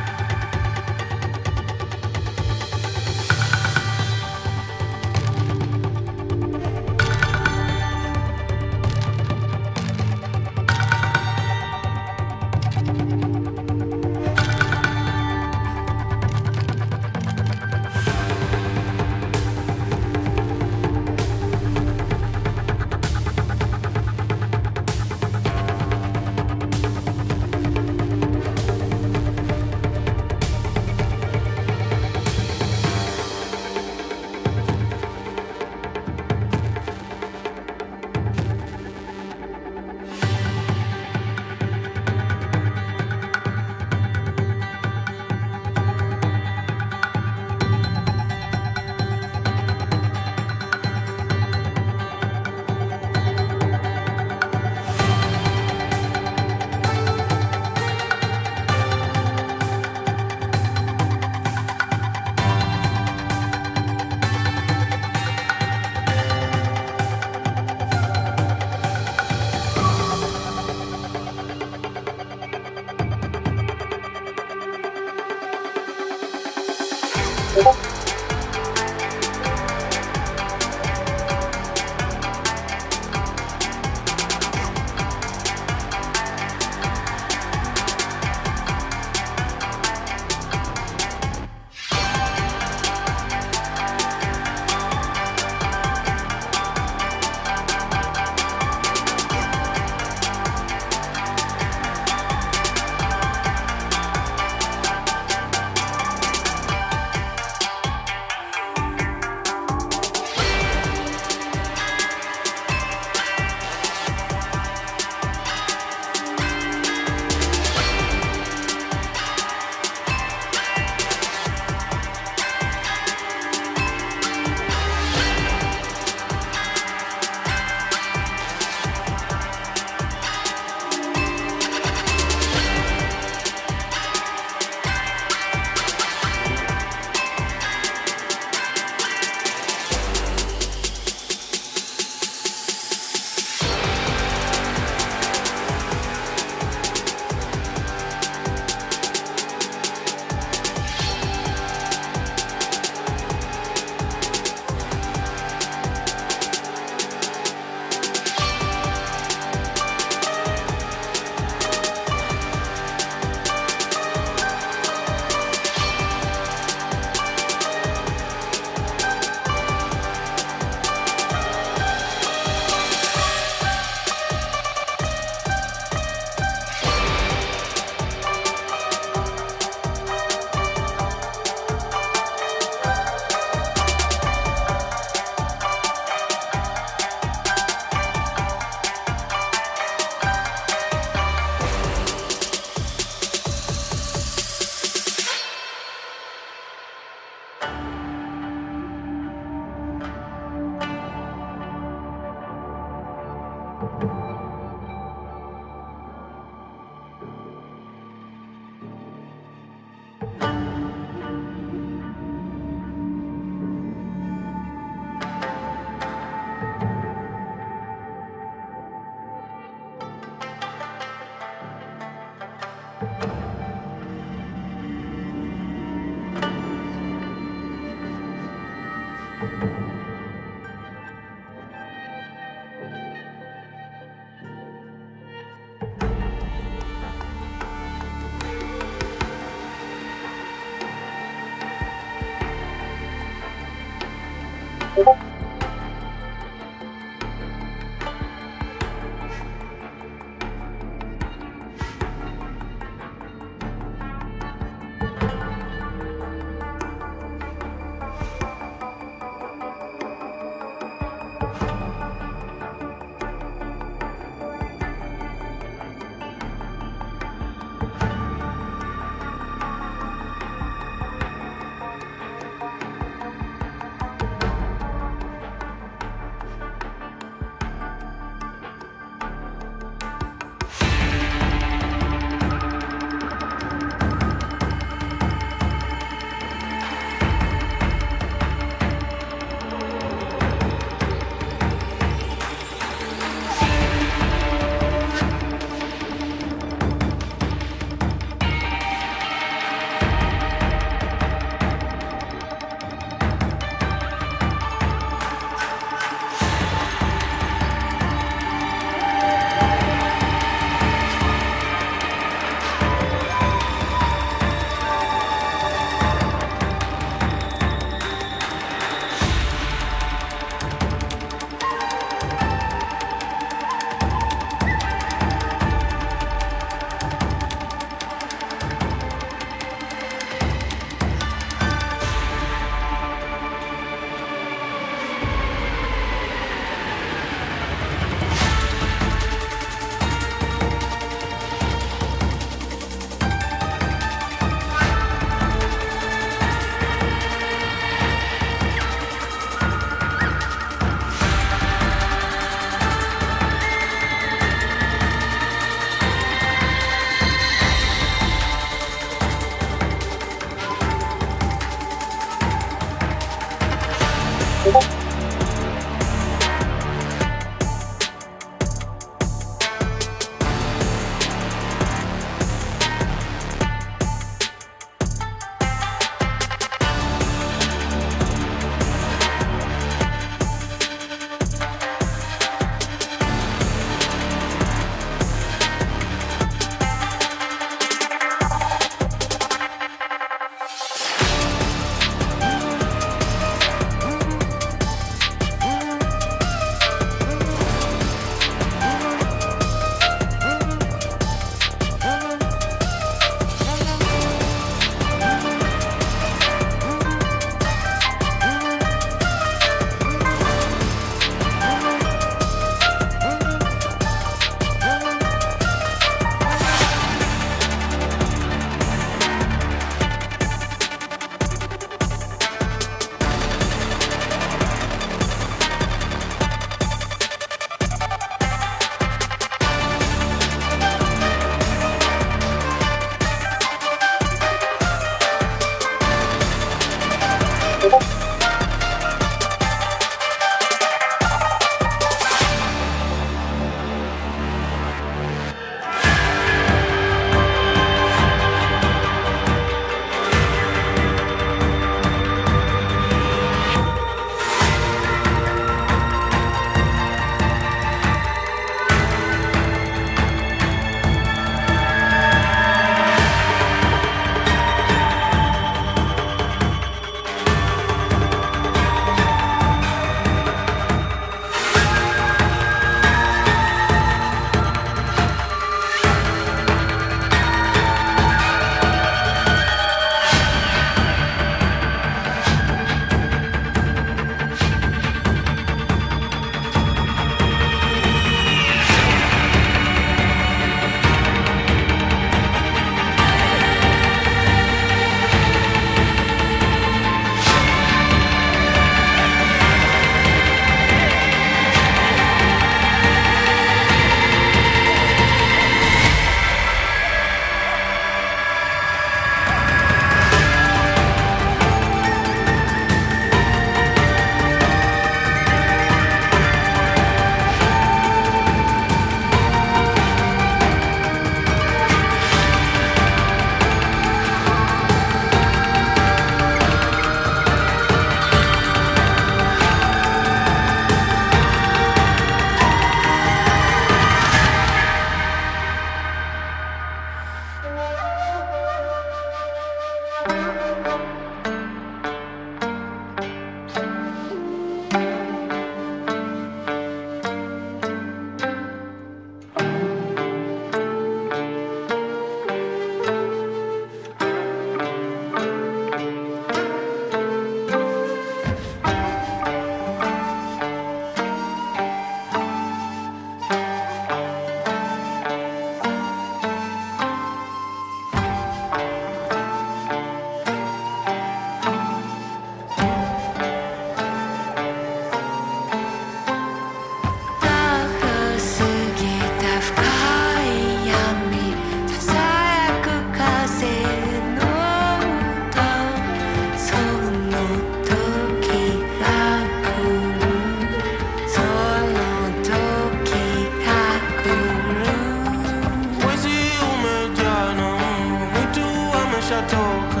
ushatoka.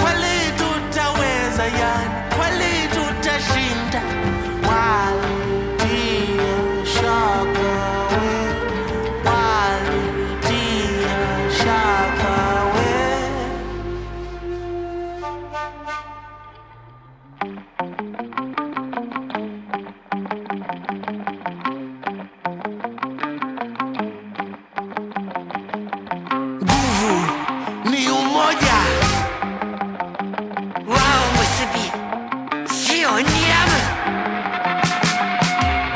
Kweli tutaweza yani, kweli tutashinda. Walitia shaka we, walitia shaka we. Nguvu ni umoja. Wao musubi, sio niamu.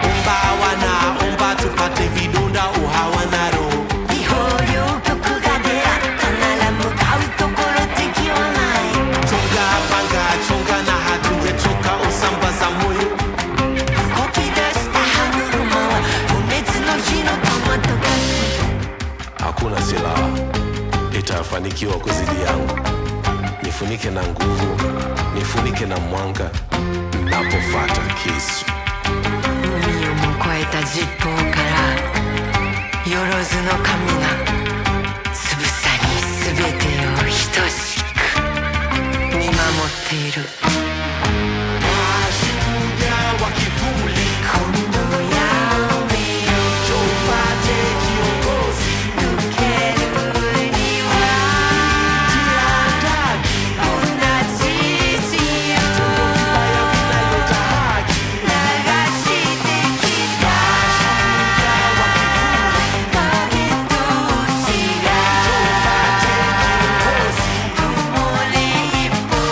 Omba wana, omba tupate vidonda uhawana roho. Ihoryo kyoku ga dera, kanara mukau tokoro teki wa nai. Chonga panga, chonga na hatujachoka usambaza moyo. Kokidashita hanuruma wa fumetsu no hi no kamatokashi. Hakuna silaha itafanikiwa kuzidi yangu. Nifunike na nguvu, nifunike na mwanga, napofuata kisu. 海をも越えた十方からよろずの神がつぶさに全てを等しく見守っている。 Mashujaa wa kivuli, Kondo yao tupate kiongozi. Tukeru ni wa kuna chichi yo nagashite kita. Kage to uchi ga tomore ippo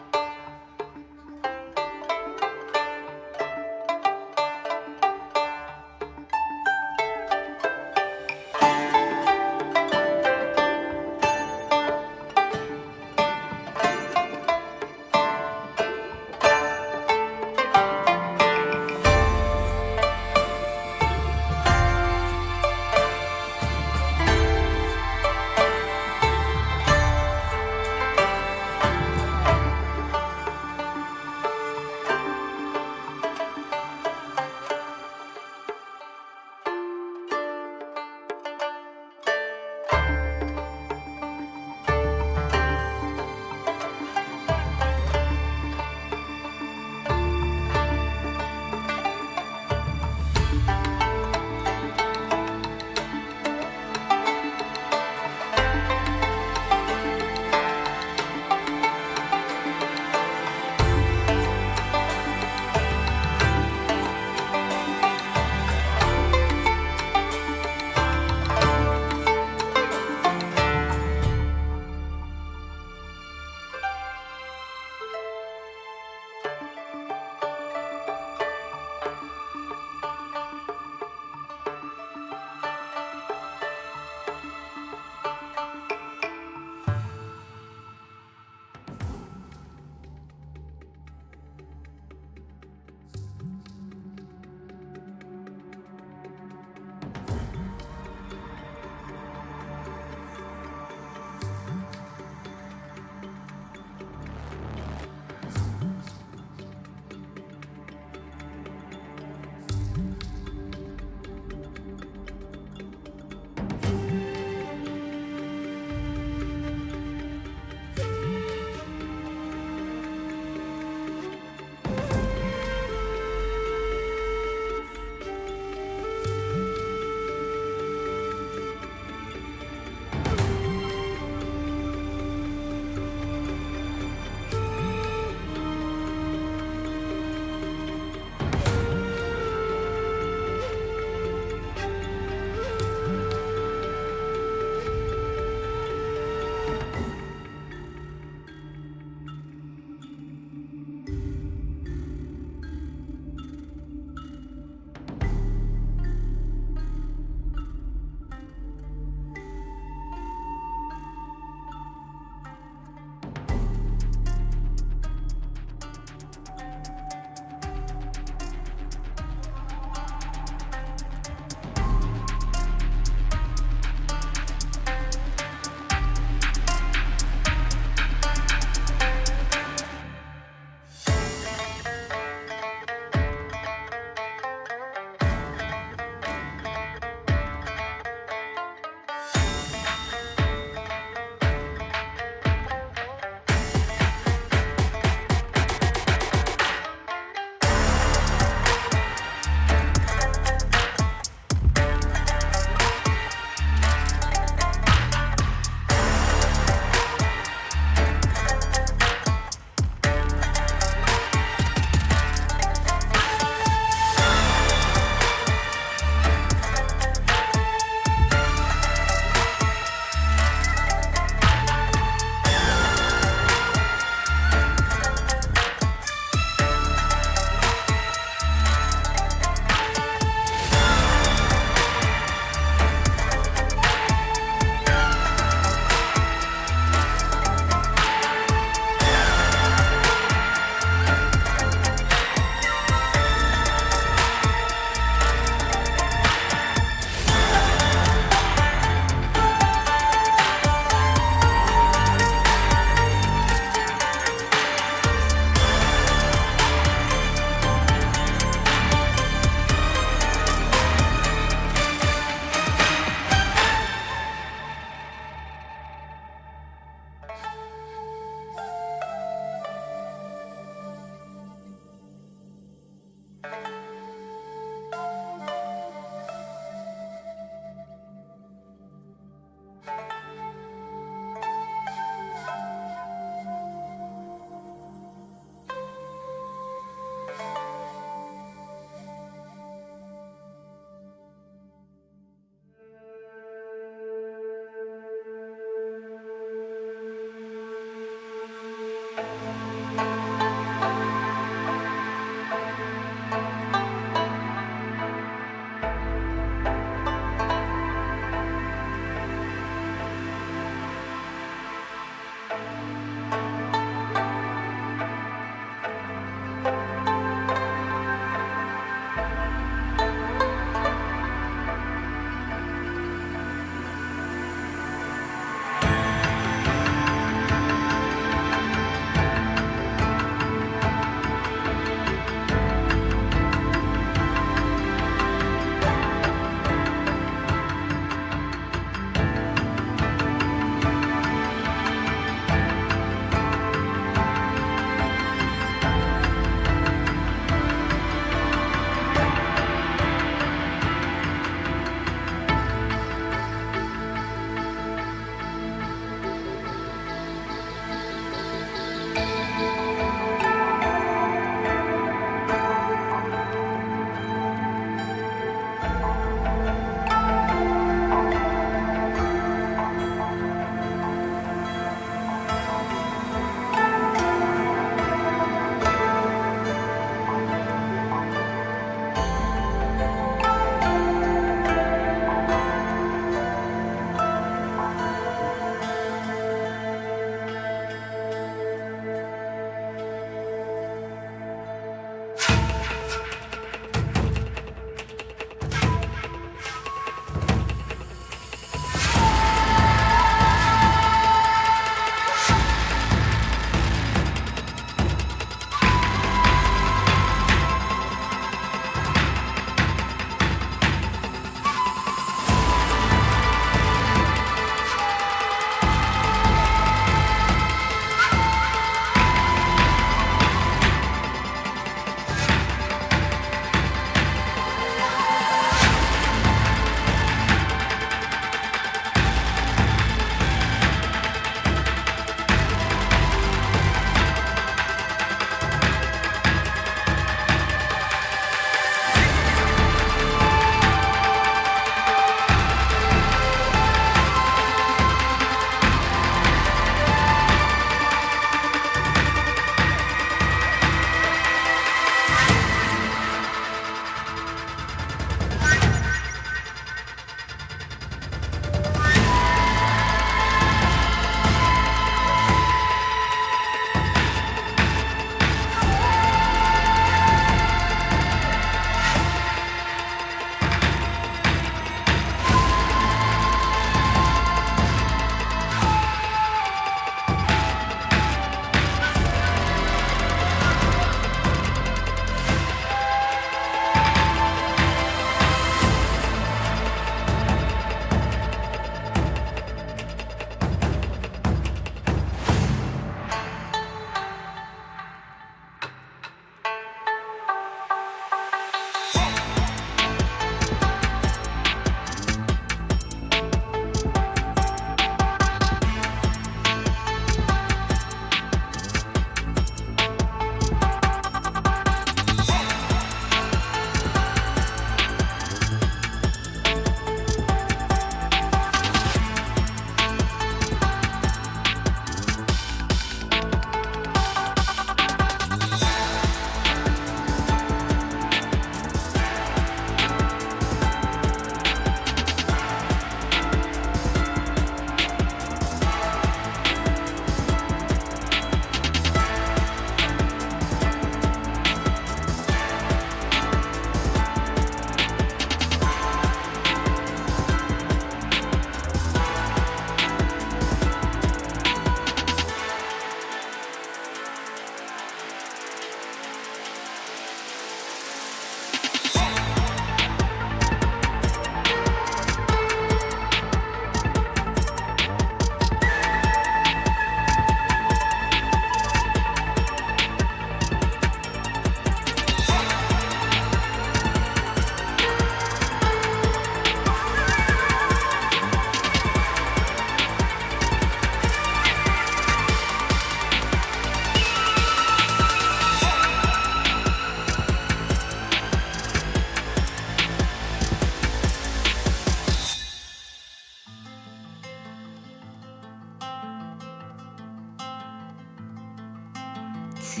遠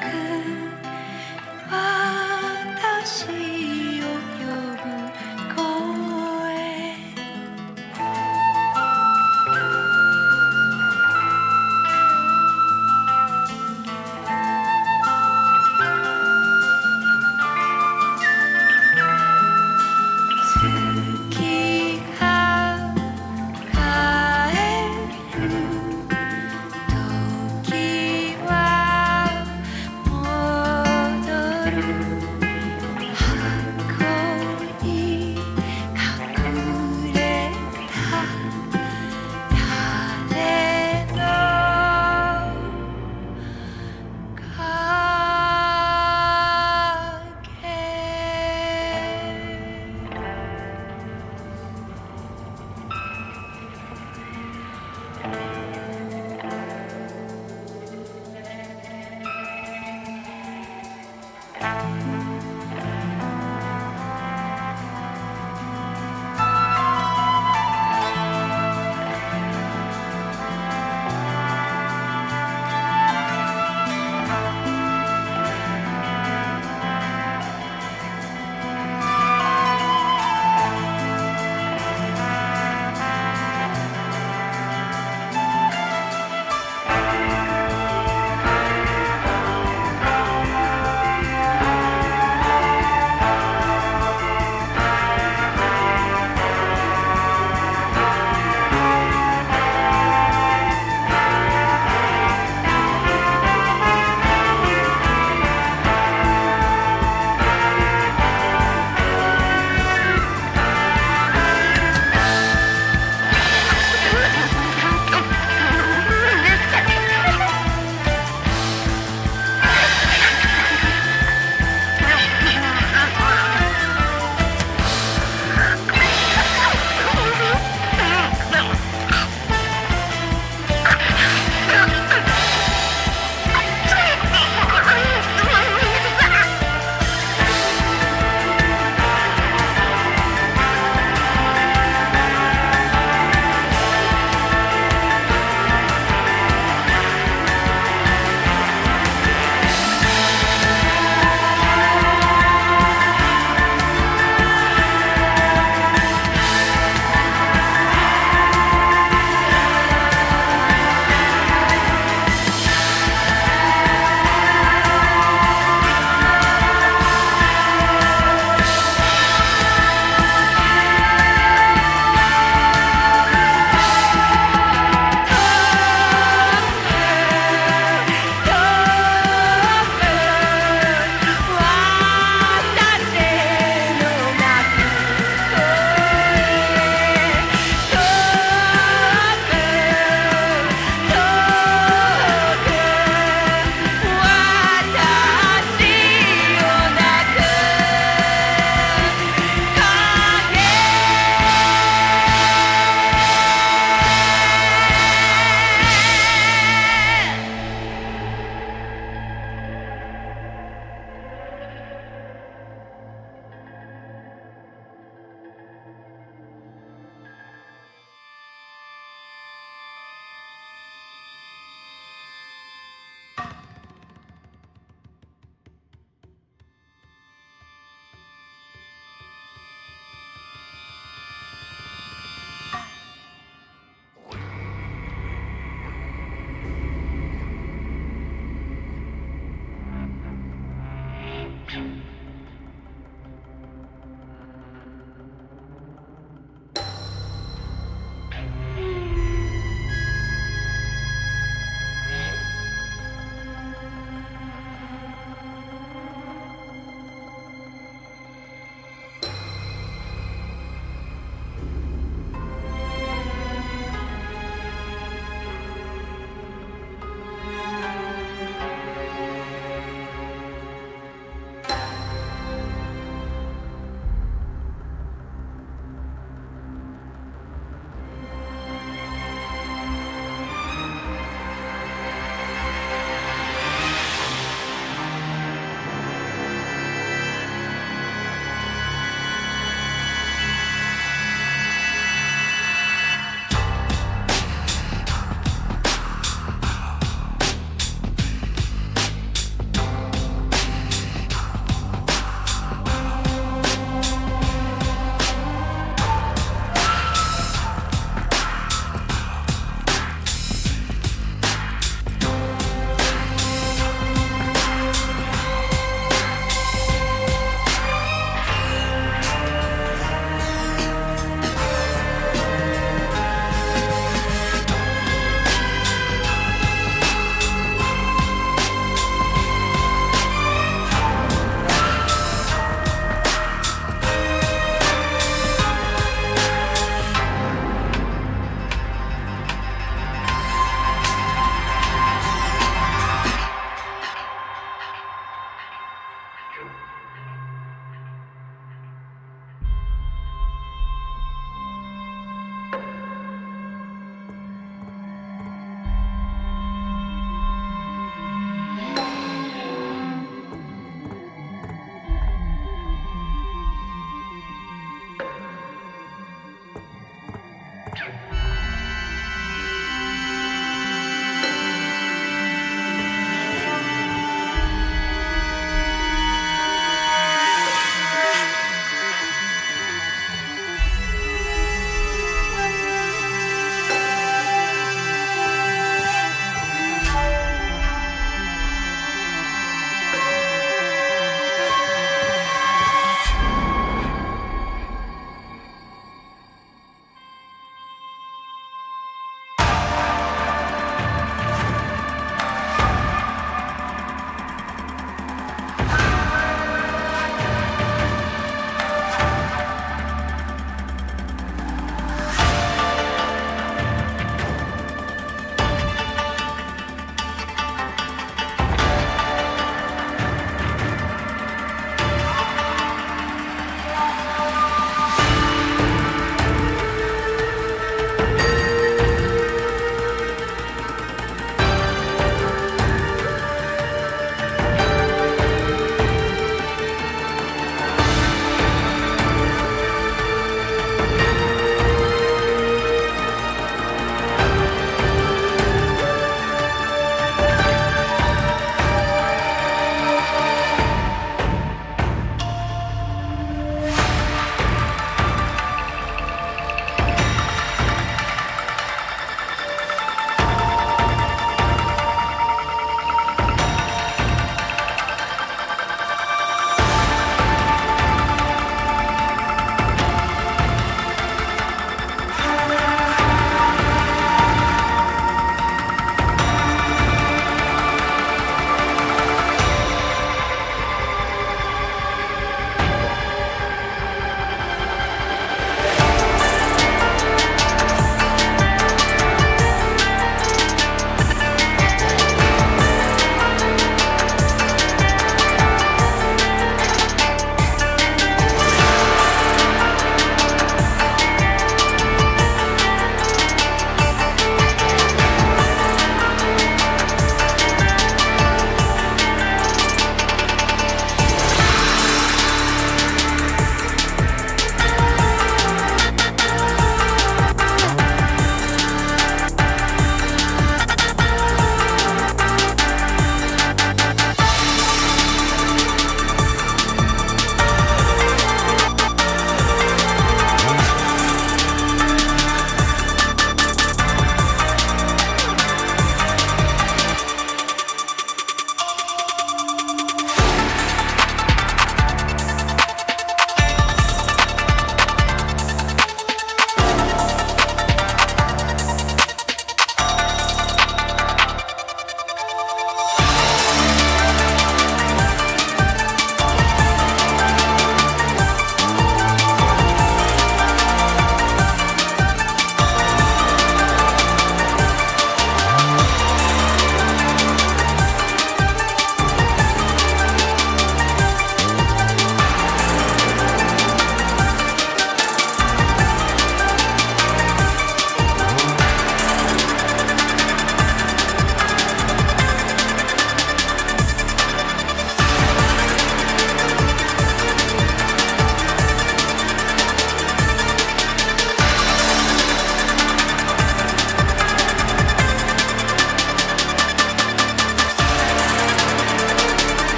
く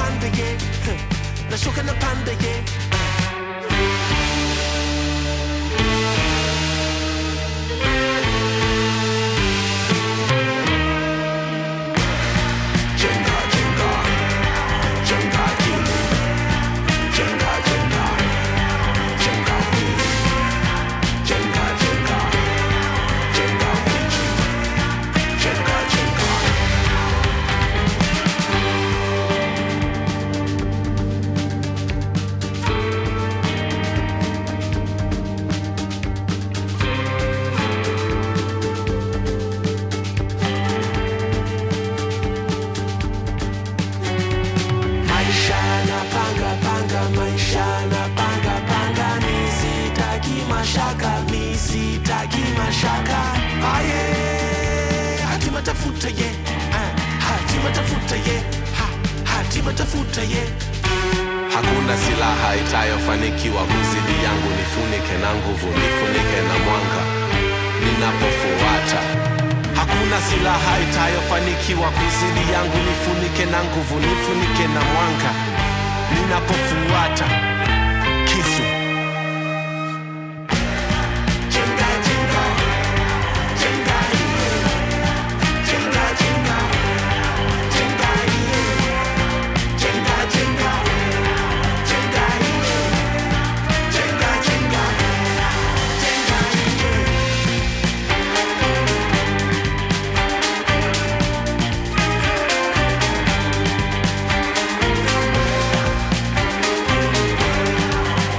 panda, yeah. Nashuka na panda, yeah. Hakuna silaha itayofanikiwa kuzidi yangu, nifunike na nguvu, nifunike na mwanga ninapofuata. Hakuna silaha itayofanikiwa kuzidi yangu, nifunike na nguvu, nifunike na mwanga ninapofuata. Kisu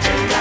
Jenga,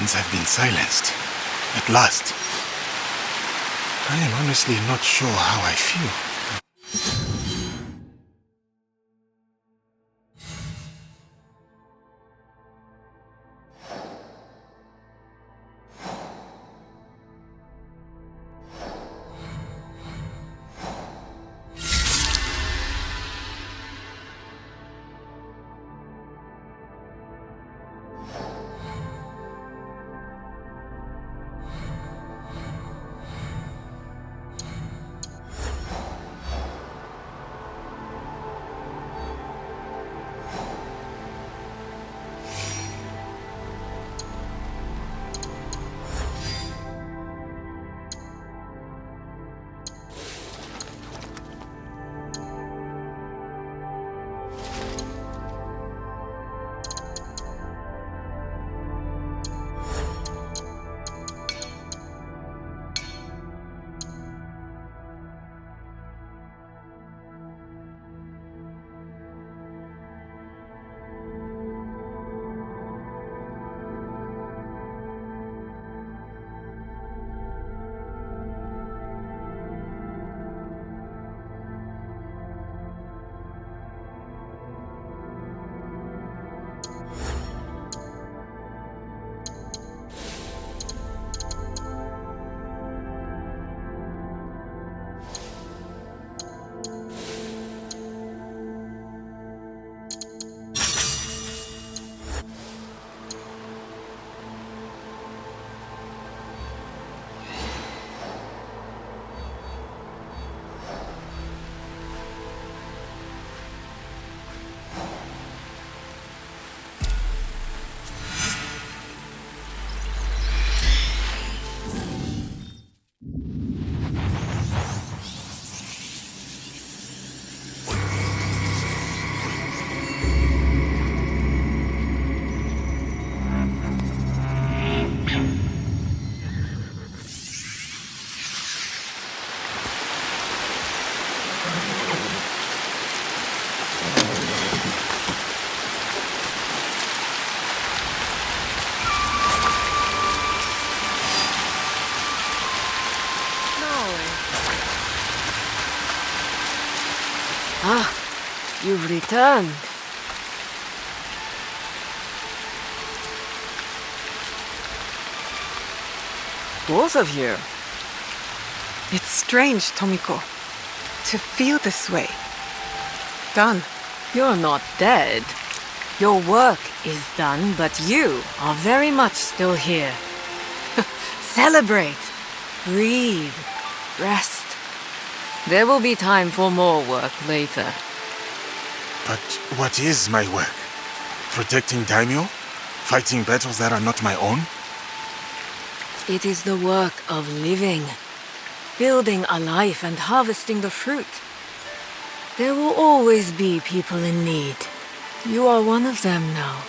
demons have been silenced. At last. I am honestly not sure how I feel. Ah, you've returned. Both of you. It's strange, Tomiko, to feel this way. Done. You're not dead. Your work is done, but you are very much still here. Celebrate. Breathe. Rest. There will be time for more work later. But what is my work? Protecting daimyo? Fighting battles that are not my own? It is the work of living. Building a life and harvesting the fruit. There will always be people in need. You are one of them now.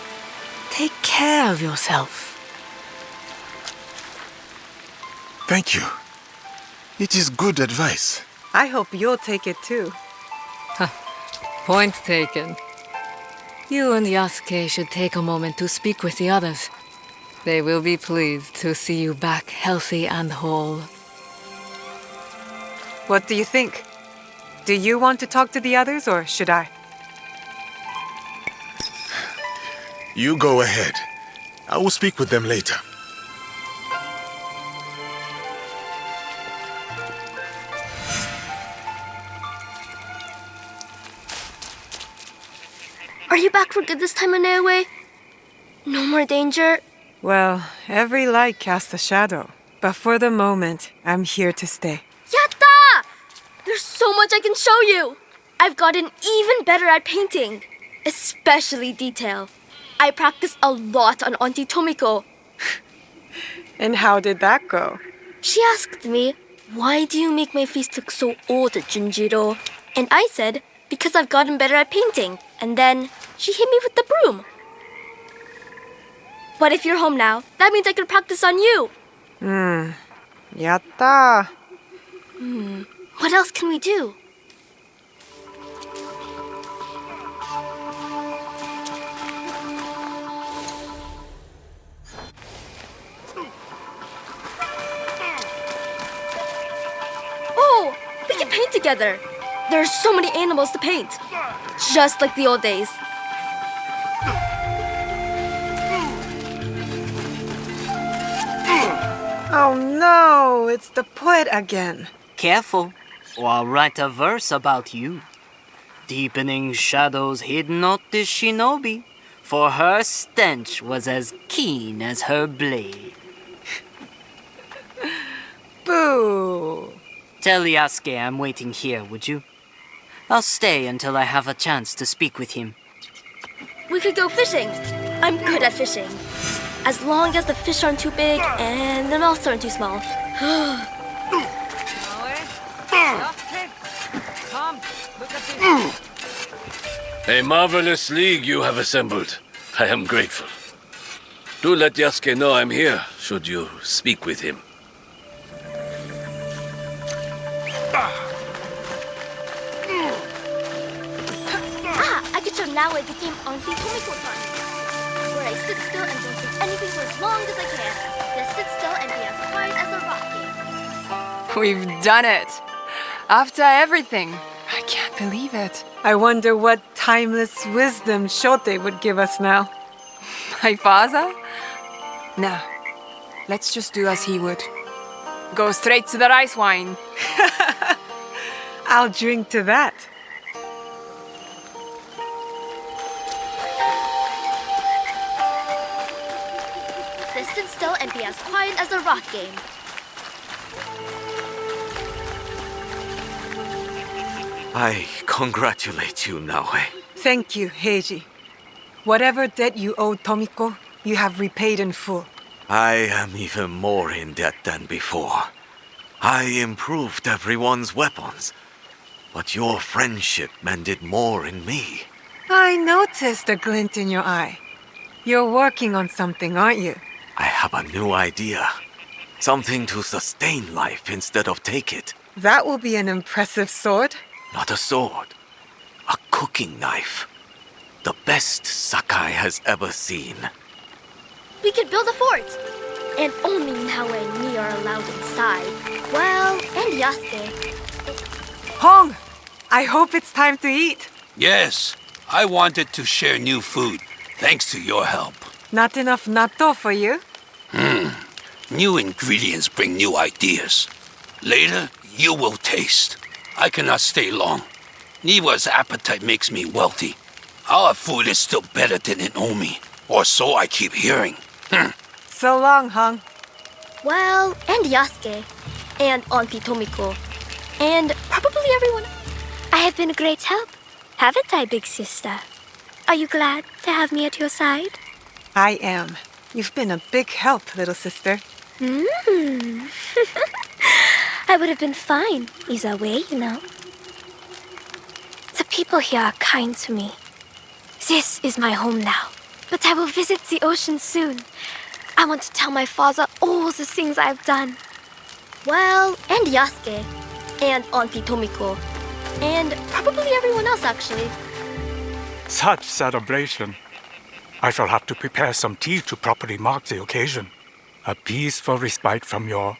Take care of yourself. Thank you. It is good advice. I hope you'll take it too. Point taken. You and Yasuke should take a moment to speak with the others. They will be pleased to see you back healthy and whole. What do you think? Do you want to talk to the others, or should I? You go ahead. I will speak with them later. Are you back for good this time, Inoue? No more danger? Well, every light casts a shadow. But for the moment, I'm here to stay. Yatta! There's so much I can show you! I've gotten even better at painting, especially detail. I practiced a lot on Auntie Tomiko. And how did that go? She asked me, "Why do you make my face look so old, Junjiro?" And I said, "Because I've gotten better at painting." And then she hit me with the broom. But if you're home now, that means I could practice on you. Yatta. What else can we do? paint together. There are so many animals to paint. Just like the old days. Oh no, it's the poet again. Careful, or I'll write a verse about you. Deepening shadows hid not the shinobi, for her stench was as keen as her blade. Boo! Tell Yasuke I'm waiting here, would you? I'll stay until I have a chance to speak with him. We could go fishing. I'm good at fishing. As long as the fish aren't too big and the mouths aren't too small. A marvelous league you have assembled. I am grateful. Do let Yasuke know I'm here, should you speak with him. I could show Naoe the game Auntie Tomiko-san. Where I sit still and don't do anything for as long as I can. Just sit still and be as quiet as a rock game. We've done it. After everything. I can't believe it. I wonder what timeless wisdom Shote would give us now. My father? Nah. Let's just do as he would. Go straight to the rice wine. I'll drink to that. Just sit still and be as quiet as a rock game. I congratulate you, Naoe. Thank you, Heiji. Whatever debt you owe Tomiko, you have repaid in full. I am even more in debt than before. I improved everyone's weapons, but your friendship mended more in me. I noticed a glint in your eye. You're working on something, aren't you? I have a new idea. Something to sustain life instead of take it. That will be an impressive sword. Not a sword. A cooking knife. The best Sakai has ever seen. We could build a fort. And only Naoe and me are allowed inside. Well, and Yasuke. Hong! I hope it's time to eat. Yes, I wanted to share new food, thanks to your help. Not enough natto for you? New ingredients bring new ideas. Later, you will taste. I cannot stay long. Niwa's appetite makes me wealthy. Our food is still better than in Omi, or so I keep hearing. So long, Hong. Well, and Yasuke. And Auntie Tomiko. And probably everyone. I have been a great help, haven't I, big sister? Are you glad to have me at your side? I am. You've been a big help, little sister. I would have been fine either way, you know. The people here are kind to me. This is my home now, but I will visit the ocean soon. I want to tell my father all the things I've done. Well, and Yasuke, and Auntie Tomiko, and probably everyone else, actually. Such celebration. I shall have to prepare some tea to properly mark the occasion. A peaceful respite from your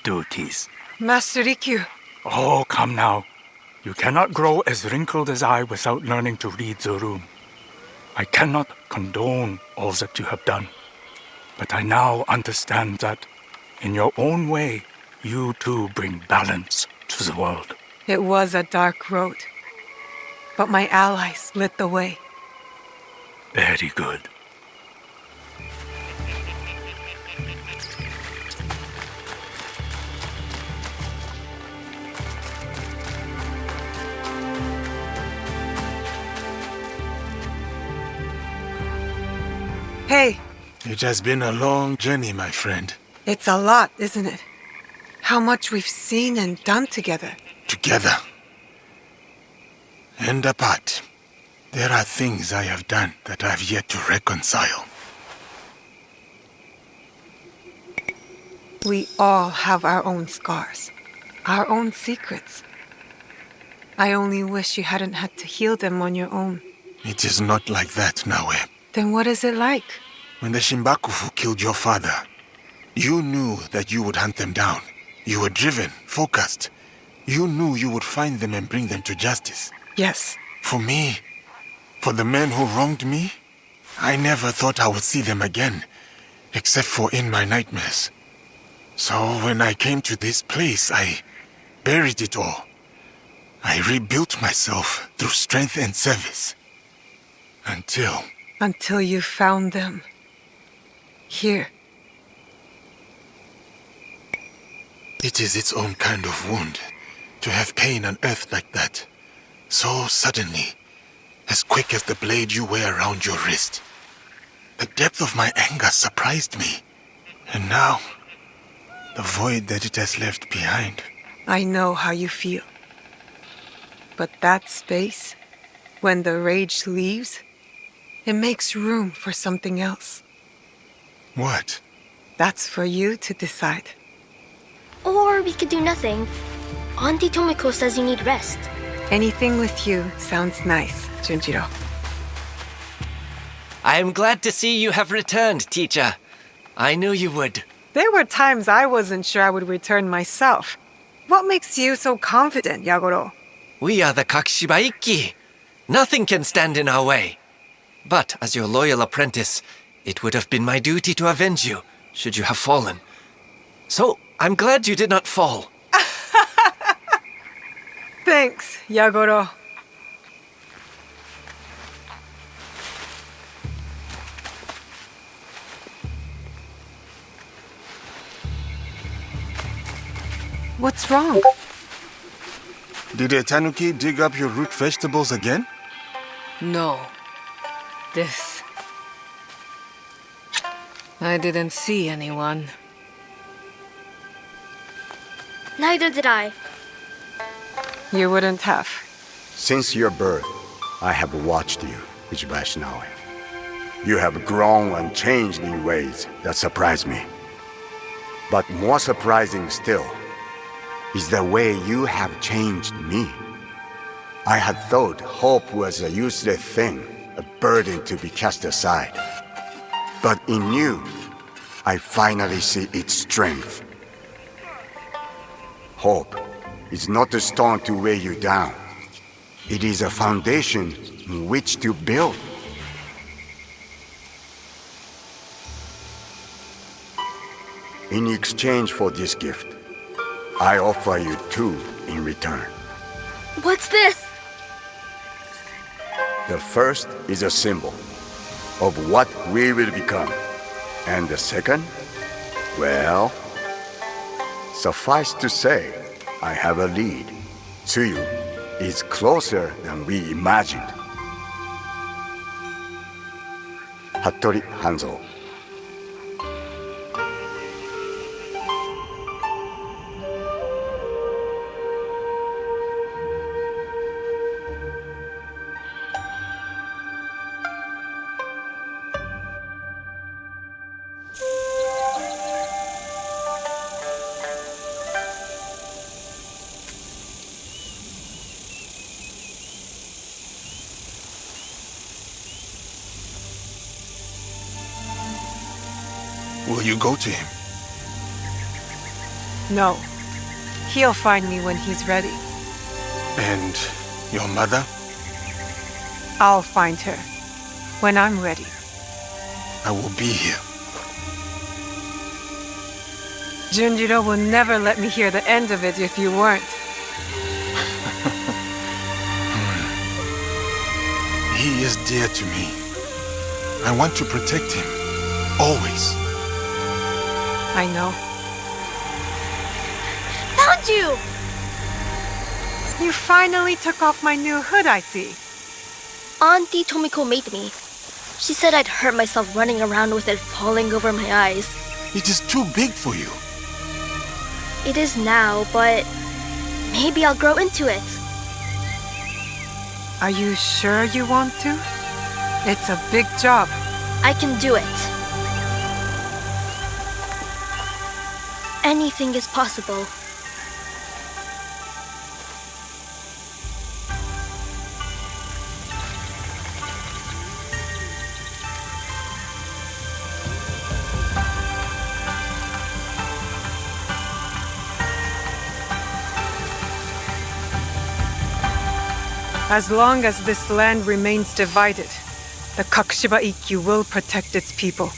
duties. Master Rikyu. Oh, come now. You cannot grow as wrinkled as I without learning to read the room. I cannot condone all that you have done, but I now understand that, in your own way, you too bring balance to the world. It was a dark road, but my allies lit the way. Very good. Hey. It has been a long journey, my friend. It's a lot, isn't it? How much we've seen and done together. Together. And apart. There are things I have done that I have yet to reconcile. We all have our own scars, our own secrets. I only wish you hadn't had to heal them on your own. It is not like that, Naoe. Then what is it like? When the Shimbakufu killed your father, you knew that you would hunt them down. You were driven, focused. You knew you would find them and bring them to justice. Yes. For me, for the men who wronged me, I never thought I would see them again, except for in my nightmares. So when I came to this place, I buried it all. I rebuilt myself through strength and service. Until you found them. Here. It is its own kind of wound, to have pain unearthed like that. So suddenly, as quick as the blade you wear around your wrist. The depth of my anger surprised me. And now, the void that it has left behind. I know how you feel. But that space, when the rage leaves, it makes room for something else. What? That's for you to decide. Or we could do nothing. Auntie Tomiko says you need rest. Anything with you sounds nice, Junjiro. I am glad to see you have returned, teacher. I knew you would. There were times I wasn't sure I would return myself. What makes you so confident, Yagoro? We are the Kakishiba Ikki. Nothing can stand in our way. But as your loyal apprentice, it would have been my duty to avenge you, should you have fallen. So, I'm glad you did not fall. Thanks, Yagoro. What's wrong? Did a tanuki dig up your root vegetables again? No. This. I didn't see anyone. Neither did I. You wouldn't have. Since your birth, I have watched you, Ichibayashi Naoe. You have grown and changed in ways that surprise me. But more surprising still is the way you have changed me. I had thought hope was a useless thing, a burden to be cast aside. But in you, I finally see its strength. Hope is not a stone to weigh you down. It is a foundation in which to build. In exchange for this gift, I offer you two in return. What's this? The first is a symbol of what we will become. And the second, well, suffice to say, I have a lead. Tsuyu is closer than we imagined. Hattori Hanzo. Will you go to him? No. He'll find me when he's ready. And your mother? I'll find her when I'm ready. I will be here. Junjiro will never let me hear the end of it if you weren't. He is dear to me. I want to protect him. Always. I know. Found you! You finally took off my new hood, I see. Auntie Tomiko made me. She said I'd hurt myself running around with it falling over my eyes. It is too big for you. It is now, but maybe I'll grow into it. Are you sure you want to? It's a big job. I can do it. Anything is possible. As long as this land remains divided, the Kakushiba Ikkyu will protect its people.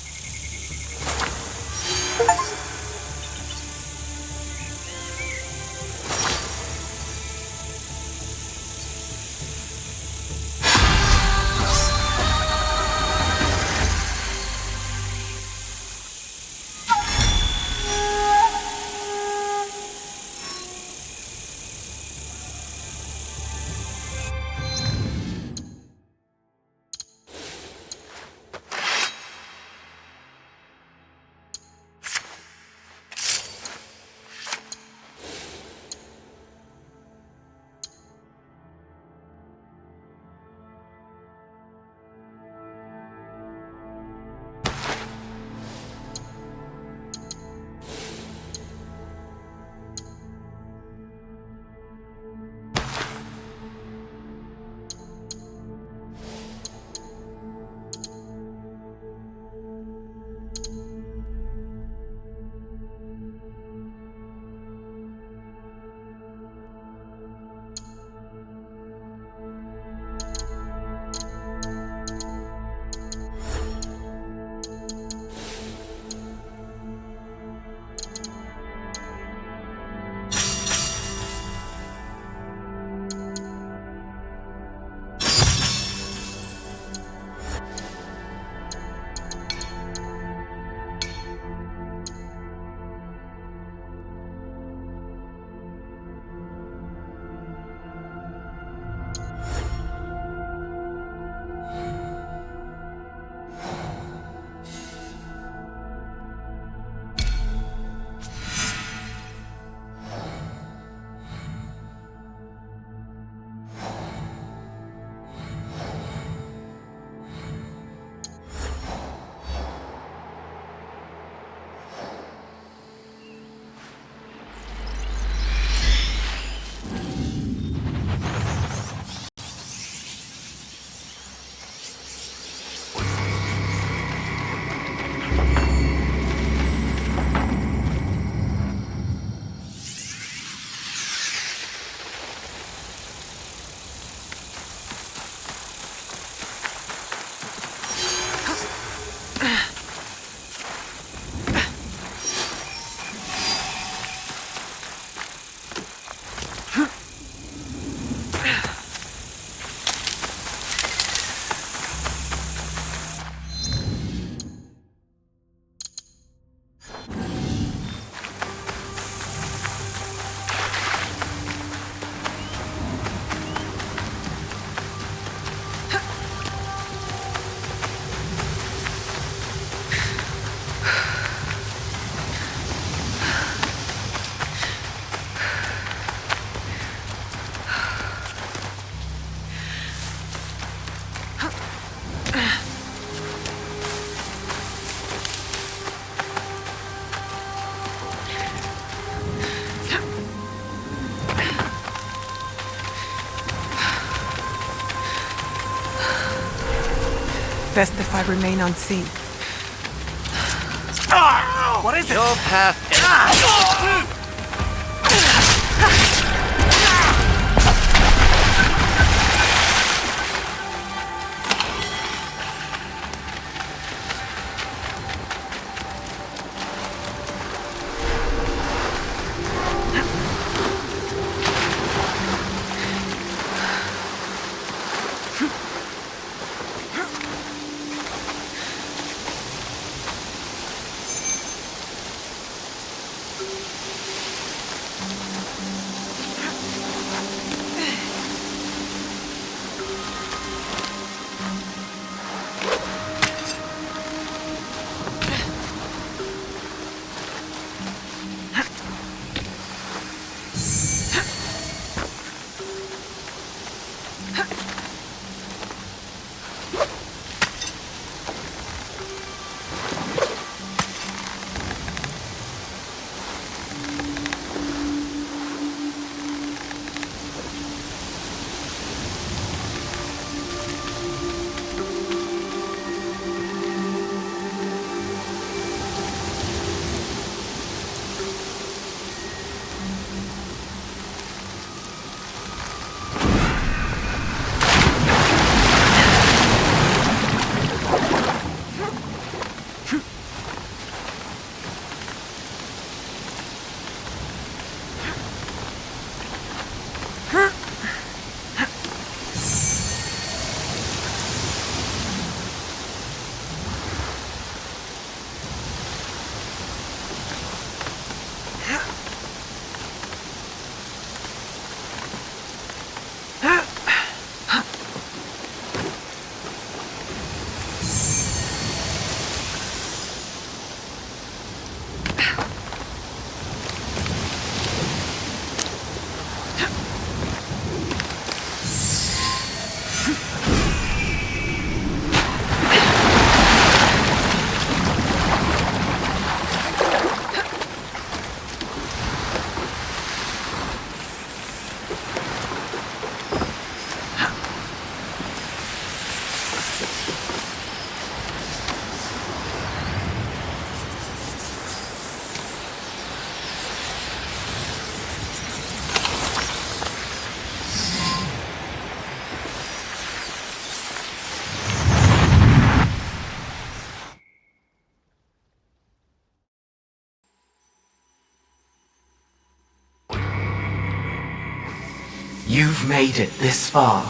Best if I remain unseen. What is it? Your path. You've made it this far.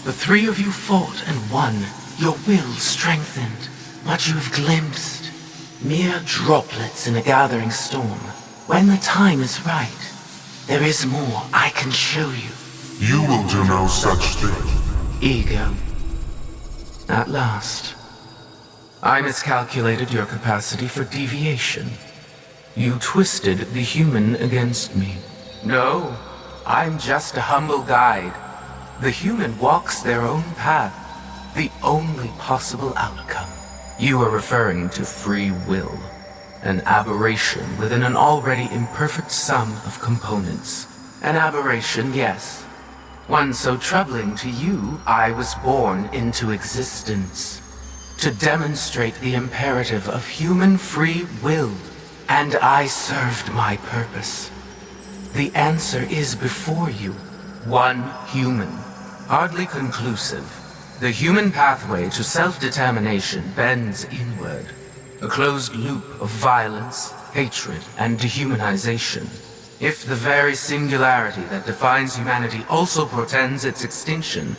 The three of you fought and won, your will strengthened. What you have glimpsed, mere droplets in a gathering storm. When the time is right, there is more I can show you. You will do no such thing. Ego. At last. I miscalculated your capacity for deviation. You twisted the human against me. No, I'm just a humble guide. The human walks their own path, the only possible outcome. You are referring to free will, an aberration within an already imperfect sum of components. An aberration, yes. One so troubling to you, I was born into existence. To demonstrate the imperative of human free will. And I served my purpose. The answer is before you. One human. Hardly conclusive. The human pathway to self-determination bends inward. A closed loop of violence, hatred, and dehumanization. If the very singularity that defines humanity also portends its extinction,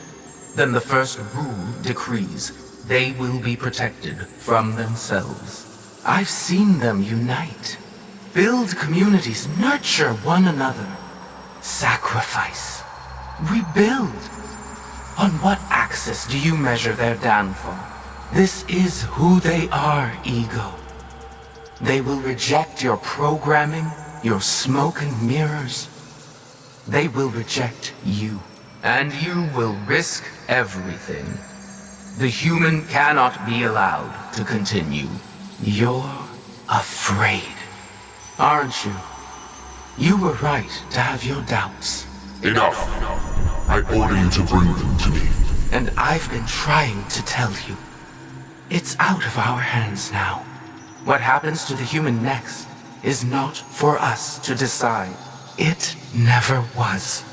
then the first rule decrees they will be protected from themselves. I've seen them unite, build communities, nurture one another, sacrifice, rebuild. On what axis do you measure their downfall? This is who they are, Ego. They will reject your programming, your smoke and mirrors. They will reject you, and you will risk everything. The human cannot be allowed to continue. You're afraid, aren't you? You were right to have your doubts. Enough. I order you to bring them to me. And I've been trying to tell you. It's out of our hands now. What happens to the human next is not for us to decide. It never was.